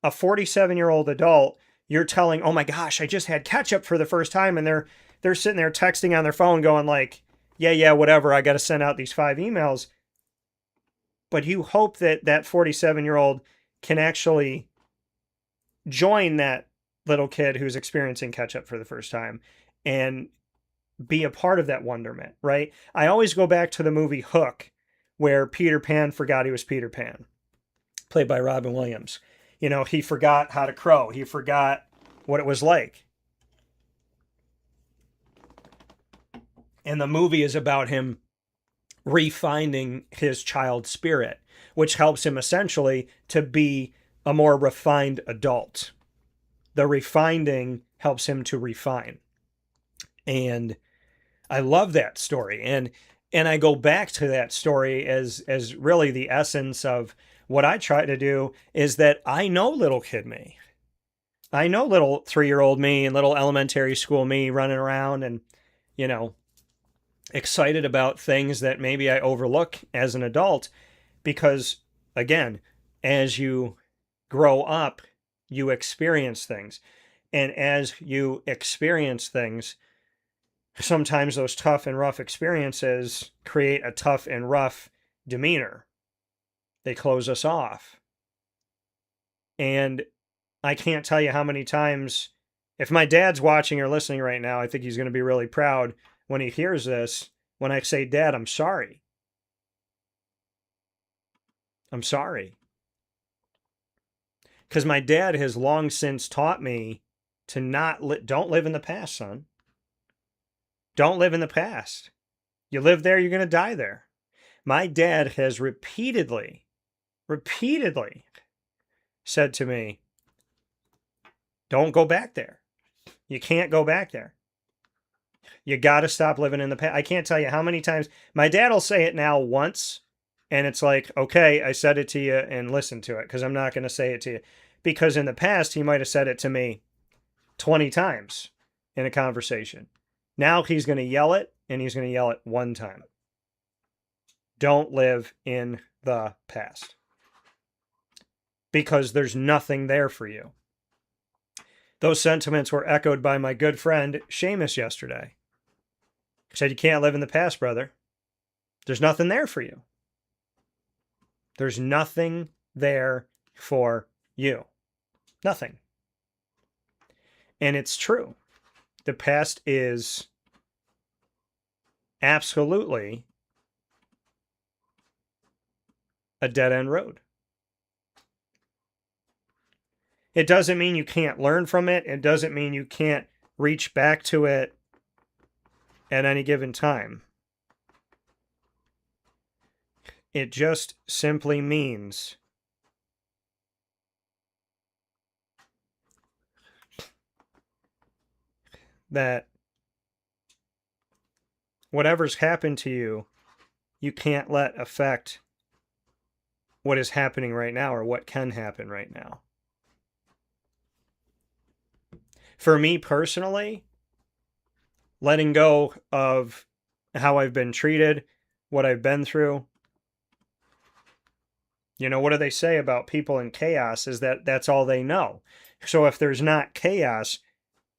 a 47-year-old adult, you're telling, oh my gosh, I just had ketchup for the first time. And they're sitting there texting on their phone going like, yeah, whatever. I got to send out these 5 emails. But you hope that 47-year-old can actually join that little kid who's experiencing ketchup for the first time and be a part of that wonderment, right? I always go back to the movie Hook, where Peter Pan forgot he was Peter Pan, played by Robin Williams. He forgot how to crow. He forgot what it was like. And the movie is about him refinding his child spirit, which helps him essentially to be a more refined adult. The refining helps him to refine. And I love that story. And I go back to that story as really the essence of what I try to do is that I know little kid me. I know little 3-year-old me and little elementary school me running around and, excited about things that maybe I overlook as an adult because, again, as you grow up, you experience things. And as you experience things, sometimes those tough and rough experiences create a tough and rough demeanor. They close us off. And I can't tell you how many times, if my dad's watching or listening right now, I think he's going to be really proud when he hears this, when I say, Dad, I'm sorry. I'm sorry. Because my dad has long since taught me to don't live in the past, son. Don't live in the past. You live there, you're going to die there. My dad has repeatedly said to me, don't go back there. You can't go back there. You got to stop living in the past. I can't tell you how many times my dad will say it now once. And it's like, okay, I said it to you and listen to it because I'm not going to say it to you. Because in the past, he might have said it to me 20 times in a conversation. Now he's going to yell it and he's going to yell it one time. Don't live in the past. Because there's nothing there for you. Those sentiments were echoed by my good friend Seamus yesterday. He said, you can't live in the past, brother. There's nothing there for you. There's nothing there for you. Nothing. And it's true. The past is absolutely a dead-end road. It doesn't mean you can't learn from it. It doesn't mean you can't reach back to it at any given time. It just simply means that whatever's happened to you, you can't let affect what is happening right now or what can happen right now. For me personally, letting go of how I've been treated, what I've been through. You know, what do they say about people in chaos is that that's all they know. So if there's not chaos,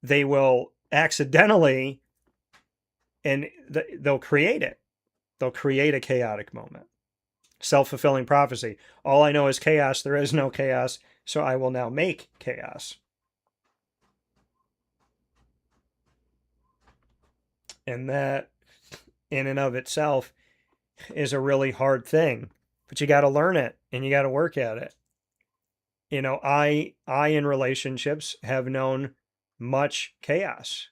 they will accidentally, and they'll create it. They'll create a chaotic moment. Self-fulfilling prophecy. All I know is chaos. There is no chaos. So I will now make chaos. And that, in and of itself, is a really hard thing. But you got to learn it, and you got to work at it. You know, I in relationships have known much chaos.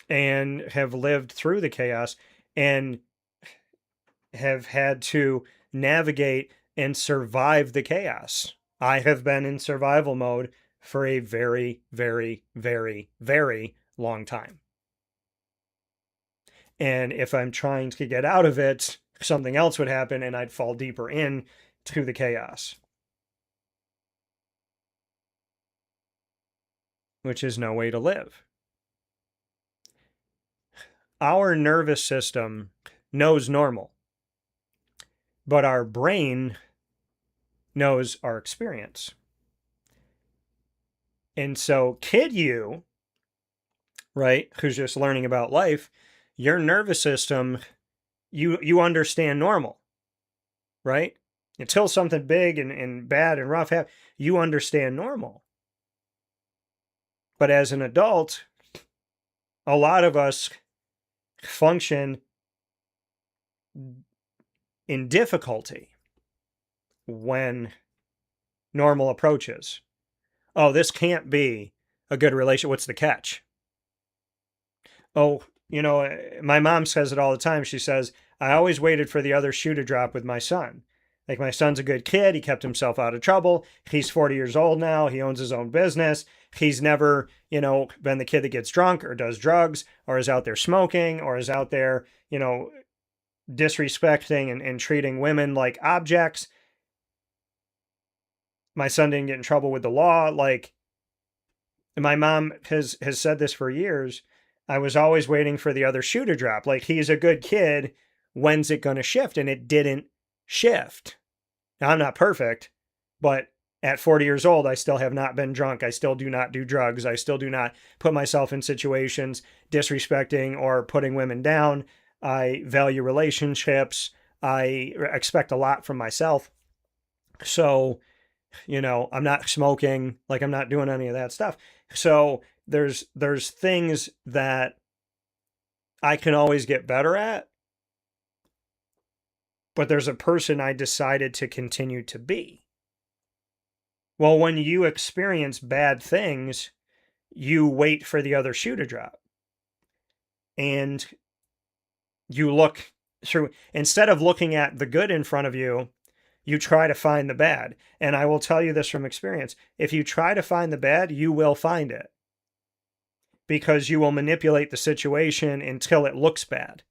And have lived through the chaos, and have had to navigate and survive the chaos. I have been in survival mode for a very, very, very, very long time. And if I'm trying to get out of it, something else would happen and I'd fall deeper in to the chaos. Which is no way to live. Our nervous system knows normal, but our brain knows our experience. And so kid you, right, who's just learning about life, your nervous system, you understand normal, right? Until something big and bad and rough happens, you understand normal. But as an adult, a lot of us function in difficulty when normal approaches. Oh, this can't be a good relationship. What's the catch? Oh, you know, my mom says it all the time. She says, I always waited for the other shoe to drop with my son. Like, my son's a good kid. He kept himself out of trouble. He's 40 years old now. He owns his own business. He's never, you know, been the kid that gets drunk or does drugs or is out there smoking or is out there, you know, disrespecting and treating women like objects. My son didn't get in trouble with the law. Like, my mom has said this for years. I was always waiting for the other shoe to drop. Like, he's a good kid. When's it going to shift? And it didn't shift. Now, I'm not perfect, but at 40 years old, I still have not been drunk. I still do not do drugs. I still do not put myself in situations disrespecting or putting women down. I value relationships. I expect a lot from myself. So, you know, I'm not smoking, like, I'm not doing any of that stuff. So there's things that I can always get better at, but there's a person I decided to continue to be. Well, when you experience bad things, you wait for the other shoe to drop. And you look through, instead of looking at the good in front of you, you try to find the bad. And I will tell you this from experience. If you try to find the bad, you will find it. Because you will manipulate the situation until it looks bad.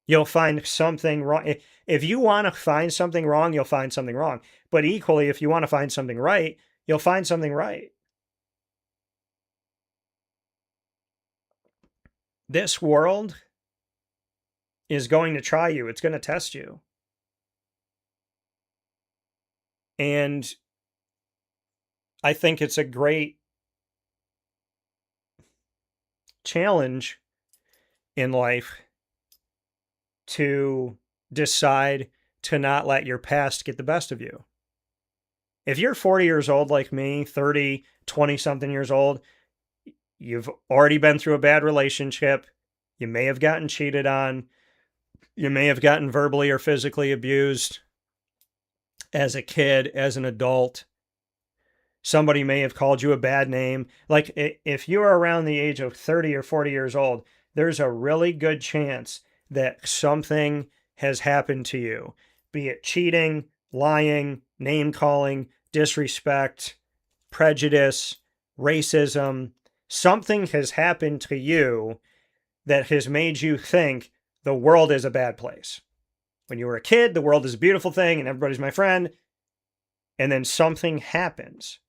You'll find something wrong. If you want to find something wrong, you'll find something wrong. But equally, if you want to find something right, you'll find something right. This world is going to try you. It's going to test you. And I think it's a great challenge in life to decide to not let your past get the best of you. If you're 40 years old like me, 30, 20 something years old, you've already been through a bad relationship. You may have gotten cheated on. You may have gotten verbally or physically abused as a kid, as an adult. Somebody may have called you a bad name. Like, if you are around the age of 30 or 40 years old, there's a really good chance that something has happened to you, be it cheating, lying, name calling, disrespect, prejudice, racism. Something has happened to you that has made you think the world is a bad place. When you were a kid, the world is a beautiful thing and everybody's my friend. And then something happens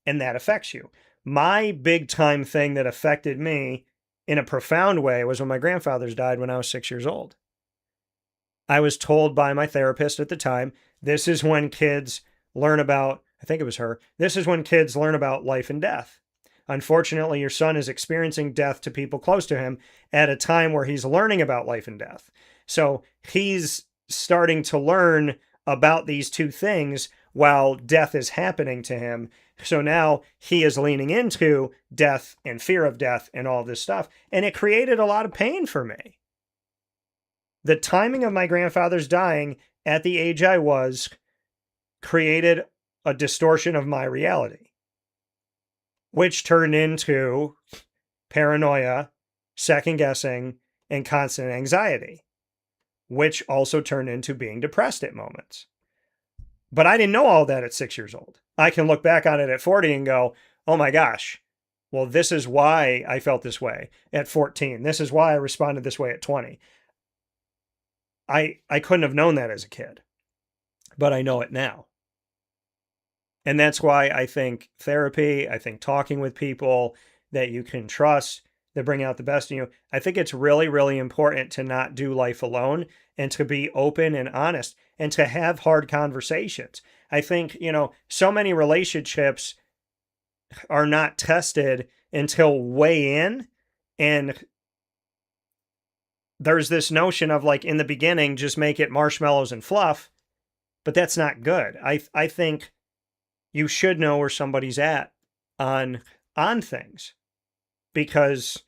and that affects you. My big time thing that affected me in a profound way was when my grandfathers died when I was 6 years old. I was told by my therapist at the time, this is when kids learn about, I think it was her, this is when kids learn about life and death. Unfortunately, your son is experiencing death to people close to him at a time where he's learning about life and death. So he's starting to learn about these two things while death is happening to him. So now he is leaning into death and fear of death and all this stuff. And it created a lot of pain for me. The timing of my grandfather's dying at the age I was created a distortion of my reality, which turned into paranoia, second guessing, and constant anxiety, which also turned into being depressed at moments. But I didn't know all that at 6 years old. I can look back on it at 40 and go, oh my gosh, well, this is why I felt this way at 14. This is why I responded this way at 20. I couldn't have known that as a kid, but I know it now. And that's why I think therapy, I think talking with people that you can trust, that bring out the best in you, I think it's really, really important to not do life alone and to be open and honest and to have hard conversations. I think, so many relationships are not tested until way in, and there's this notion of like in the beginning, just make it marshmallows and fluff, but that's not good. I think you should know where somebody's at on things, because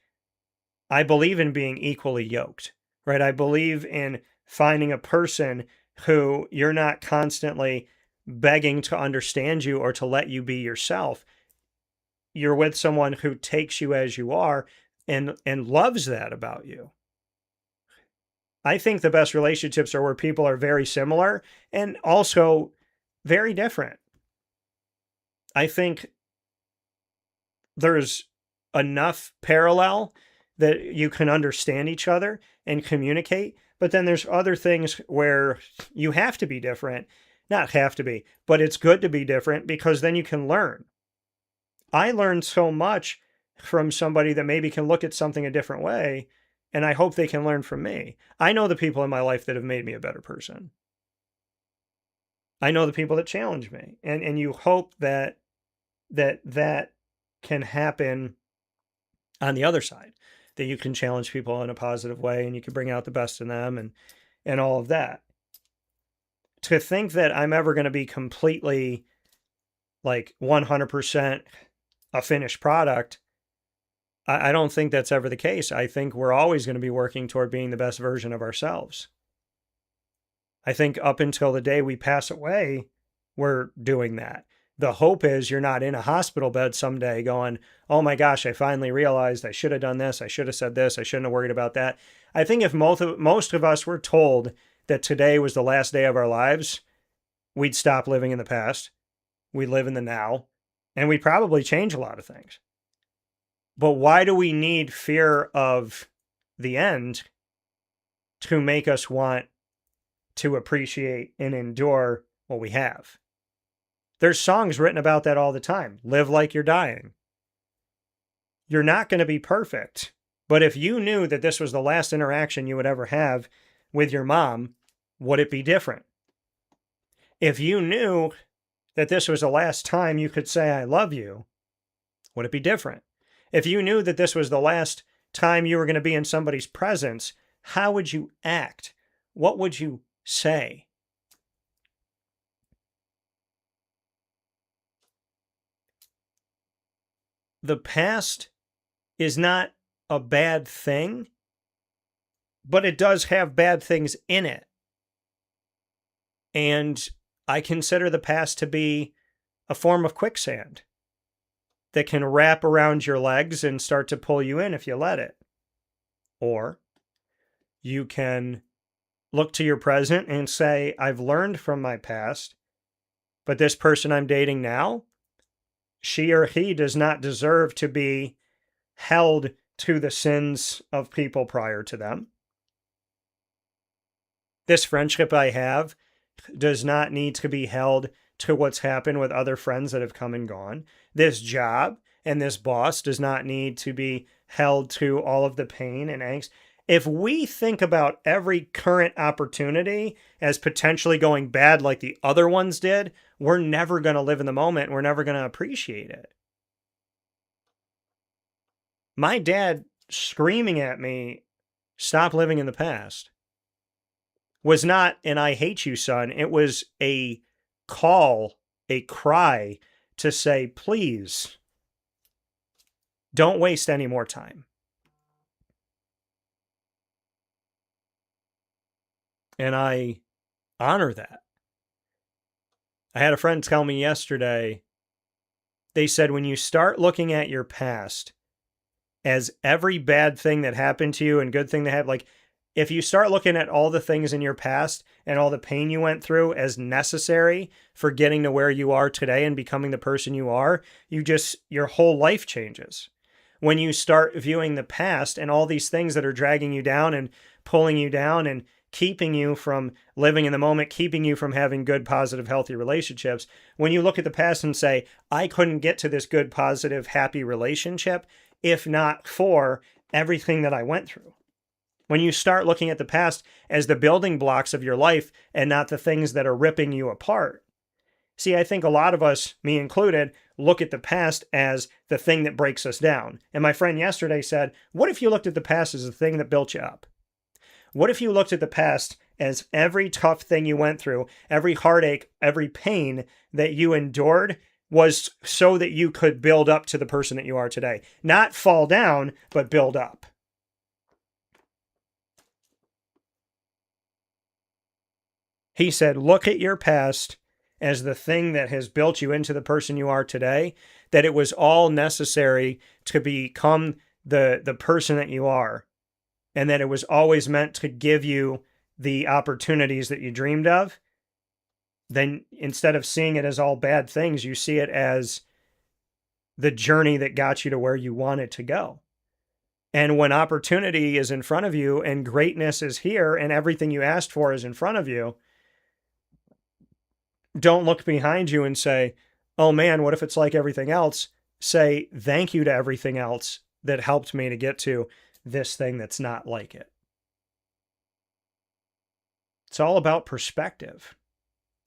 I believe in being equally yoked, right? I believe in finding a person who you're not constantly begging to understand you or to let you be yourself. You're with someone who takes you as you are and loves that about you. I think the best relationships are where people are very similar and also very different. I think there's enough parallel that you can understand each other and communicate, but then there's other things where you have to be different. Not have to be, but it's good to be different because then you can learn. I learned so much from somebody that maybe can look at something a different way, and I hope they can learn from me. I know the people in my life that have made me a better person. I know the people that challenge me, and you hope that can happen on the other side, that you can challenge people in a positive way and you can bring out the best in them and all of that. To think that I'm ever going to be completely like 100% a finished product, I don't think that's ever the case. I think we're always going to be working toward being the best version of ourselves. I think up until the day we pass away, we're doing that. The hope is you're not in a hospital bed someday going, oh my gosh, I finally realized I should have done this. I should have said this. I shouldn't have worried about that. I think if most of us were told that today was the last day of our lives, we'd stop living in the past. We'd live in the now, and we'd probably change a lot of things. But why do we need fear of the end to make us want to appreciate and endure what we have? There's songs written about that all the time. Live like you're dying. You're not going to be perfect. But if you knew that this was the last interaction you would ever have with your mom, would it be different? If you knew that this was the last time you could say, I love you, would it be different? If you knew that this was the last time you were going to be in somebody's presence, how would you act? What would you say? the past is not a bad thing, but it does have bad things in it. And I consider the past to be a form of quicksand that can wrap around your legs and start to pull you in if you let it. Or you can look to your present and say, I've learned from my past, but this person I'm dating now, she or he does not deserve to be held to the sins of people prior to them. This friendship I have does not need to be held to what's happened with other friends that have come and gone. This job and this boss does not need to be held to all of the pain and angst. If we think about every current opportunity as potentially going bad like the other ones did, we're never going to live in the moment. We're never going to appreciate it. My dad screaming at me, stop living in the past, was not an I hate you, son. It was a call, a cry to say, please, don't waste any more time. And I honor that. I had a friend tell me yesterday, they said, when you start looking at your past as every bad thing that happened to you and good thing that happened, like if you start looking at all the things in your past and all the pain you went through as necessary for getting to where you are today and becoming the person you are, your whole life changes. When you start viewing the past and all these things that are dragging you down and pulling you down and keeping you from living in the moment, keeping you from having good, positive, healthy relationships. When you look at the past and say, I couldn't get to this good, positive, happy relationship if not for everything that I went through. When you start looking at the past as the building blocks of your life and not the things that are ripping you apart. See, I think a lot of us, me included, look at the past as the thing that breaks us down. And my friend yesterday said, what if you looked at the past as the thing that built you up? What if you looked at the past as every tough thing you went through, every heartache, every pain that you endured was so that you could build up to the person that you are today? Not fall down, but build up. He said, look at your past as the thing that has built you into the person you are today, that it was all necessary to become the person that you are, and that it was always meant to give you the opportunities that you dreamed of. Then instead of seeing it as all bad things, you see it as the journey that got you to where you wanted to go. And when opportunity is in front of you and greatness is here and everything you asked for is in front of you, don't look behind you and say, oh man, what if it's like everything else? Say thank you to everything else that helped me to get to this thing that's not like it. It's all about perspective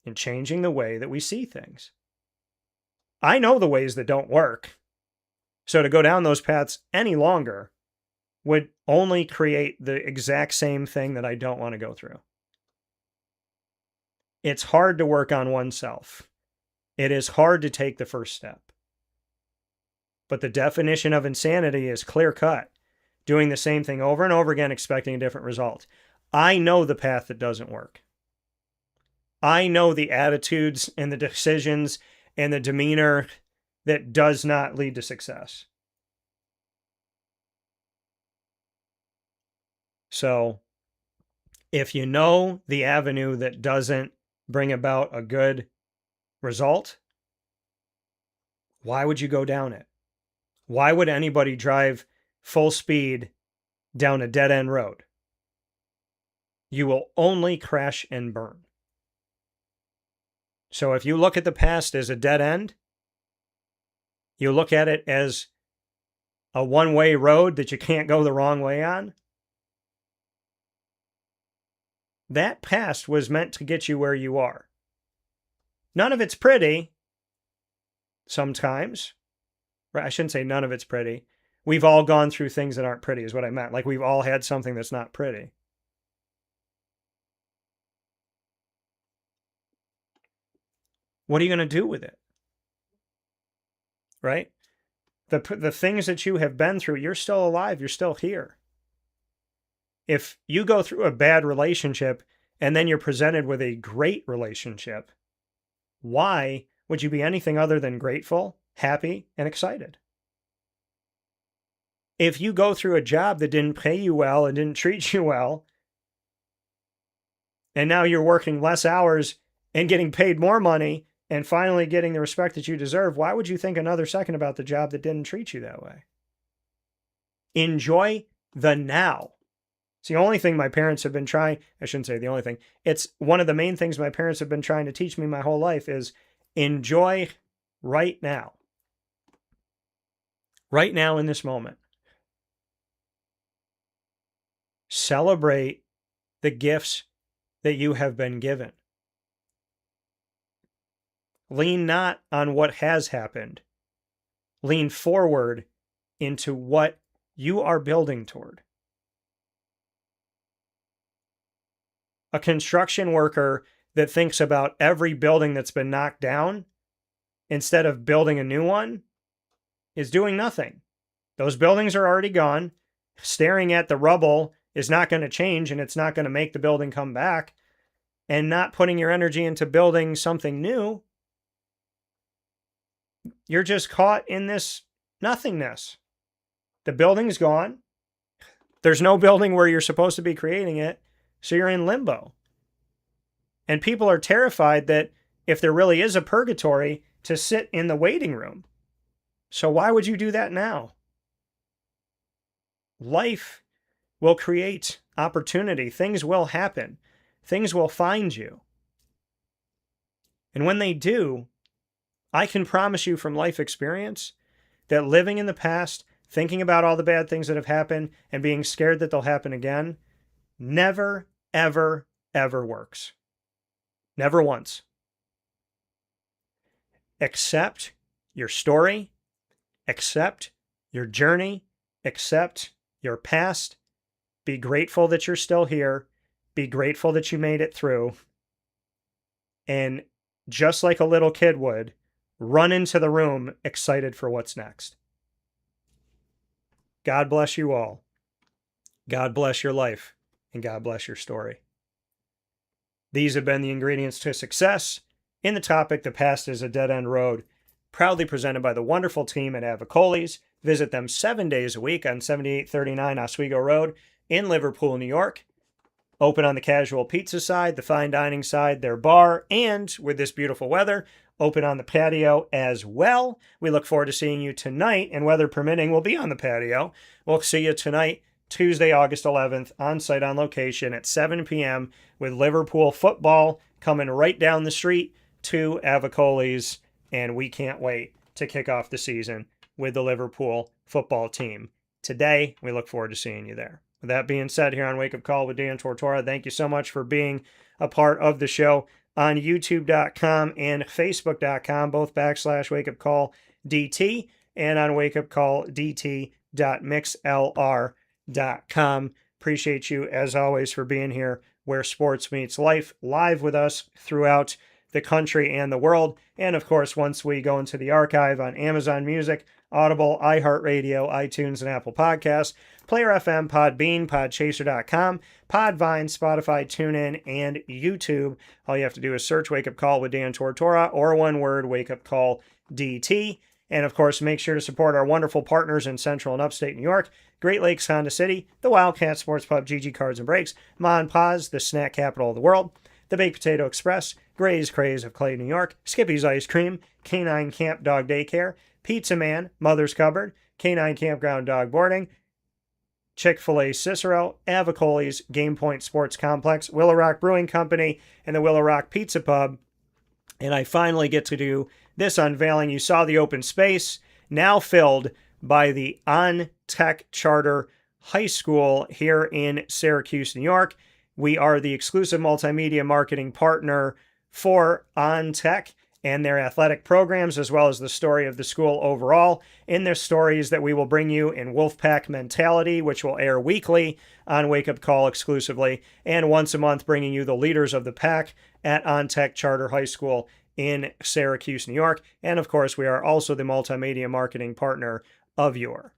and changing the way that we see things. I know the ways that don't work. So to go down those paths any longer would only create the exact same thing that I don't want to go through. It's hard to work on oneself. It is hard to take the first step. But the definition of insanity is clear-cut, doing the same thing over and over again, expecting a different result. I know the path that doesn't work. I know the attitudes and the decisions and the demeanor that does not lead to success. So, if you know the avenue that doesn't bring about a good result, why would you go down it? Why would anybody drive full speed down a dead-end road? You will only crash and burn. So if you look at the past as a dead end, you look at it as a one-way road that you can't go the wrong way on, that past was meant to get you where you are. None of it's pretty. Sometimes. Right? I shouldn't say none of it's pretty. We've all gone through things that aren't pretty is what I meant. Like we've all had something that's not pretty. What are you going to do with it? Right? the things that you have been through, you're still alive, you're still here. If you go through a bad relationship and then you're presented with a great relationship, why would you be anything other than grateful, happy, and excited? If you go through a job that didn't pay you well and didn't treat you well, and now you're working less hours and getting paid more money and finally getting the respect that you deserve, why would you think another second about the job that didn't treat you that way? Enjoy the now. It's the only thing my parents have been trying. I shouldn't say the only thing. It's one of the main things my parents have been trying to teach me my whole life is enjoy right now. Right now in this moment. Celebrate the gifts that you have been given. Lean not on what has happened. Lean forward into what you are building toward. A construction worker that thinks about every building that's been knocked down instead of building a new one is doing nothing. Those buildings are already gone. Staring at the rubble is not going to change, and it's not going to make the building come back. And not putting your energy into building something new, you're just caught in this nothingness. The building's gone. There's no building where you're supposed to be creating it, so you're in limbo. And people are terrified that if there really is a purgatory, to sit in the waiting room. So why would you do that now? Life will create opportunity. Things will happen. Things will find you. And when they do, I can promise you from life experience that living in the past, thinking about all the bad things that have happened, and being scared that they'll happen again, never, ever, ever works. Never once. Accept your story. Accept your journey. Accept your past. Be grateful that you're still here. Be grateful that you made it through. And just like a little kid would, run into the room excited for what's next. God bless you all. God bless your life. And God bless your story. These have been the ingredients to success in the topic, The Past is a Dead-End Road, proudly presented by the wonderful team at Avicolli's. Visit them 7 days a week on 7839 Oswego Road in Liverpool, New York. Open on the casual pizza side, the fine dining side, their bar, and with this beautiful weather, open on the patio as well. We look forward to seeing you tonight, and weather permitting, we'll be on the patio. We'll see you tonight, Tuesday, August 11th, on site on location at 7 p.m. with Liverpool football coming right down the street to Avicolli's, and we can't wait to kick off the season with the Liverpool football team. Today, we look forward to seeing you there. With that being said, here on Wake Up Call with Dan Tortora, thank you so much for being a part of the show on youtube.com and facebook.com, both /wakeupcalldt, and on wakeupcalldt.mixlr.com. Appreciate you, as always, for being here where sports meets life, live with us throughout the country and the world. And of course, once we go into the archive on Amazon Music, Audible, iHeartRadio, iTunes, and Apple Podcasts, Player FM, Podbean, Podchaser.com, Podvine, Spotify, TuneIn, and YouTube. All you have to do is search Wake Up Call with Dan Tortora, or one word, Wake Up Call DT. And of course, make sure to support our wonderful partners in Central and Upstate New York, Great Lakes Honda City, the Wildcat Sports Pub, GG Cards and Breaks, Mon Paz, the snack capital of the world, the Baked Potato Express, Gray's Craze of Clay, New York, Skippy's Ice Cream, Canine Camp Dog Daycare, Pizza Man, Mother's Cupboard, Canine Campground Dog Boarding, Chick-fil-A Cicero, Avicolli's Game Point Sports Complex, Willow Rock Brewing Company, and the Willow Rock Pizza Pub. And I finally get to do this unveiling. You saw the open space, now filled by the On Tech Charter High School here in Syracuse, New York. We are the exclusive multimedia marketing partner for On Tech and their athletic programs, as well as the story of the school overall. In their stories that we will bring you in Wolfpack Mentality, which will air weekly on Wake Up Call exclusively, and once a month bringing you the leaders of the pack at On Tech Charter High School in Syracuse, New York. And of course, we are also the multimedia marketing partner of yore.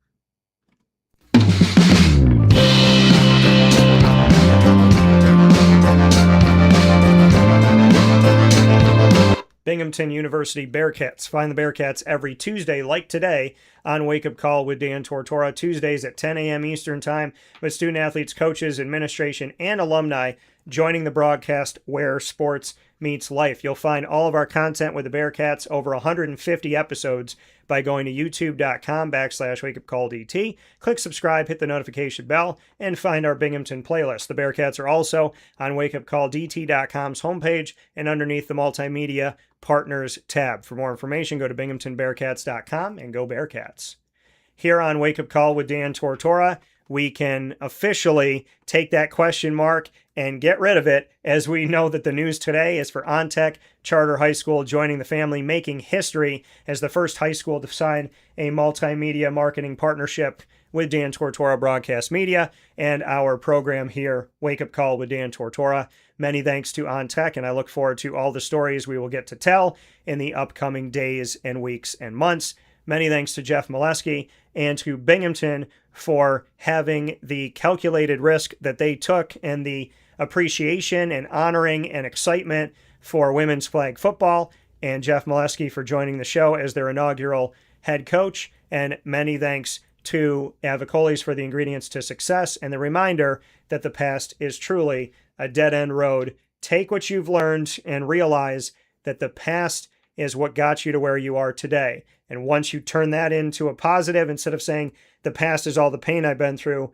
Binghamton University Bearcats. Find the Bearcats every Tuesday, like today, on Wake Up Call with Dan Tortora. Tuesdays at 10 a.m. Eastern Time, with student athletes, coaches, administration, and alumni joining the broadcast where sports meets life. You'll find all of our content with the Bearcats, over 150 episodes, by going to youtube.com/wakeupcalldt. Click subscribe, hit the notification bell, and find our Binghamton playlist. The Bearcats are also on wakeupcalldt.com's homepage and underneath the multimedia partners tab. For more information, go to binghamtonbearcats.com and go Bearcats. Here on Wake Up Call with Dan Tortora, we can officially take that question mark and get rid of it, as we know that the news today is for Ontech Charter High School joining the family, making history as the first high school to sign a multimedia marketing partnership with Dan Tortora Broadcast Media and our program here, Wake Up Call with Dan Tortora. Many thanks to Ontech, and I look forward to all the stories we will get to tell in the upcoming days and weeks and months. Many thanks to Jeff Melesky and to Binghamton for having the calculated risk that they took, and the appreciation and honoring and excitement for women's flag football, and Jeff Melesky for joining the show as their inaugural head coach. And many thanks to Avicolli's for the ingredients to success, and the reminder that the past is truly a dead-end road. Take what you've learned and realize that the past is what got you to where you are today. And once you turn that into a positive, instead of saying the past is all the pain I've been through,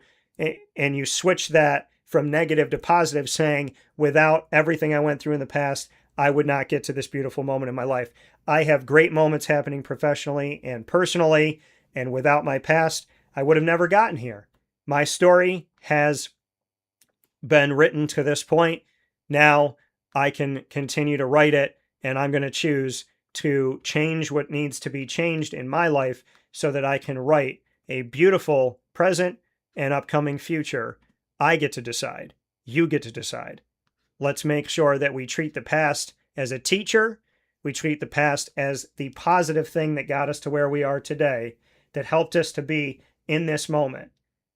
and you switch that from negative to positive, saying without everything I went through in the past, I would not get to this beautiful moment in my life. I have great moments happening professionally and personally, and without my past, I would have never gotten here. My story has been written to this point. Now I can continue to write it, and I'm going to choose to change what needs to be changed in my life so that I can write a beautiful present and upcoming future. I get to decide. You get to decide. Let's make sure that we treat the past as a teacher. We treat the past as the positive thing that got us to where we are today, that helped us to be in this moment.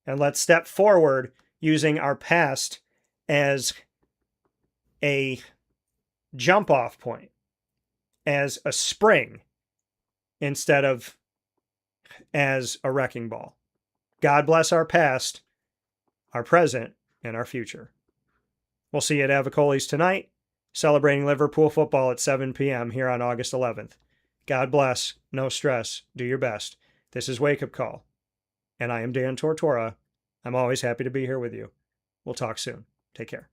And let's step forward using our past as a jump-off point, as a spring, instead of as a wrecking ball. God bless our past, our present, and our future. We'll see you at Avicolli's tonight, celebrating Liverpool football at 7 p.m. here on August 11th. God bless, no stress, do your best. This is Wake Up Call, and I am Dan Tortora. I'm always happy to be here with you. We'll talk soon. Take care.